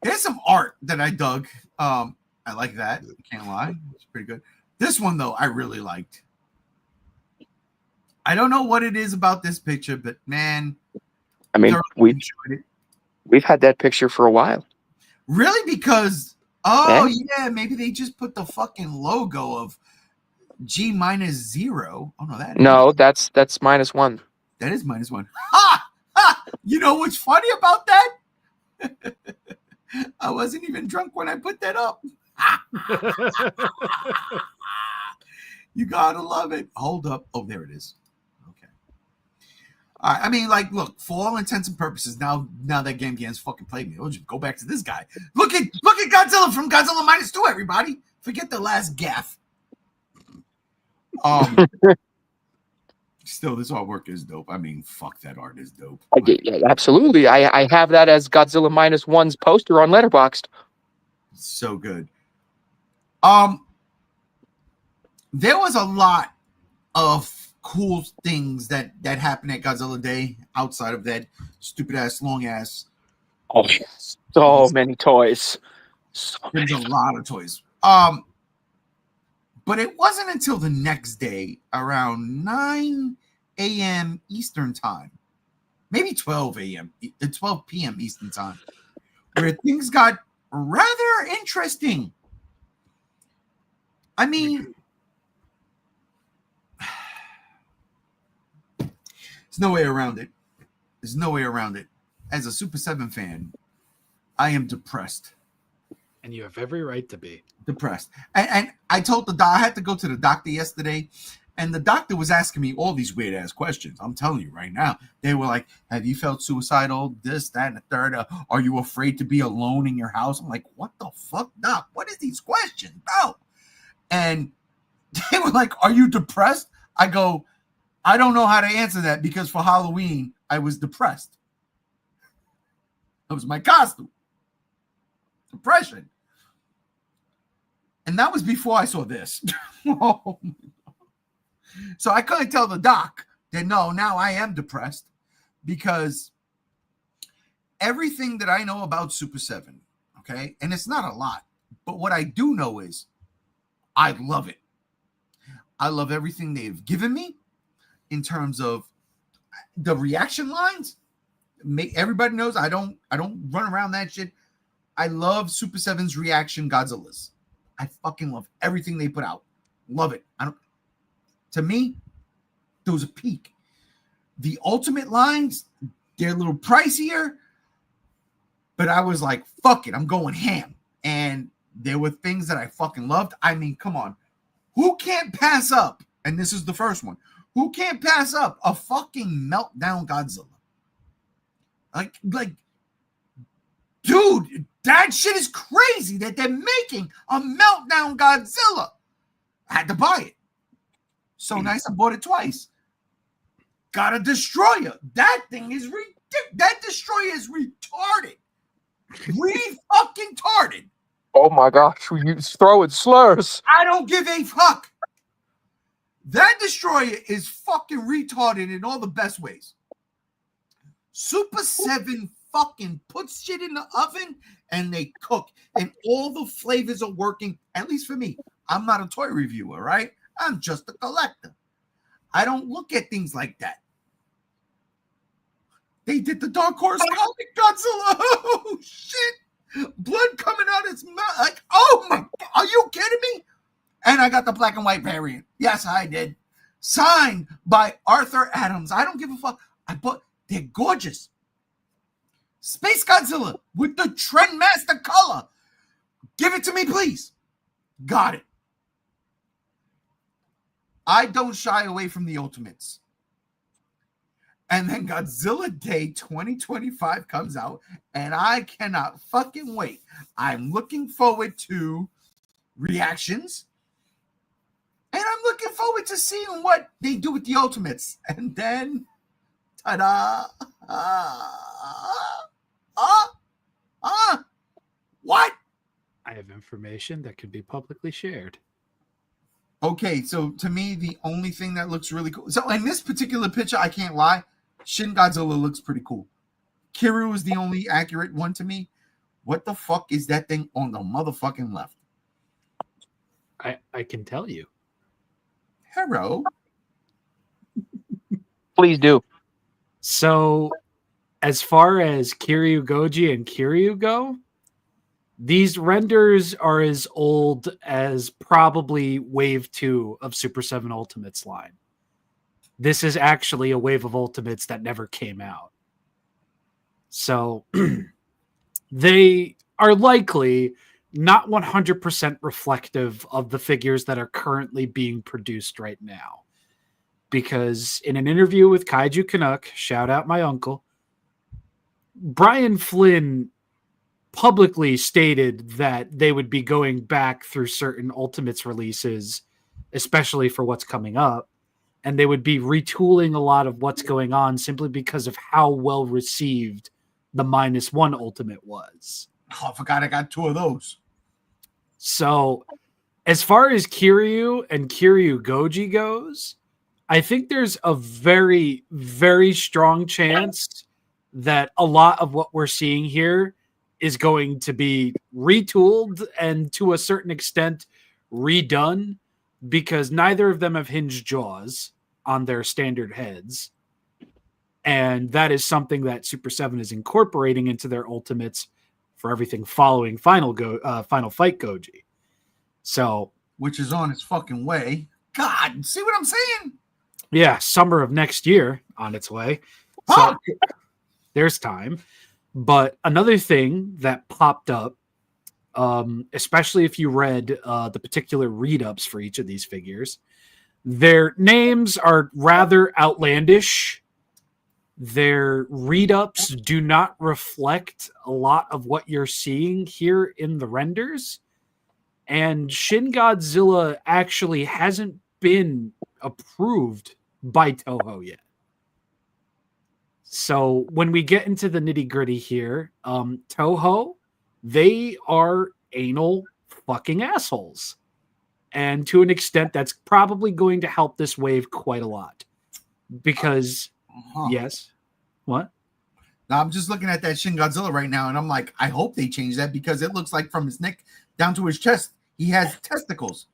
There's some art that I dug. I like that. Can't lie. It's pretty good. This one, though, I really liked. I don't know what it is about this picture, but man, I mean, we've had that picture for a while. Really? Because yeah, maybe they just put the fucking logo of G-0. Oh no, that's -1. That is -1. Ha! Ha! You know what's funny about that? I wasn't even drunk when I put that up. You gotta love it. Hold up. Oh, there it is. Okay. All right. I mean, like, look, for all intents and purposes, now that Gam's fucking played me. I'll just go back to this guy. Look at Godzilla from Godzilla -2, everybody. Forget the last gaff. Still, this artwork is dope. I mean, fuck, that art is dope. Yeah, absolutely. I have that as Godzilla -1's poster on Letterboxd. So good. There was a lot of cool things that happened at Godzilla Day outside of that stupid ass long ass. Oh, so many toys. There's a lot of toys. But it wasn't until the next day around 9 a.m. Eastern time, maybe 12 p.m. Eastern time, where things got rather interesting. I mean, there's no way around it. There's no way around it. As a Super 7 fan, I am depressed. And you have every right to be. Depressed. And I told the doctor, I had to go to the doctor yesterday, and the doctor was asking me all these weird ass questions. I'm telling you right now. They were like, have you felt suicidal? This, that, and the third. Are you afraid to be alone in your house? I'm like, what the fuck, doc? What is these questions about? And they were like, are you depressed? I go, I don't know how to answer that, because for Halloween, I was depressed. That was my costume. Depression. And that was before I saw this. So I couldn't tell the doc that no, now I am depressed, because everything that I know about Super 7, okay, and it's not a lot, but what I do know is I love it. I love everything they've given me in terms of the reaction lines. Everybody knows I don't run around that shit. I love Super 7's reaction Godzillas. I fucking love everything they put out. Love it. To me, there was a peak. The ultimate lines, they're a little pricier, but I was like, fuck it, I'm going ham. And there were things that I fucking loved. I mean, come on. Who can't pass up, and this is the first one, who can't pass up a fucking meltdown Godzilla? Like, dude, that shit is crazy that they're making a meltdown Godzilla. I had to buy it. So nice, I bought it twice. Got a destroyer. That thing is ridiculous. That destroyer is retarded. Re-fucking-tarded. Oh my gosh, you throwing slurs. I don't give a fuck. That destroyer is fucking retarded in all the best ways. Super 7 fucking puts shit in the oven and they cook, and all the flavors are working, at least for me. I'm not a toy reviewer, right? I'm just a collector. I don't look at things like that. They did the Dark Horse comic Godzilla. Oh, shit. Blood coming out his mouth. Like, oh my, are you kidding me? And I got the black and white variant. Yes, I did. Signed by Arthur Adams. I don't give a fuck. They're gorgeous. Space Godzilla with the Trendmaster color. Give it to me, please. Got it. I don't shy away from the Ultimates. And then Godzilla Day 2025 comes out, and I cannot fucking wait. I'm looking forward to reactions, and I'm looking forward to seeing what they do with the Ultimates. And then, ta-da! What? I have information that can be publicly shared. Okay, so to me, the only thing that looks really cool. So in this particular picture, I can't lie, Shin Godzilla looks pretty cool. Kiryu is the only accurate one to me. What the fuck is that thing on the motherfucking left? I can tell you. Hello. Please do. So, as far as Kiryu Goji and Kiryu go, these renders are as old as probably Wave 2 of Super 7 Ultimates line. This is actually a wave of Ultimates that never came out. So they are likely not 100% reflective of the figures that are currently being produced right now. Because in an interview with Kaiju Canuck, shout out my uncle, Brian Flynn publicly stated that they would be going back through certain Ultimates releases, especially for what's coming up, and they would be retooling a lot of what's going on simply because of how well received the -1 Ultimate was. Oh, I forgot I got 2 of those. So, as far as Kiryu and Kiryu Goji goes, I think there's a very, very strong chance that a lot of what we're seeing here is going to be retooled and to a certain extent redone, because neither of them have hinged jaws on their standard heads. And that is something that Super 7 is incorporating into their Ultimates for everything following Final Fight Goji. So, which is on its fucking way. God, see what I'm saying? Yeah, summer of next year on its way. So there's time. But another thing that popped up, especially if you read the particular read-ups for each of these figures, their names are rather outlandish. Their read-ups do not reflect a lot of what you're seeing here in the renders. And Shin Godzilla actually hasn't been approved by Toho yet. So when we get into the nitty-gritty here, Toho, they are anal fucking assholes. And to an extent, that's probably going to help this wave quite a lot. Because, yes, what? Now, I'm just looking at that Shin Godzilla right now, and I'm like, I hope they change that, because it looks like from his neck down to his chest, he has testicles.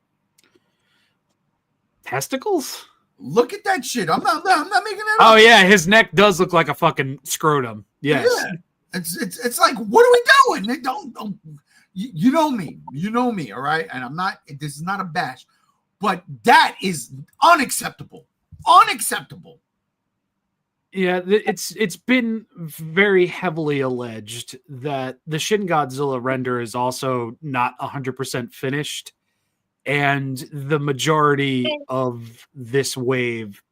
Testicles? Look at that shit. I'm not making that up. Oh, yeah, his neck does look like a fucking scrotum. Yes. Yeah. It's like, what are we doing? Don't you know me. You know me, all right? And this is not a bash, but that is unacceptable. Unacceptable. Yeah, it's been very heavily alleged that the Shin Godzilla render is also not 100% finished, and the majority of this wave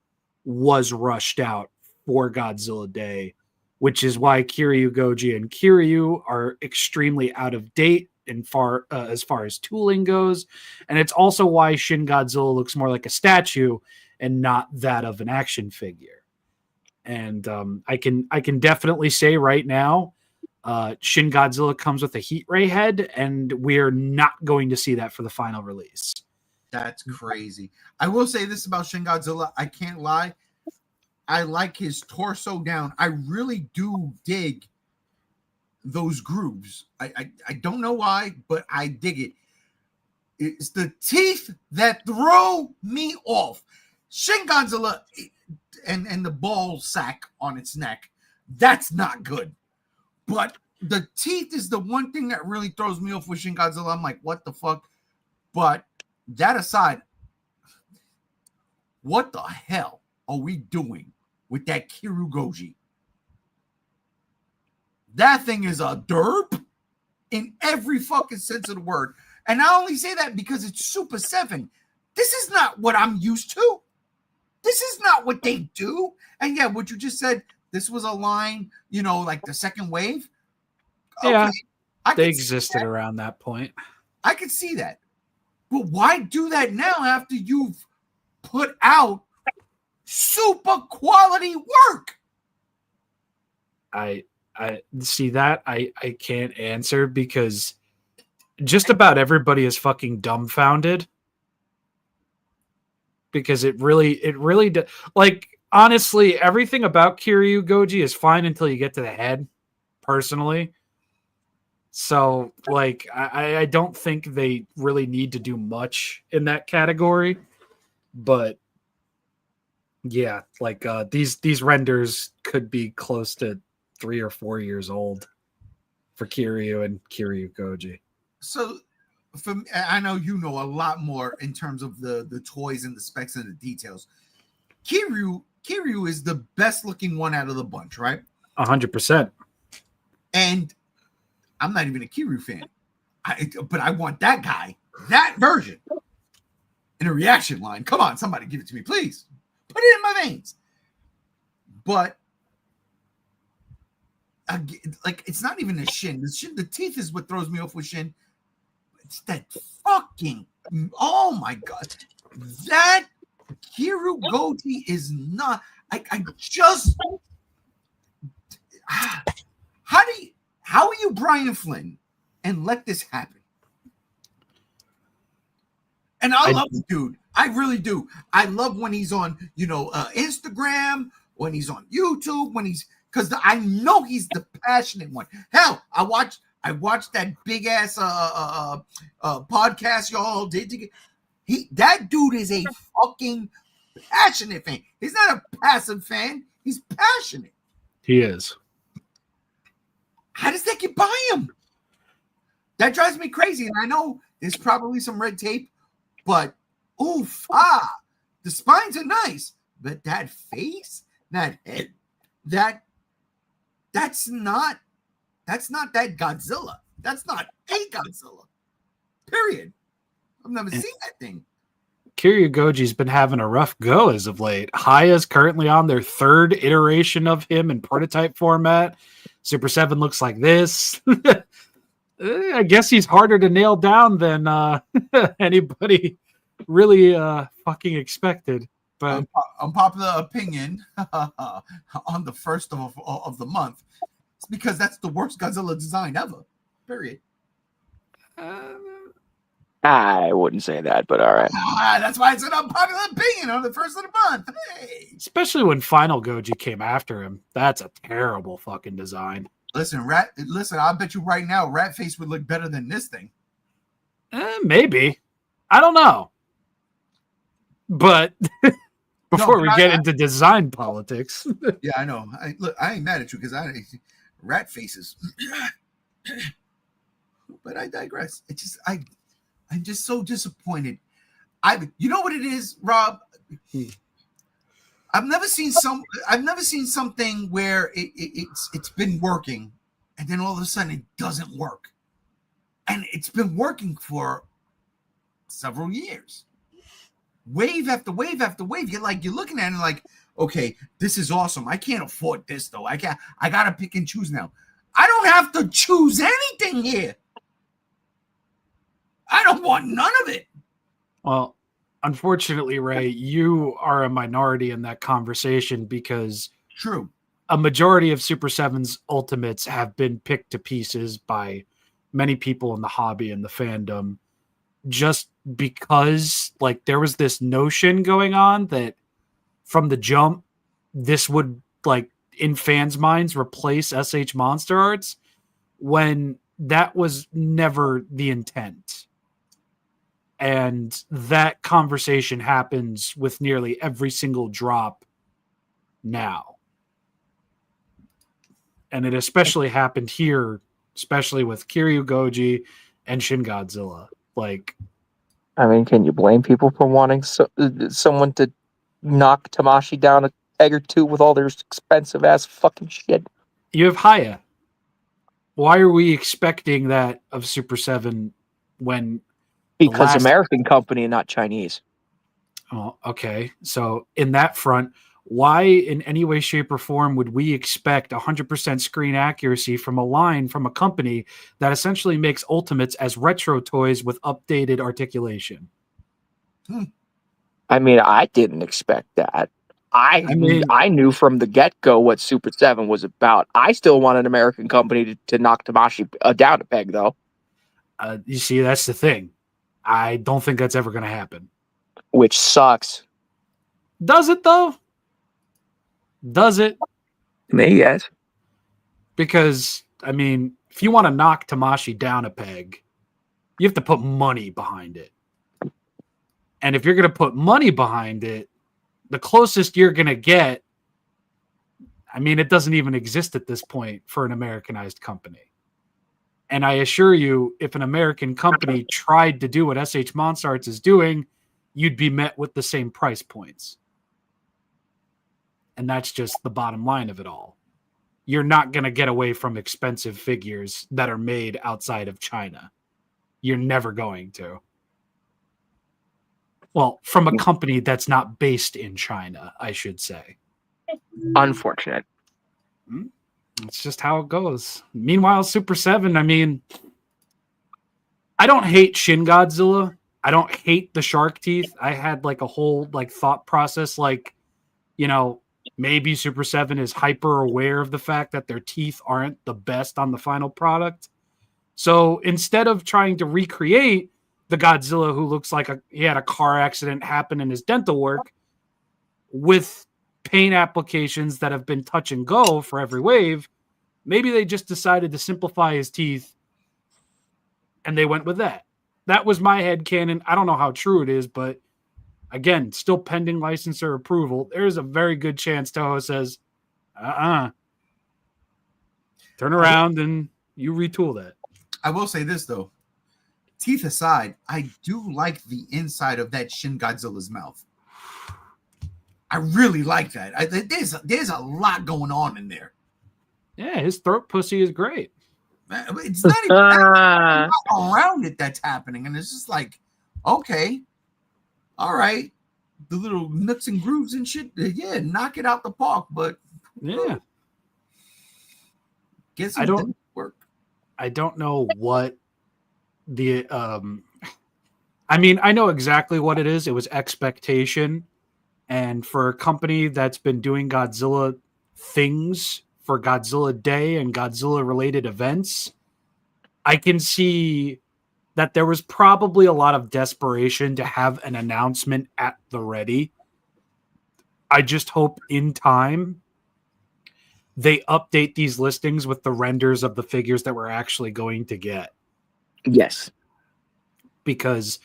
was rushed out for Godzilla Day, which is why Kiryu Goji and Kiryu are extremely out of date as far as tooling goes, and it's also why Shin Godzilla looks more like a statue and not that of an action figure. And I can definitely say right now, Shin Godzilla comes with a heat ray head, and we're not going to see that for the final release. That's crazy. I will say this about Shin Godzilla. I can't lie. I like his torso down. I really do dig those grooves. I don't know why, but I dig it. It's the teeth that throw me off. Shin Godzilla and the ball sack on its neck, that's not good. But the teeth is the one thing that really throws me off with Shin Godzilla. I'm like, what the fuck? But that aside, what the hell are we doing with that Kiryu Goji? That thing is a derp. in every fucking sense of the word. And I only say that because it's Super 7. This is not what I'm used to. This is not what they do. And yeah, what you just said, this was a line, like the second wave. Okay, Yeah, I they could see existed that. around that point. I could see that. But why do that now after you've put out super quality work? I see that. I can't answer because just about everybody is fucking dumbfounded. Because it really like, honestly, everything about Kiryu Goji is fine until you get to the head, personally. So, like, I don't think they really need to do much in that category. But yeah, like these renders could be close to 3 or 4 years old for Kiryu and Kiryu Goji. So I know you know a lot more in terms of the toys and the specs and the details. Kiryu is the best looking one out of the bunch, right? 100%. And I'm not even a Kiryu fan, but I want that guy, that version, in a reaction line. Come on, somebody give it to me, please. Put it in my veins. But like, it's not even the shin. The teeth is what throws me off with Shin. It's that fucking, oh my god, that Kiryu Goji is not. I just, how are you Brian Flynn and let this happen? And I love the dude. I really do. I love when he's on, Instagram, when he's on YouTube, because I know he's the passionate one. Hell, I watched that big ass podcast y'all did. That dude is a fucking passionate fan. He's not a passive fan. He's passionate. He is. How does that get by him? That drives me crazy. And I know there's probably some red tape, but the spines are nice. But that face, that head, that's not that Godzilla. That's not a Godzilla. Period. I've never seen that thing. Kiryu Goji's been having a rough go as of late. Haya's currently on their 3rd iteration of him in prototype format. Super 7 looks like this. I guess he's harder to nail down than anybody really fucking expected. But unpopular opinion on the 1st of the month. It's because that's the worst Godzilla design ever. Period. I wouldn't say that, but all right. That's why it's an unpopular opinion on the 1st of the month. Hey. Especially when Final Goji came after him. That's a terrible fucking design. Listen, I bet you right now Rat Face would look better than this thing. Maybe. I don't know. But before we get into design politics. Yeah, I know. I ain't mad at you because Rat Faces. But I digress. I'm just so disappointed. You know what it is, Rob? I've never seen something where it's been working, and then all of a sudden it doesn't work, and it's been working for several years, wave after wave after wave. You're looking at it like, okay, this is awesome. I can't afford this though. I gotta pick and choose now. I don't have to choose anything here. I don't want none of it. Well, unfortunately, Ray, you are a minority in that conversation because true, a majority of Super 7's ultimates have been picked to pieces by many people in the hobby and the fandom just because like there was this notion going on that from the jump, this would like in fans' minds replace SH Monster Arts when that was never the intent. And that conversation happens with nearly every single drop now. And it especially happened here, especially with Kiryu Goji and Shin Godzilla. Like, I mean, can you blame people for wanting someone to knock Tamashi down a peg or two with all their expensive ass fucking shit? you have Haya. why are we expecting that of Super 7 when Because last- American company and not Chinese. Oh, okay. So in that front, why in any way, shape, or form would we expect 100% screen accuracy from a company that essentially makes Ultimates as retro toys with updated articulation? I mean, I didn't expect that. I mean- knew from the get-go what Super 7 was about. I still want an American company to knock Tamashi down a peg, though. You see, that's the thing. I don't think that's ever going to happen. Which sucks. Does it, though? Does it? Me, yes. Because, I mean, if you want to knock Tamashi down a peg, you have to put money behind it. And if you're going to put money behind it, the closest you're going to get, I mean, it doesn't even exist at this point for an Americanized company. And I assure you, if an American company tried to do what SH Monstarts is doing, you'd be met with the same price points. And that's just the bottom line of it all. You're not going to get away from expensive figures that are made outside of China. You're never going to. Well, from a company that's not based in China, I should say. Unfortunate. It's just how it goes. Meanwhile, Super 7, I mean, I don't hate Shin Godzilla. I don't hate the shark teeth. I had like a whole like thought process, like, you know, maybe Super 7 is hyper aware of the fact that their teeth aren't the best on the final product. So instead of trying to recreate the Godzilla who looks like he had a car accident happen in his dental work with paint applications that have been touch and go for every wave, maybe they just decided to simplify his teeth and they went with that. That was my headcanon. I don't know how true it is, but again, still pending licensor approval. There's a very good chance Toho says, turn around and you retool that. I will say this, though. Teeth aside, I do like the inside of that Shin Godzilla's mouth. I really like that. There's a lot going on in there. Yeah, his throat pussy is great. It's not even not around it that's happening. And it's just like, okay, all right. The little nooks and grooves and shit, yeah, knock it out the park. But yeah, guess I don't didn't work. I don't know what the I mean, I know exactly what it is. It was expectation. And for a company that's been doing Godzilla things for Godzilla Day and Godzilla related events, I can see that there was probably a lot of desperation to have an announcement at the ready. I just hope in time they update these listings with the renders of the figures that we're actually going to get. Yes. Because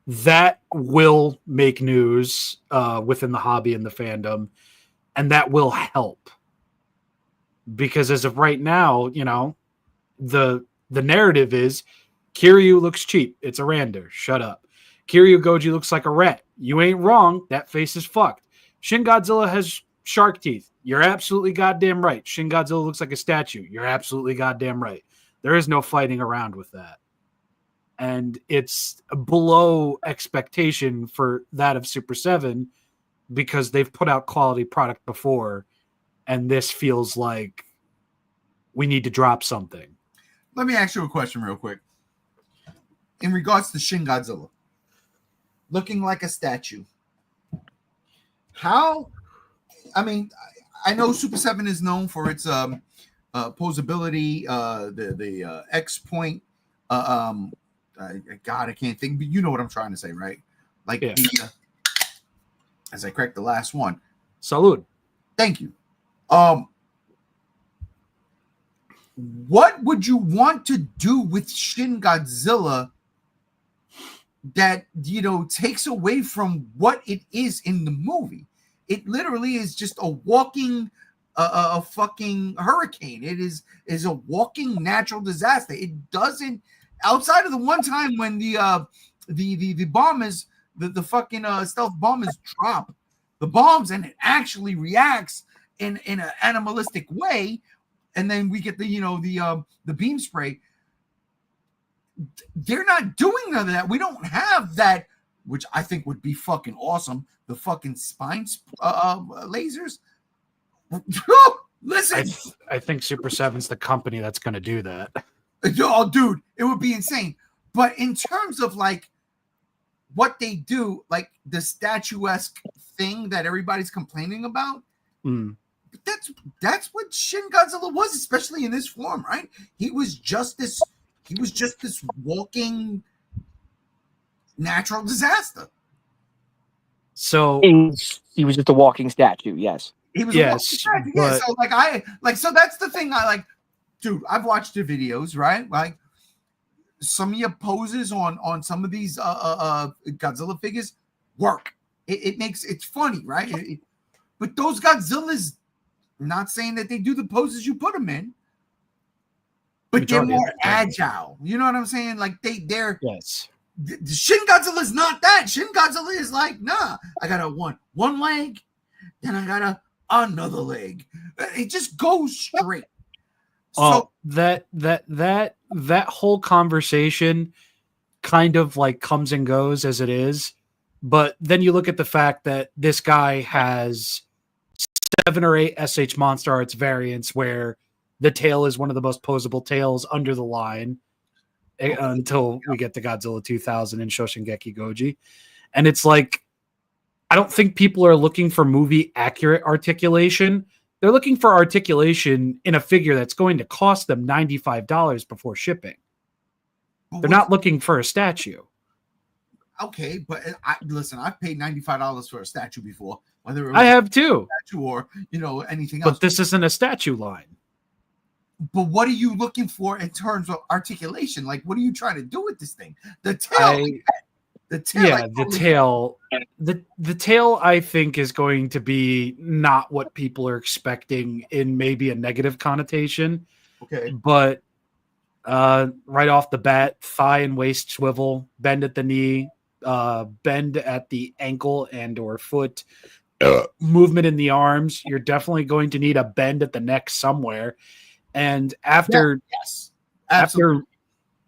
that will make news within the hobby and the fandom, and that will help. Because as of right now, you know, the narrative is Kiryu looks cheap. It's a render. Shut up. Kiryu Goji looks like a rat. You ain't wrong. That face is fucked. Shin Godzilla has shark teeth. You're absolutely goddamn right. Shin Godzilla looks like a statue. You're absolutely goddamn right. There is no fighting around with that. And it's below expectation for that of Super 7 because they've put out quality product before, and this feels like we need to drop something. Let me ask you a question real quick. In regards to Shin Godzilla, looking like a statue, how, I mean, I know Super 7 is known for its posability, the X point, God, I can't think, but you know what I'm trying to say, right? Like, yeah. As I cracked the last one. Salud. Thank you. What would you want to do with Shin Godzilla that, you know, takes away from what it is in the movie? It literally is just a walking a fucking hurricane. It is a walking natural disaster. It doesn't, outside of the one time when the bomb is the fucking stealth bomb is dropped, the bombs, and it actually reacts in an animalistic way. and then we get the beam spray. They're not doing none of that. We don't have that, which I think would be fucking awesome. The fucking spine lasers. Listen, I think Super 7's the company that's going to do that. Oh, dude, it would be insane. But in terms of like what they do, like the statuesque thing that everybody's complaining about, that's what Shin Godzilla was, especially in this form, right? He was just this walking natural disaster. So he was just a walking statue. Yes. He was yes, a walking statue. Yeah, so that's the thing I like, dude. I've watched the videos, right? Like some of your poses on some of these Godzilla figures work. It's funny, right? But those Godzillas, not saying that they do the poses you put them in, but they're more agile. You know what I'm saying? Like they're yes. Shin Godzilla is not that. Shin Godzilla is like, nah, I got a one leg, then I got another leg. It just goes straight. So that whole conversation kind of like comes and goes as it is, but then you look at the fact that this guy has 7 or 8 SH Monster Arts variants where the tail is one of the most posable tails under the line until we get to Godzilla 2000 and Shoshingeki Goji. And it's like, I don't think people are looking for movie accurate articulation. They're looking for articulation in a figure that's going to cost them $95 before shipping. They're not looking for a statue. Okay, but listen, I've paid $95 for a statue before. Whether it was I have too. A statue or anything else. But this isn't a statue line. But what are you looking for in terms of articulation? Like, what are you trying to do with this thing? The tail. The tail, I think, is going to be not what people are expecting in maybe a negative connotation. Okay. But right off the bat, thigh and waist swivel, bend at the knee, bend at the ankle and or foot, movement in the arms. You're definitely going to need a bend at the neck somewhere. And after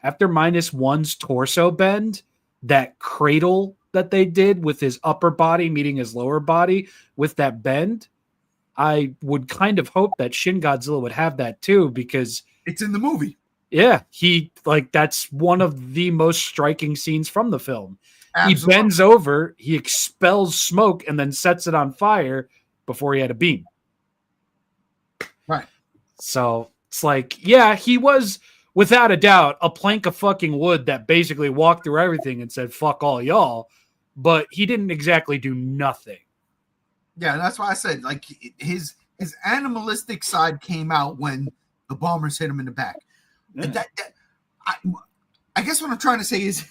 -1's torso bend, that cradle that they did with his upper body meeting his lower body with that bend, I would kind of hope that Shin Godzilla would have that too, because it's in the movie. Yeah, that's one of the most striking scenes from the film. Absolutely. He bends over, he expels smoke, and then sets it on fire before he had a beam. Right. So it's like, yeah, he was without a doubt a plank of fucking wood that basically walked through everything and said, fuck all y'all. But he didn't exactly do nothing. Yeah, that's why I said, like, his animalistic side came out when the bombers hit him in the back. Yeah. I guess what I'm trying to say is,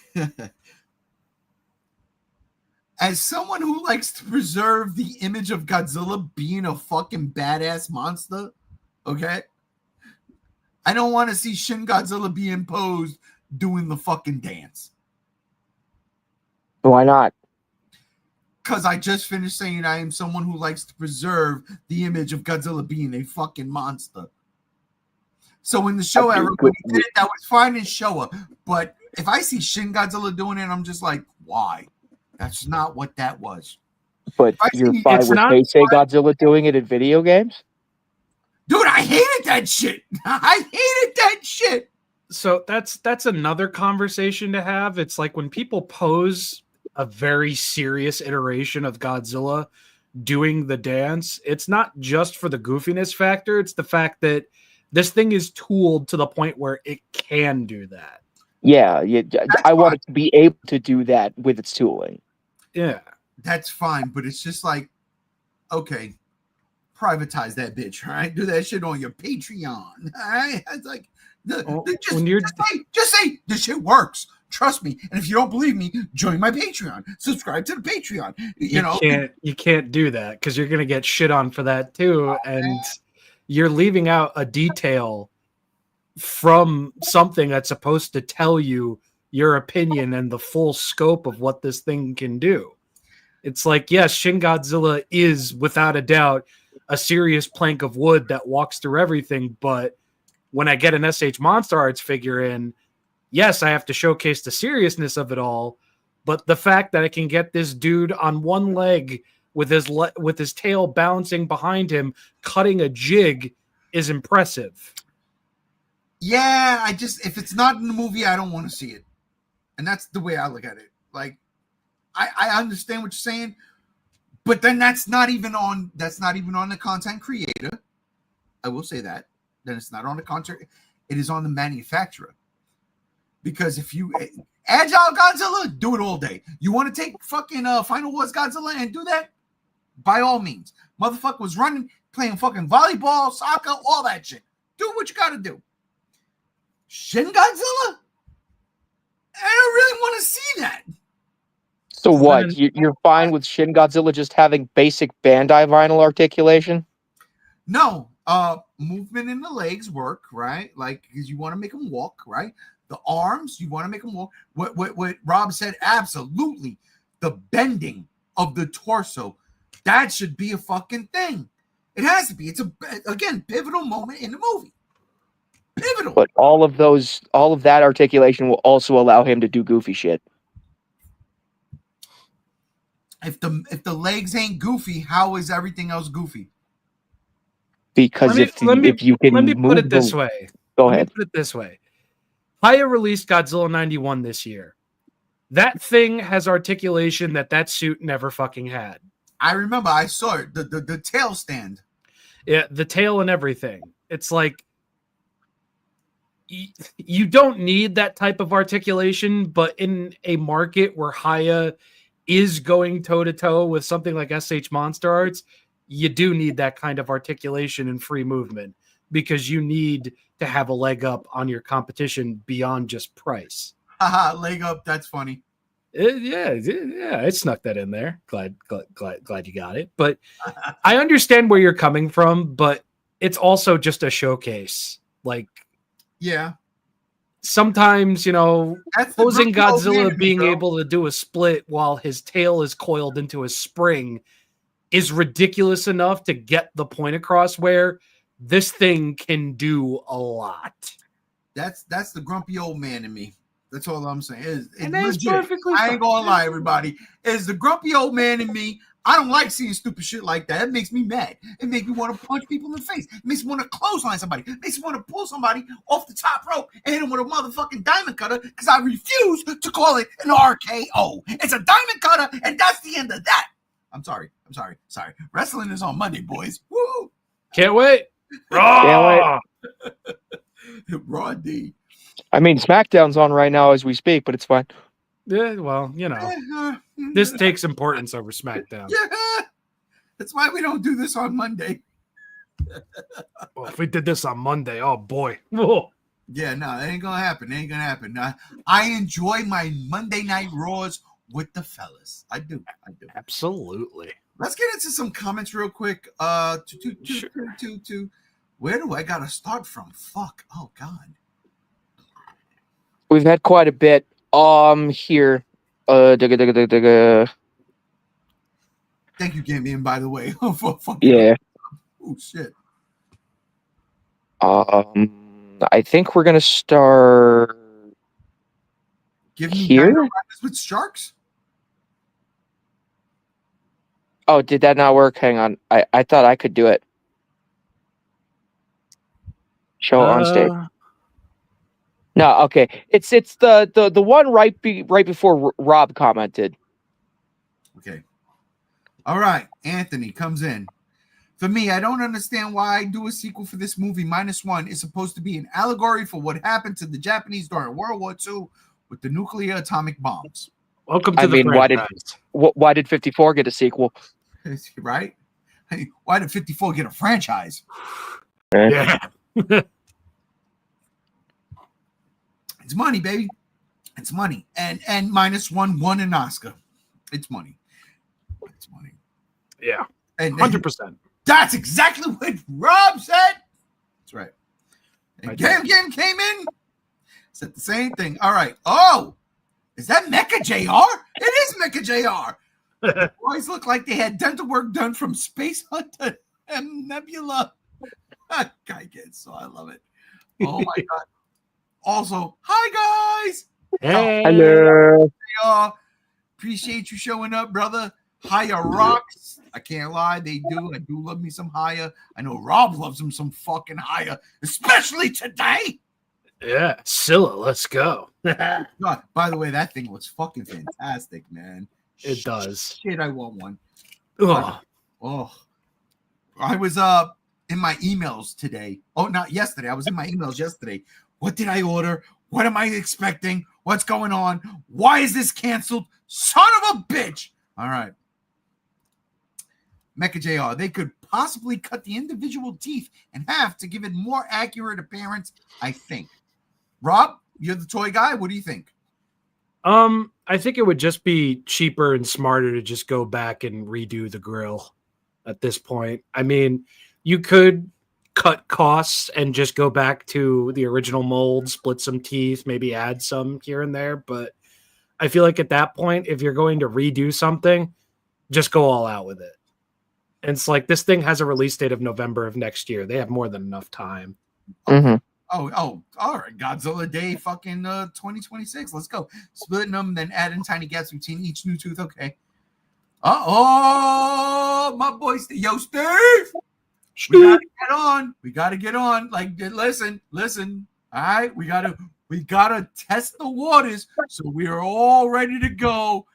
as someone who likes to preserve the image of Godzilla being a fucking badass monster, okay, I don't want to see Shin Godzilla being posed doing the fucking dance. Why not? Because I just finished saying I am someone who likes to preserve the image of Godzilla being a fucking monster. So in the show, when he did it, that was fine in Showa. But if I see Shin Godzilla doing it, I'm just like, why? That's not what that was. But you're fine with Heisei Godzilla doing it in video games? Dude, I hated that shit. I hated that shit. So that's another conversation to have. It's like when people pose a very serious iteration of Godzilla doing the dance, it's not just for the goofiness factor. It's the fact that this thing is tooled to the point where it can do that. Yeah, I want it to be able to do that with its tooling. Yeah. That's fine, but it's just like, okay, privatize that bitch, all right? Do that shit on your Patreon, all right? It's like, just say this shit works. Trust me. And if you don't believe me, join my Patreon. Subscribe to the Patreon. You can't do that because you're gonna get shit on for that too, and you're leaving out a detail from something that's supposed to tell you your opinion and the full scope of what this thing can do. It's like, yes, Shin Godzilla is without a doubt a serious plank of wood that walks through everything. But when I get an SH Monster Arts figure in, yes, I have to showcase the seriousness of it all. But the fact that I can get this dude on one leg with his tail bouncing behind him, cutting a jig, is impressive. Yeah, if it's not in the movie, I don't want to see it. And that's the way I look at it. Like, I understand what you're saying, but then that's not even on the content creator. I will say that. Then it's not on the content. It is on the manufacturer. Because if you Agile Godzilla, do it all day. You want to take fucking Final Wars Godzilla and do that? By all means. Motherfucker was running, playing fucking volleyball, soccer, all that shit. Do what you got to do. Shin Godzilla? I don't really want to see that. So what? You're fine with Shin Godzilla just having basic Bandai vinyl articulation? No. Movement in the legs work, right? Like, because you want to make them walk, right? The arms, you want to make them walk. What Rob said, absolutely. The bending of the torso, that should be a fucking thing. It has to be. It's again, pivotal moment in the movie. Pivotal. But all of that articulation will also allow him to do goofy shit. If the legs ain't goofy, how is everything else goofy? Because if you can let me move put it this way. Go ahead. Put it this way. Haya released Godzilla 91 this year. That thing has articulation that suit never fucking had. I remember. I saw it. The tail stand. Yeah, the tail and everything. It's like you don't need that type of articulation, but in a market where Haya is going toe-to-toe with something like SH Monster Arts, you do need that kind of articulation and free movement because you need to have a leg up on your competition beyond just price. Haha, leg up. That's funny. Yeah, I snuck that in there. Glad you got it. But I understand where you're coming from, but it's also just a showcase. Like, yeah. Sometimes, opposing Godzilla being bro. able to do a split while his tail is coiled into a spring is ridiculous enough to get the point across where this thing can do a lot. That's the grumpy old man in me. That's all I'm saying. It's that's legit. perfectly I ain't gonna lie, everybody. It's the grumpy old man in me. I don't like seeing stupid shit like that. It makes me mad. It makes me want to punch people in the face. It makes me want to clothesline somebody. It makes me want to pull somebody off the top rope and hit him with a motherfucking diamond cutter because I refuse to call it an RKO. It's a diamond cutter, and that's the end of that. I'm sorry. Wrestling is on Monday, boys. Woo! Can't wait. Raw. Raw D. I mean, SmackDown's on right now as we speak, but it's fine. Yeah, well, this takes importance over SmackDown. Yeah, that's why we don't do this on Monday. Well, if we did this on Monday, oh boy. Whoa. Yeah, no, it ain't gonna happen. I enjoy my Monday Night Raws with the fellas. I do. Absolutely. Let's get into some comments real quick. Where do I gotta start from? Fuck. Oh God. We've had quite a bit. Here. Thank you, Gambian, by the way. Yeah. Oh shit. I think we're gonna start. Give me here Dino Riders with sharks. Oh, did that not work? Hang on. I thought I could do it. Show on stage. No, okay. It's the one right before Rob commented. Okay. All right. Anthony comes in. For me, I don't understand why I do a sequel for this movie. -1 is supposed to be an allegory for what happened to the Japanese during World War II with the nuclear atomic bombs. Welcome to the franchise. Why did 54 get a sequel? Right? Hey, why did 54 get a franchise? Yeah. It's money, baby. It's money. And -1 won an Oscar. It's money. It's money. Yeah. And 100%. That's exactly what Rob said. That's right. And Game came in, said the same thing. All right. Oh, is that Mecha JR? It is Mecha JR. Boys look like they had dental work done from Space Hunter and Nebula. That guy gets so I love it. Oh my god. Also, hi guys. Hey. Hello. Appreciate you showing up, brother. Haya rocks. I can't lie, they do. I do love me some Haya. I know Rob loves him some fucking Haya, especially today. Yeah, Scylla, let's go. God, by the way, that thing looks fucking fantastic, man. It does. Shit, I want one. Ugh. Oh, I was in my emails today. Oh, not yesterday. I was in my emails yesterday. What did I order? What am I expecting? What's going on? Why is this canceled? Son of a bitch! All right. Mecha JR, they could possibly cut the individual teeth in half to give it more accurate appearance, I think. Rob, you're the toy guy. What do you think? I think it would just be cheaper and smarter to just go back and redo the grill at this point. I mean, you could cut costs and just go back to the original mold, split some teeth, maybe add some here and there. But I feel like at that point, if you're going to redo something, just go all out with it. And it's like this thing has a release date of November of next year. They have more than enough time. Mm-hmm. Oh, all right. Godzilla Day fucking 2026. Let's go. Splitting them, then adding tiny gaps between each new tooth. Okay. Oh, my boy, yo, Steve. We gotta get on. We gotta get on. Like, listen. All right, we gotta test the waters so we are all ready to go.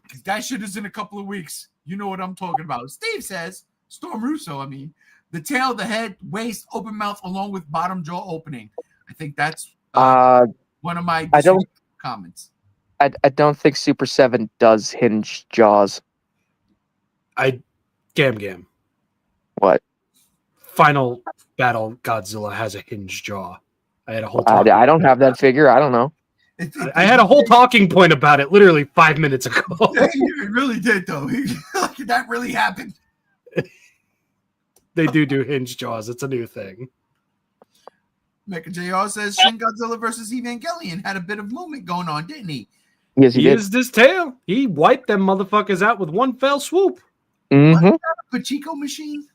Because that shit is in a couple of weeks. You know what I'm talking about. Steve says, Storm Russo, I mean, the tail, the head, waist, open mouth, along with bottom jaw opening. I think that's one of my comments. I don't think Super 7 does hinge jaws. Gam. What? Final Battle Godzilla has a hinged jaw. I had a whole I don't have that figure. I don't know. I had a whole talking point about it literally 5 minutes ago. It really did, though. Like, that really happened. They do hinge jaws. It's a new thing. Mecha JR says Shin Godzilla versus Evangelion had a bit of movement going on, didn't he? Yes, he did. Used his tail. He wiped them motherfuckers out with one fell swoop. Mm-hmm. Was that a Pachinko machine?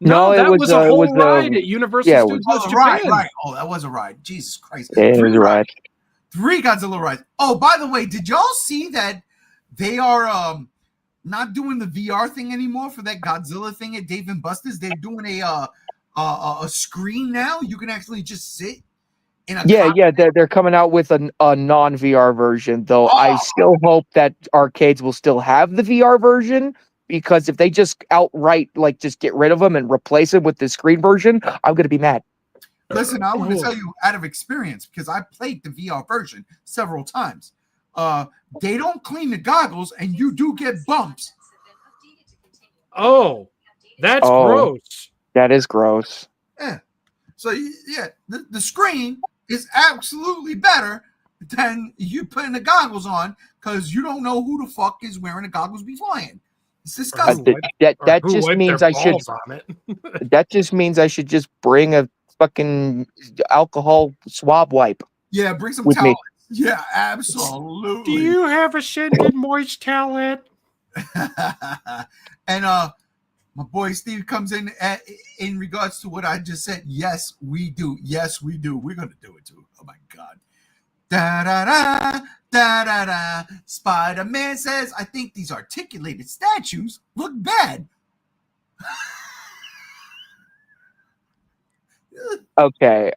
No, that was a whole ride at Universal Studios Japan. Right. Oh, that was a ride. Jesus Christ. Yeah, it was a ride. 3 Godzilla rides. Oh, by the way, did y'all see that they are not doing the VR thing anymore for that Godzilla thing at Dave & Buster's? They're doing a screen now. You can actually just sit in a they're coming out with a non-VR version, though. I still hope that arcades will still have the VR version, because if they just outright just get rid of them and replace it with the screen version, I'm going to be mad. Listen, I want to tell you out of experience, because I played the VR version several times. They don't clean the goggles, and you do get bumps. Oh, that's gross. That is gross. Yeah. So, yeah, the screen is absolutely better than you putting the goggles on, because you don't know who the fuck is wearing the goggles beforehand. It's disgusting. That just means I should. That just means I should just bring a fucking alcohol swab wipe. Yeah, bring some with towels. me. Yeah, absolutely. Do you have a scented moist towelette? And my boy Steve comes in regards to what I just said. Yes, we do. Yes, we do. We're gonna do it too. Oh my god. Da da da da da da. Spider-Man says, "I think these articulated statues look bad." Okay,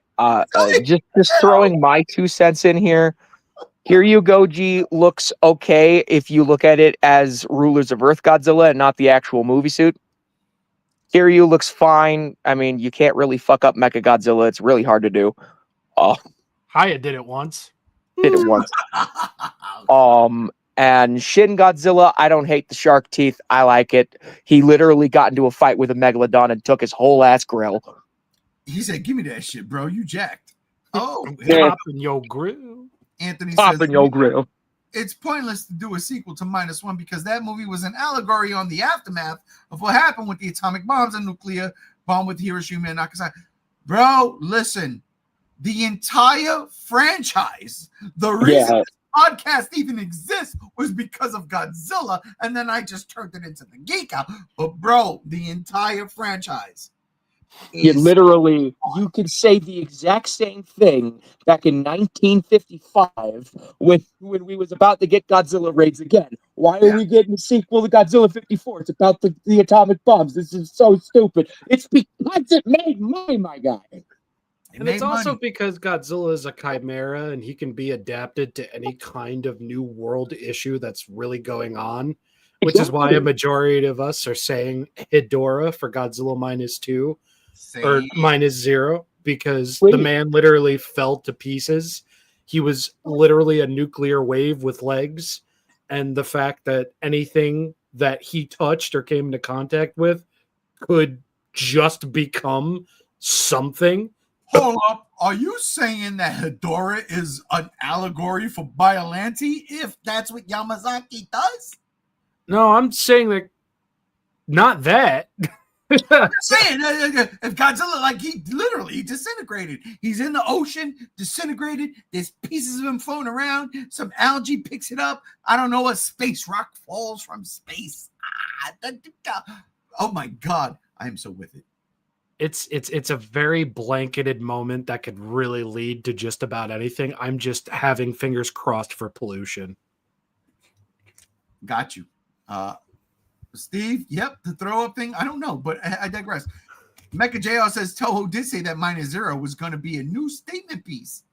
just throwing my 2 cents in here. Here You Go G looks okay if you look at it as Rulers of Earth Godzilla and not the actual movie suit. Here You looks fine. I mean, you can't really fuck up Mecha Godzilla. It's really hard to do. Haya did it once. Did it once. And Shin Godzilla, I don't hate the shark teeth. I like it. He literally got into a fight with a megalodon and took his whole ass grill. He said, "Give me that shit, bro. You jacked." Oh, Popping your grill. Anthony Popping says, your grill. "It's pointless to do a sequel to -1 because that movie was an allegory on the aftermath of what happened with the atomic bombs and nuclear bomb with Hiroshima and Nagasaki." Bro, listen, the entire franchise, the reason it's podcast even exists was because of Godzilla, and then I just turned it into the Geek Out. But bro, the entire franchise You is literally, you could say the exact same thing back in 1955 when we was about to get Godzilla raids again. Why are we getting a sequel to Godzilla 54? It's about the atomic bombs. This is so stupid. It's because it made money, my guy. And it's also because Godzilla is a chimera and he can be adapted to any kind of new world issue that's really going on, which is why a majority of us are saying Hedorah for Godzilla -2 or -0, because the man literally fell to pieces. He was literally a nuclear wave with legs, and the fact that anything that he touched or came into contact with could just become something. Hold up. Are you saying that Hedorah is an allegory for Biollante if that's what Yamazaki does? No, I'm saying that not that. I'm just saying, if Godzilla, like, he literally disintegrated. He's in the ocean, disintegrated. There's pieces of him floating around. Some algae picks it up. I don't know, a space rock falls from space. Oh my God. I am so with it. It's a very blanketed moment that could really lead to just about anything. I'm just having fingers crossed for pollution. Got you. Steve, yep, the throw up thing. I don't know, but I digress. Mecha JR says Toho did say that -0 was going to be a new statement piece.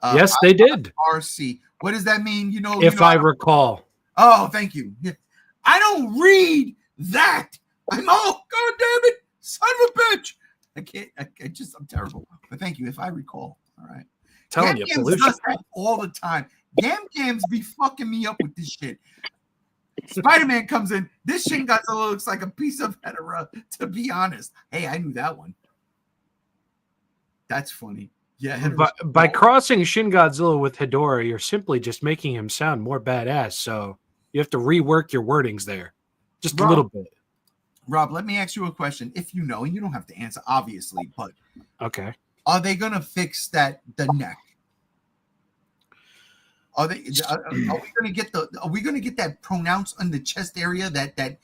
Yes, they did. RC. What does that mean? I recall. Oh, thank you. I don't read that. God damn it. Son of a bitch. I'm terrible. But thank you. If I recall. All right. Telling you, pollution does that all the time. Gams be fucking me up with this shit. Spider-Man comes in. This Shin Godzilla looks like a piece of Hedorah, to be honest. Hey, I knew that one. That's funny. Yeah. By crossing Shin Godzilla with Hedorah, you're simply just making him sound more badass. So you have to rework your wordings there. Just a little bit. Rob, let me ask you a question. If you know, and you don't have to answer, obviously, but okay, are they gonna fix the neck? Are we gonna get that pronounced on the chest area, that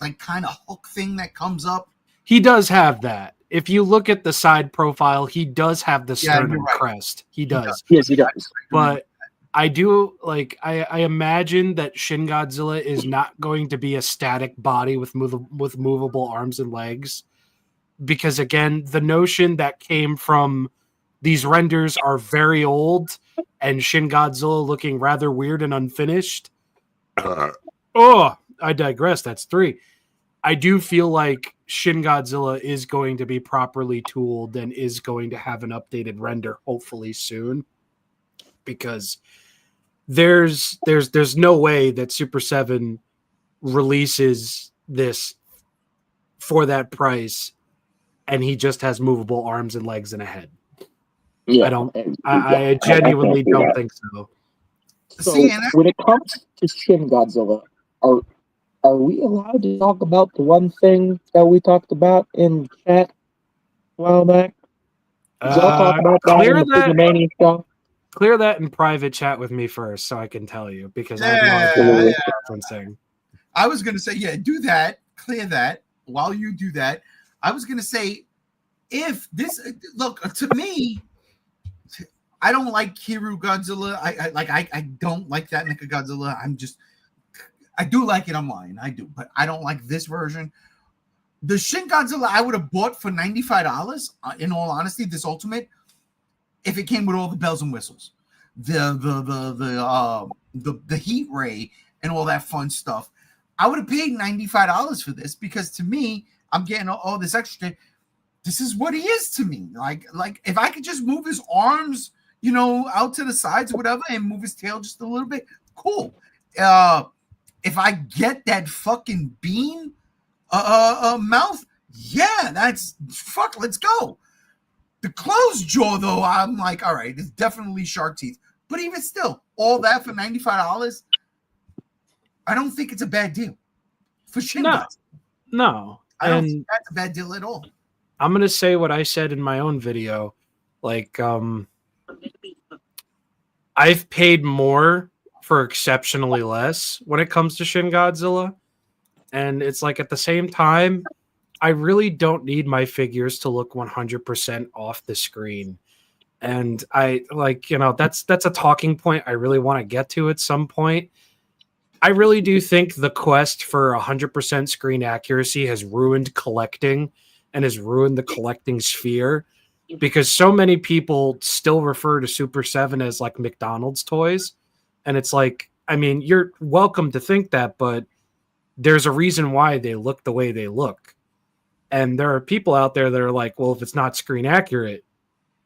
like kind of hook thing that comes up? He does have that. If you look at the side profile, he does have the sternum crest. He does. Yes, he does. But I do I imagine that Shin Godzilla is not going to be a static body with movable arms and legs, because again, the notion that came from these renders are very old and Shin Godzilla looking rather weird and unfinished. I digress. That's 3. I do feel like Shin Godzilla is going to be properly tooled and is going to have an updated render hopefully soon, because there's no way that Super 7 releases this for that price and he just has movable arms and legs and a head. Yeah, I genuinely don't think so. So when it comes to Shin Godzilla, are we allowed to talk about the one thing that we talked about in chat a while back? Talk about that show? Clear that in private chat with me first so I can tell you, because I have no idea what referencing. I was going to say, do that. Clear that. While you do that, I was going to say, if this, look, to me, I don't like Kiru Godzilla. I don't like that Mecha Godzilla. I do like it. I'm lying. I do, but I don't like this version. The Shin Godzilla I would have bought for $95. In all honesty, this Ultimate, if it came with all the bells and whistles, the heat ray and all that fun stuff, I would have paid $95 for this, because to me, I'm getting all this extra. This is what he is to me. Like if I could just move his arms, out to the sides or whatever, and move his tail just a little bit, cool. If I get that fucking beam mouth, yeah, that's let's go. The closed jaw, though, I'm like, all right, it's definitely shark teeth. But even still, all that for $95, I don't think it's a bad deal for Shin Godzilla. No. I don't think that's a bad deal at all. I'm going to say what I said in my own video. I've paid more for exceptionally less when it comes to Shin Godzilla. And it's like at the same time, I really don't need my figures to look 100% off the screen. And I like, that's a talking point I really want to get to at some point. I really do think the quest for 100% screen accuracy has ruined collecting and has ruined the collecting sphere, because so many people still refer to Super 7 as like McDonald's toys. And it's like, I mean, you're welcome to think that, but there's a reason why they look the way they look. And there are people out there that are like, well, if it's not screen accurate,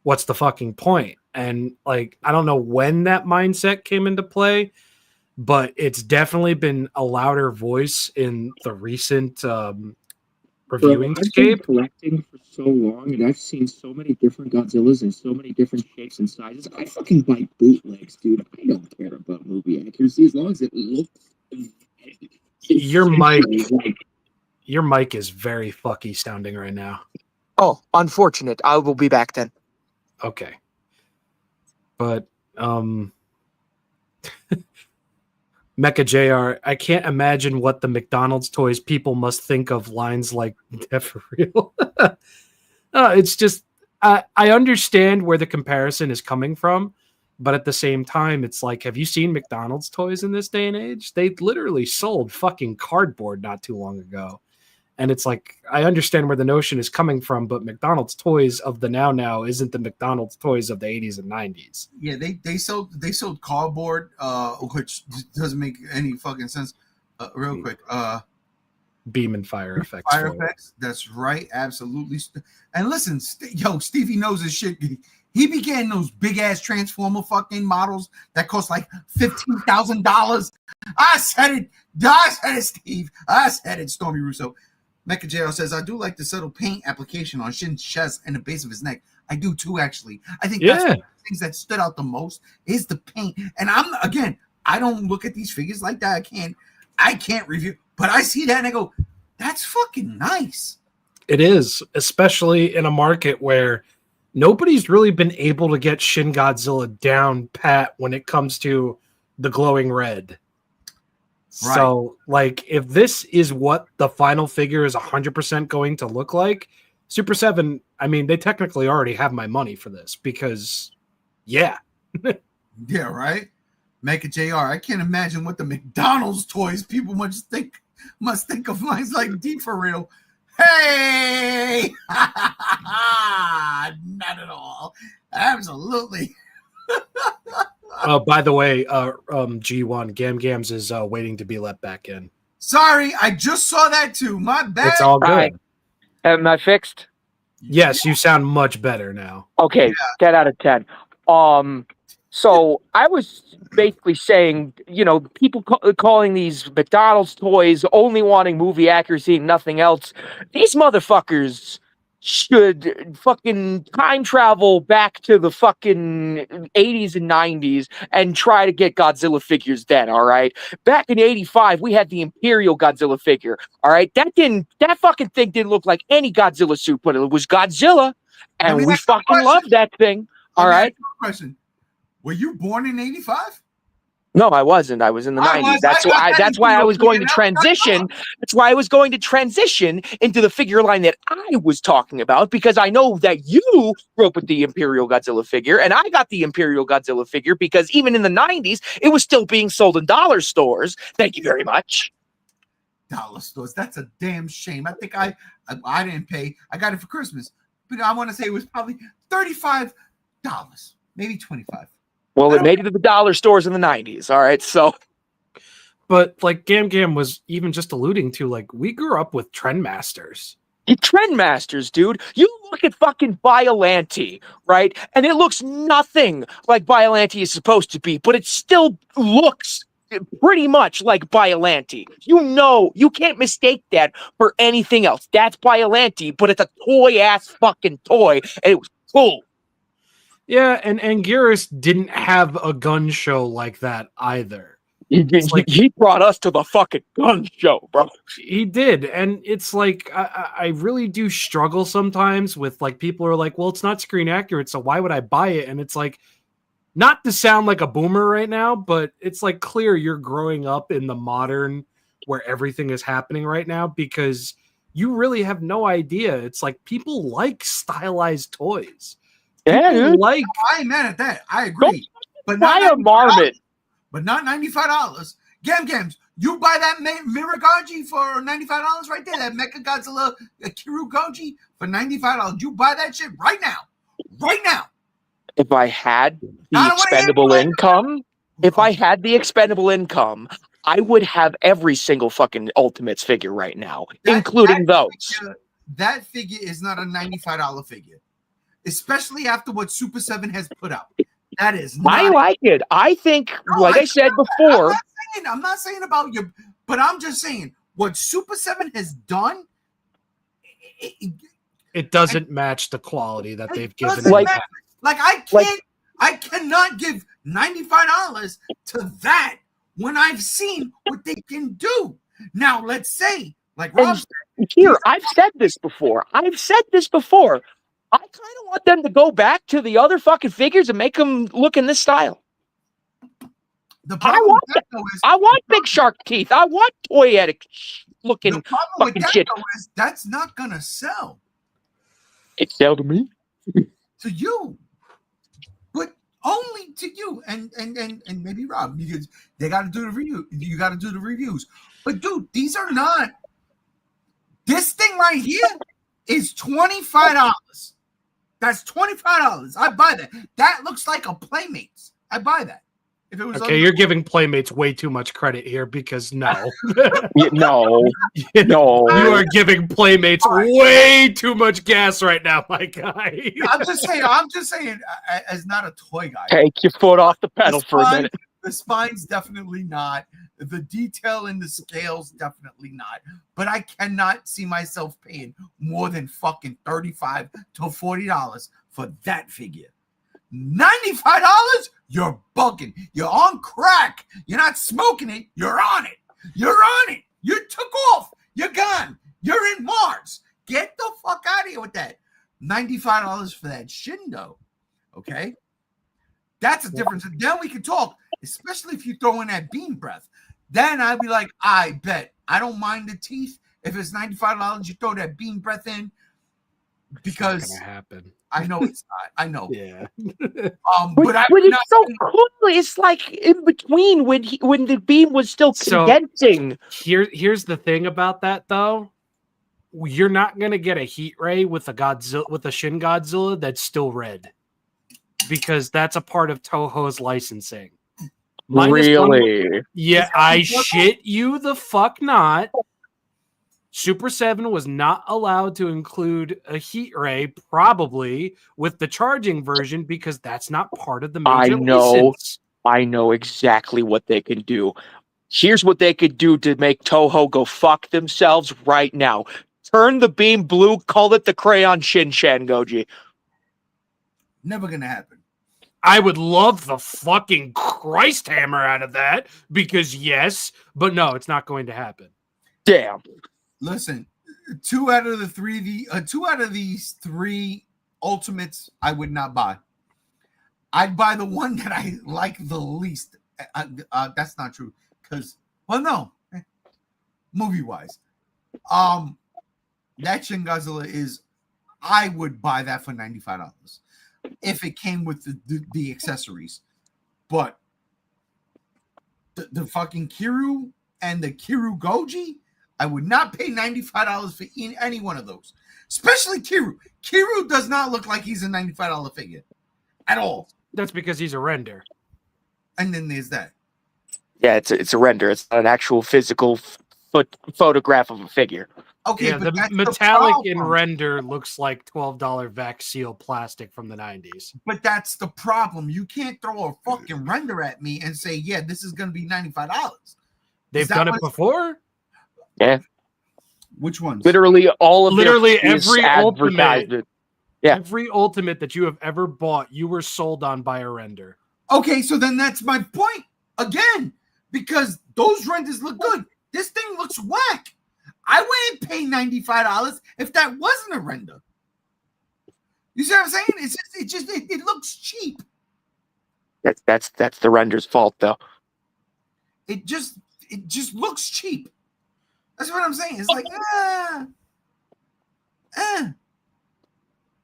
what's the fucking point? And like, I don't know when that mindset came into play, but it's definitely been a louder voice in the recent reviewing I've been scape. collecting for so long, and I've seen so many different Godzillas in so many different shapes and sizes. I fucking buy bootlegs, dude. I don't care about movie accuracy as long as it looks. Your mic is very fucky sounding right now. Oh, unfortunate. I will be back then. Okay. But Mecha JR, I can't imagine what the McDonald's toys people must think of lines like "Death for real." It's just I understand where the comparison is coming from, but at the same time, it's like, have you seen McDonald's toys in this day and age? They literally sold fucking cardboard not too long ago. And it's like, I understand where the notion is coming from, but McDonald's toys of the now isn't the McDonald's toys of the 80s and 90s. Yeah, they sold cardboard, which doesn't make any fucking sense. Real quick, Beam and fire effects. Fire effects. That's right, absolutely. And listen, Stevie knows his shit. He be getting those big ass Transformer fucking models that cost like $15,000. I said it, Steve. I said it, Stormy Russo. Mecha JL says, I do like the subtle paint application on Shin's chest and the base of his neck. I do too, actually. I think that's one of the things that stood out the most is the paint. And I don't look at these figures like that. I can't review, but I see that and I go, that's fucking nice. It is, especially in a market where nobody's really been able to get Shin Godzilla down pat when it comes to the glowing red. Right. So, like, if this is what the final figure is 100% going to look like, Super 7, I mean, they technically already have my money for this because, yeah. Yeah, right? Mecha JR, I can't imagine what the McDonald's toys people must think of lines like D for real. Hey! Not at all. Absolutely. By the way, G1 Gams is waiting to be let back in. Sorry, I just saw that too. My bad. It's all good. Am I fixed? Yes, you sound much better now. Okay, 10 out of 10. So I was basically saying, people calling these McDonald's toys only wanting movie accuracy and nothing else. These motherfuckers should fucking time travel back to the fucking 80s and 90s and try to get Godzilla figures then, all right? Back in 85, we had the Imperial Godzilla figure, all right? That fucking thing didn't look like any Godzilla suit, but it was Godzilla, and we fucking loved that thing, all right? Question. Were you born in 85? No, I wasn't. I was in the 90s. That's why I was going to transition. That's why I was going to transition into the figure line that I was talking about, because I know that you grew up with the Imperial Godzilla figure, and I got the Imperial Godzilla figure because even in the 90s, it was still being sold in dollar stores. Thank you very much. Dollar stores. That's a damn shame. I think I didn't pay. I got it for Christmas, but I want to say it was probably $35, maybe $25. Well, it made it to the dollar stores in the 90s, all right? So, but like Gam was even just alluding to, like, we grew up with Trendmasters. Trendmasters, dude. You look at fucking Biollante, right? And it looks nothing like Biollante is supposed to be, but it still looks pretty much like Biollante. You can't mistake that for anything else. That's Biollante, but it's a toy-ass fucking toy, and it was cool. Yeah, and Anguirus didn't have a gun show like that either. He brought us to the fucking gun show, bro. He did, and it's like, I really do struggle sometimes with, like, people are like, well, it's not screen accurate, so why would I buy it? And it's like, not to sound like a boomer right now, but it's like clear you're growing up in the modern where everything is happening right now because you really have no idea. It's like people like stylized toys. Yeah, People dude. like I ain't mad at that. I agree. But Buy not a marmot. but not $95. Gams, you buy that Mirror Goji for $95 right there. That Mecha Godzilla Kiru Goji for $95. You buy that shit right now. Right now. If I had the I don't wanna hear expendable it. income, I would have every single fucking Ultimates figure right now, including those. That figure is not a $95 figure, especially after what Super 7 has put out. That is not. I like it. I think, No, like I said before, I'm not saying about you, but I'm just saying what Super 7 has done. it doesn't match the quality that they've given. Doesn't Like- matter. Like I cannot give $95 to that when I've seen what they can do. Now, let's say, like Rob said, here, I've said this before. I kind of want them to go back to the other fucking figures and make them look in this style. the problem want with that though is I want big shark teeth. I want toyetic looking the problem with fucking that shit. though is that's not gonna sell It sell to me. to you, but only to you and maybe Rob, because they got to do the review. You got to do the reviews. But dude, these are not. This thing right here is $25. That's $25. I buy that. That looks like a Playmates. I buy that. If it was Okay, you're giving Playmates way too much credit here because no. No. You are giving Playmates way too much gas right now, my guy. I'm just saying, as not a toy guy. Take your foot off the pedal for a minute. The spine's definitely not. The detail in the scales, definitely not. But I cannot see myself paying more than fucking $35 to $40 for that figure. $95? You're bugging. You're on crack. You're not smoking it. You're on it. You're on it. You took off. You're gone. You're in Mars. Get the fuck out of here with that. $95 for that Shindo. Okay? That's a difference. And then we can talk, especially if you throw in that beam breath. Then I'd be like, I bet. I don't mind the teeth. If it's $95, you throw that beam breath in. Because It's not gonna happen. I know it's not. I know. Yeah. But I But would not it's so cool. It's like in between when the beam was still So- condensing. Here's the thing about that though. You're not gonna get a heat ray with a Shin Godzilla that's still red. Because that's a part of Toho's licensing. Really? Yeah, I shit you the fuck not. Super 7 was not allowed to include a heat ray, probably with the charging version, because that's not part of the major license. I know exactly what they can do. Here's what they could do to make Toho go fuck themselves right now. Turn the beam blue, call it the Crayon Shin-Chan Goji. never gonna happen. I would love the fucking Christ hammer out of that, because yes, but no, it's not going to happen. Damn. Listen, two out of these three Ultimates I would not buy. I'd buy the one that I like the least. That's not true, because movie wise, that Shin Godzilla is. I would buy that for $95 if it came with the accessories, but the fucking Kiru and the Kiru Goji, I would not pay $95 for any one of those, especially Kiru. Kiru does not look like he's a $95 figure at all. That's because he's a render. And then there's that. Yeah, it's a render. It's not an actual physical photograph of a figure. Okay, Yeah, but the that's metallic the in problem. render looks like $12 vac seal plastic from the 90s. But that's the problem. You can't throw a fucking render at me and say, yeah, this is going to be $95. They've that done it what's- before. Yeah. Which ones? Literally all of Literally their every advertisement. Yeah. Every Ultimate that you have ever bought, you were sold on by a render. Okay, so then that's my point again, because those renders look good. This thing looks whack. I wouldn't pay $95 if that wasn't a render. You see what I'm saying? It looks cheap. That's the render's fault, though. It just looks cheap. That's what I'm saying. It's like,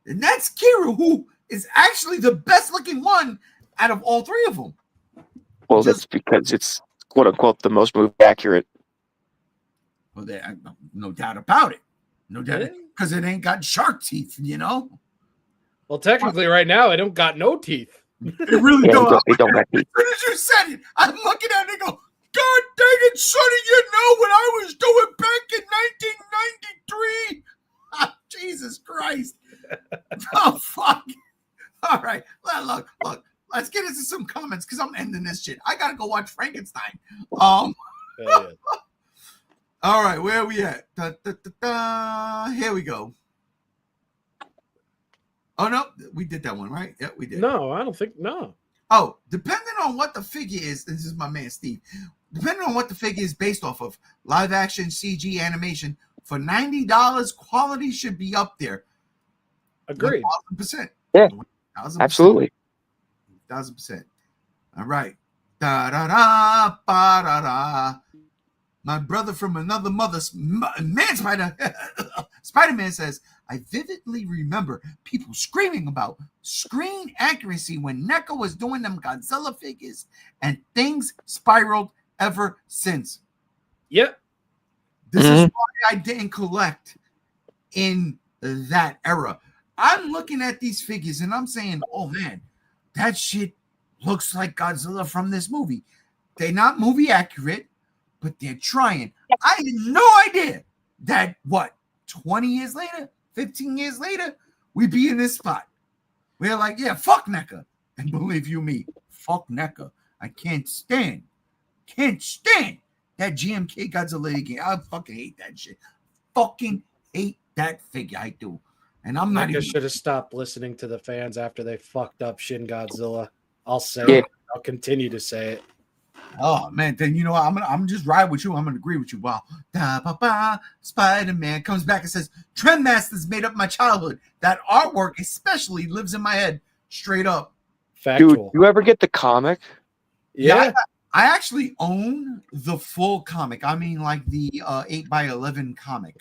and that's Kira, who is actually the best looking one out of all three of them. Well, that's because it's quote unquote the most movie accurate. Well, no doubt about it. No doubt, because it ain't got shark teeth, you know. Well, technically, right now, I don't got no teeth. It really don't. They don't have teeth. As soon as you said it, I'm looking at it and go, God dang it, Sonny, you know what I was doing back in 1993? Oh, Jesus Christ. Oh, fuck. All right. Look. Let's get into some comments because I'm ending this shit. I got to go watch Frankenstein. All right. Where are we at? Here we go. Oh, no. We did that one, right? Yeah, we did. No, I don't think, no. Oh, depending on what the figure is, this is my man Steve. Depending on what the figure is based off of, live action, CG, animation, for $90, quality should be up there. Agreed. 1,000%. Yeah, 1,000%. absolutely. 1,000%. All right. Da da da ba da da. My brother from another mother, man Spider-Man says, I vividly remember people screaming about screen accuracy when NECA was doing them Godzilla figures, and things spiraled ever since. Yep. This is why I didn't collect in that era. I'm looking at these figures and I'm saying, oh man, that shit looks like Godzilla from this movie. They're not movie accurate, but they're trying. I had no idea that, 20 years later, 15 years later, we'd be in this spot. We're like, yeah, fuck NECA. And believe you me, fuck NECA. I can't stand that GMK Godzilla game. I fucking hate that shit. Fucking hate that figure. I do. And I'm not I even. should have stopped listening to the fans after they fucked up Shin Godzilla. I'll say it. I'll continue to say it. Oh man, then you know what? I'm gonna just ride with you. I'm gonna agree with you. Wow. Spider-Man comes back and says, Trendmasters made up my childhood. That artwork especially lives in my head. Straight up. Factual. Dude, you ever get the comic? Yeah. I actually own the full comic. I mean, like the 8x11 comic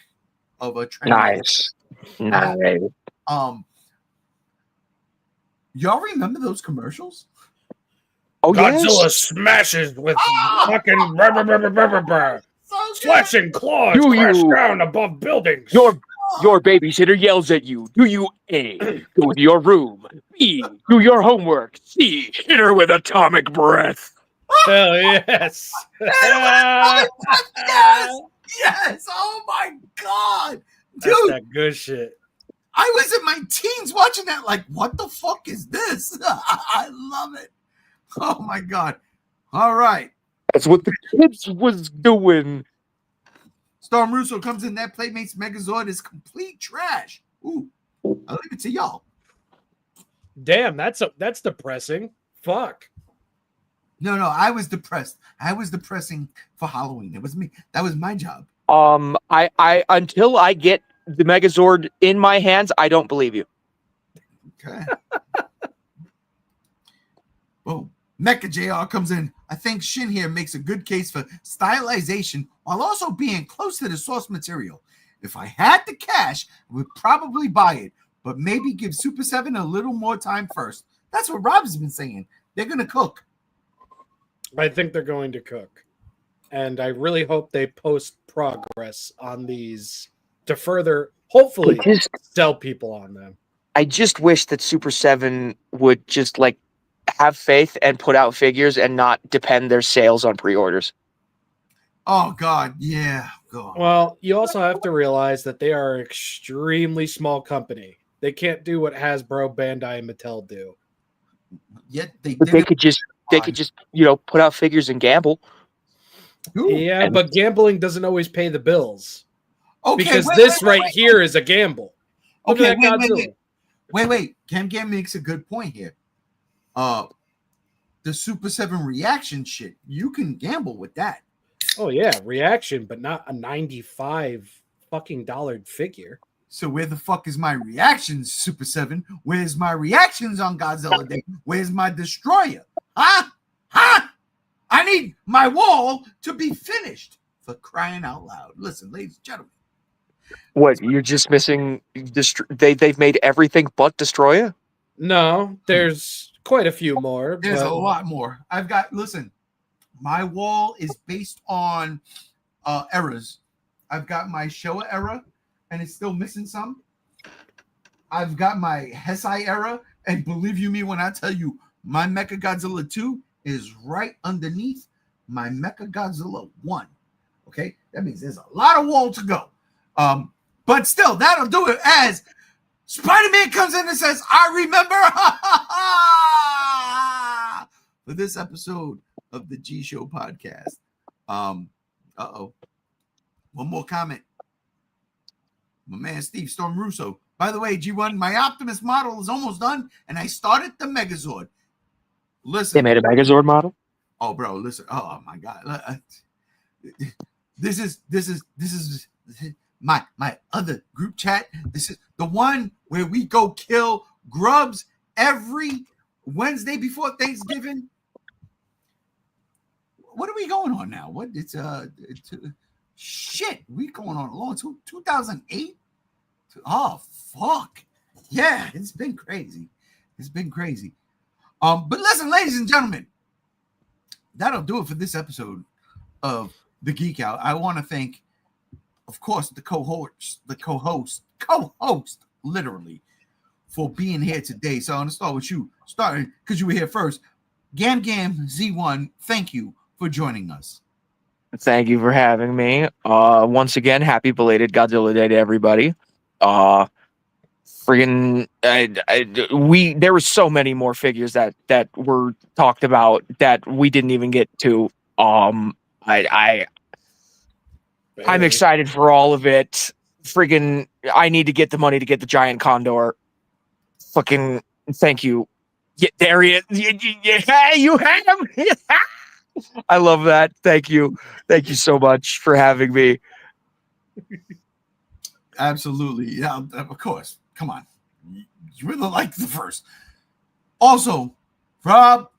of a Trendmaster. Nice. Y'all remember those commercials? Oh, Godzilla yes. smashes with fucking So slashing claws Do crash you- down above buildings. Your babysitter yells at you. Do you A, go to your room? B, do your homework? C, hit her with atomic breath. Hell yes. yes! Yes! Oh my god! That's Dude, that good shit. I was in my teens watching that, like, what the fuck is this? I love it. Oh my god. All right. That's what the kids was doing. Storm Russo comes in. That Playmates Megazord is complete trash. Ooh. I'll leave it to y'all. Damn, that's depressing. Fuck. No, I was depressed. I was depressing for Halloween. It was me. That was my job. I until I get the Megazord in my hands, I don't believe you. Okay. Boom. Mecha JR comes in. I think Shin here makes a good case for stylization while also being close to the source material. If I had the cash, I would probably buy it, but maybe give Super 7 a little more time first. That's what Rob's been saying. They're going to cook. I think they're going to cook. And I really hope they post progress on these to further, hopefully, sell people on them. I just wish that Super 7 would just like have faith and put out figures and not depend their sales on pre-orders. Oh, God. Yeah. God. Well, you also have to realize that they are an extremely small company. They can't do what Hasbro, Bandai, and Mattel do. Yet they could just put out figures and gamble. Yeah, but gambling doesn't always pay the bills. Okay, because wait, this wait, here is a gamble. Look Okay, at that Godzilla. wait. Cam makes a good point here. The Super 7 reaction shit, you can gamble with that. Oh yeah, reaction, but not a $95 fucking figure. So where the fuck is my reactions, Super 7? Where's my reactions on Godzilla Day? Where's my Destroyer? Huh? Huh? I need my wall to be finished, for crying out loud. Listen, ladies and gentlemen. What, you're just missing? They've made everything but Destroyer. No, there's quite a few more. There's but a lot more. Listen, my wall is based on eras. I've got my Showa era, and it's still missing some. I've got my Heisei era, and believe you me when I tell you, my Mechagodzilla 2 is right underneath my Mechagodzilla 1. Okay? That means there's a lot of wall to go. But still, that'll do it as Spider-Man comes in and says, I remember for this episode of the G Show podcast. One more comment. My man Steve Storm Russo. By the way, G1, my Optimus model is almost done, and I started the Megazord. Listen. They made a Megazord model? Oh, bro, listen. Oh my God. This is my other group chat. This is the one where we go kill grubs every Wednesday before Thanksgiving. What are we going on now? What it's shit. We going on a long 2008. Oh fuck. Yeah, it's been crazy. It's been crazy. But listen, ladies and gentlemen, that'll do it for this episode of the Geek Out. I want to thank, of course, the co-host, literally, for being here today. So I'm gonna start with you, starting because you were here first. Gam Z1, thank you for joining us. Thank you for having me. Once again, happy belated Godzilla Day to everybody. There were so many more figures that were talked about that we didn't even get to. I'm excited for all of it. Friggin', I need to get the money to get the giant condor. Fucking thank you. Yeah, there he is. You had him. I love that. Thank you. Thank you so much for having me. Absolutely. Yeah, of course. Come on. You really like the first. Also, Rob,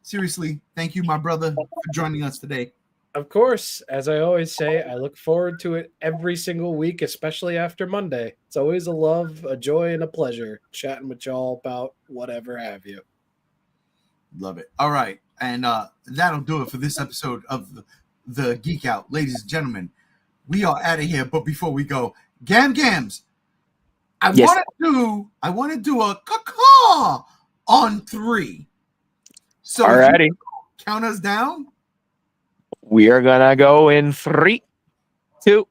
seriously, thank you, my brother, for joining us today. Of course, as I always say, I look forward to it every single week, especially after Monday. It's always a love, a joy, and a pleasure chatting with y'all about whatever have you. Love it. All right. And that'll do it for this episode of the Geek Out. Ladies and gentlemen, we are out of here. But before we go, Gams, I want to do a caw on 3. So alrighty, count us down. We are gonna go in 3, 2,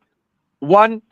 1.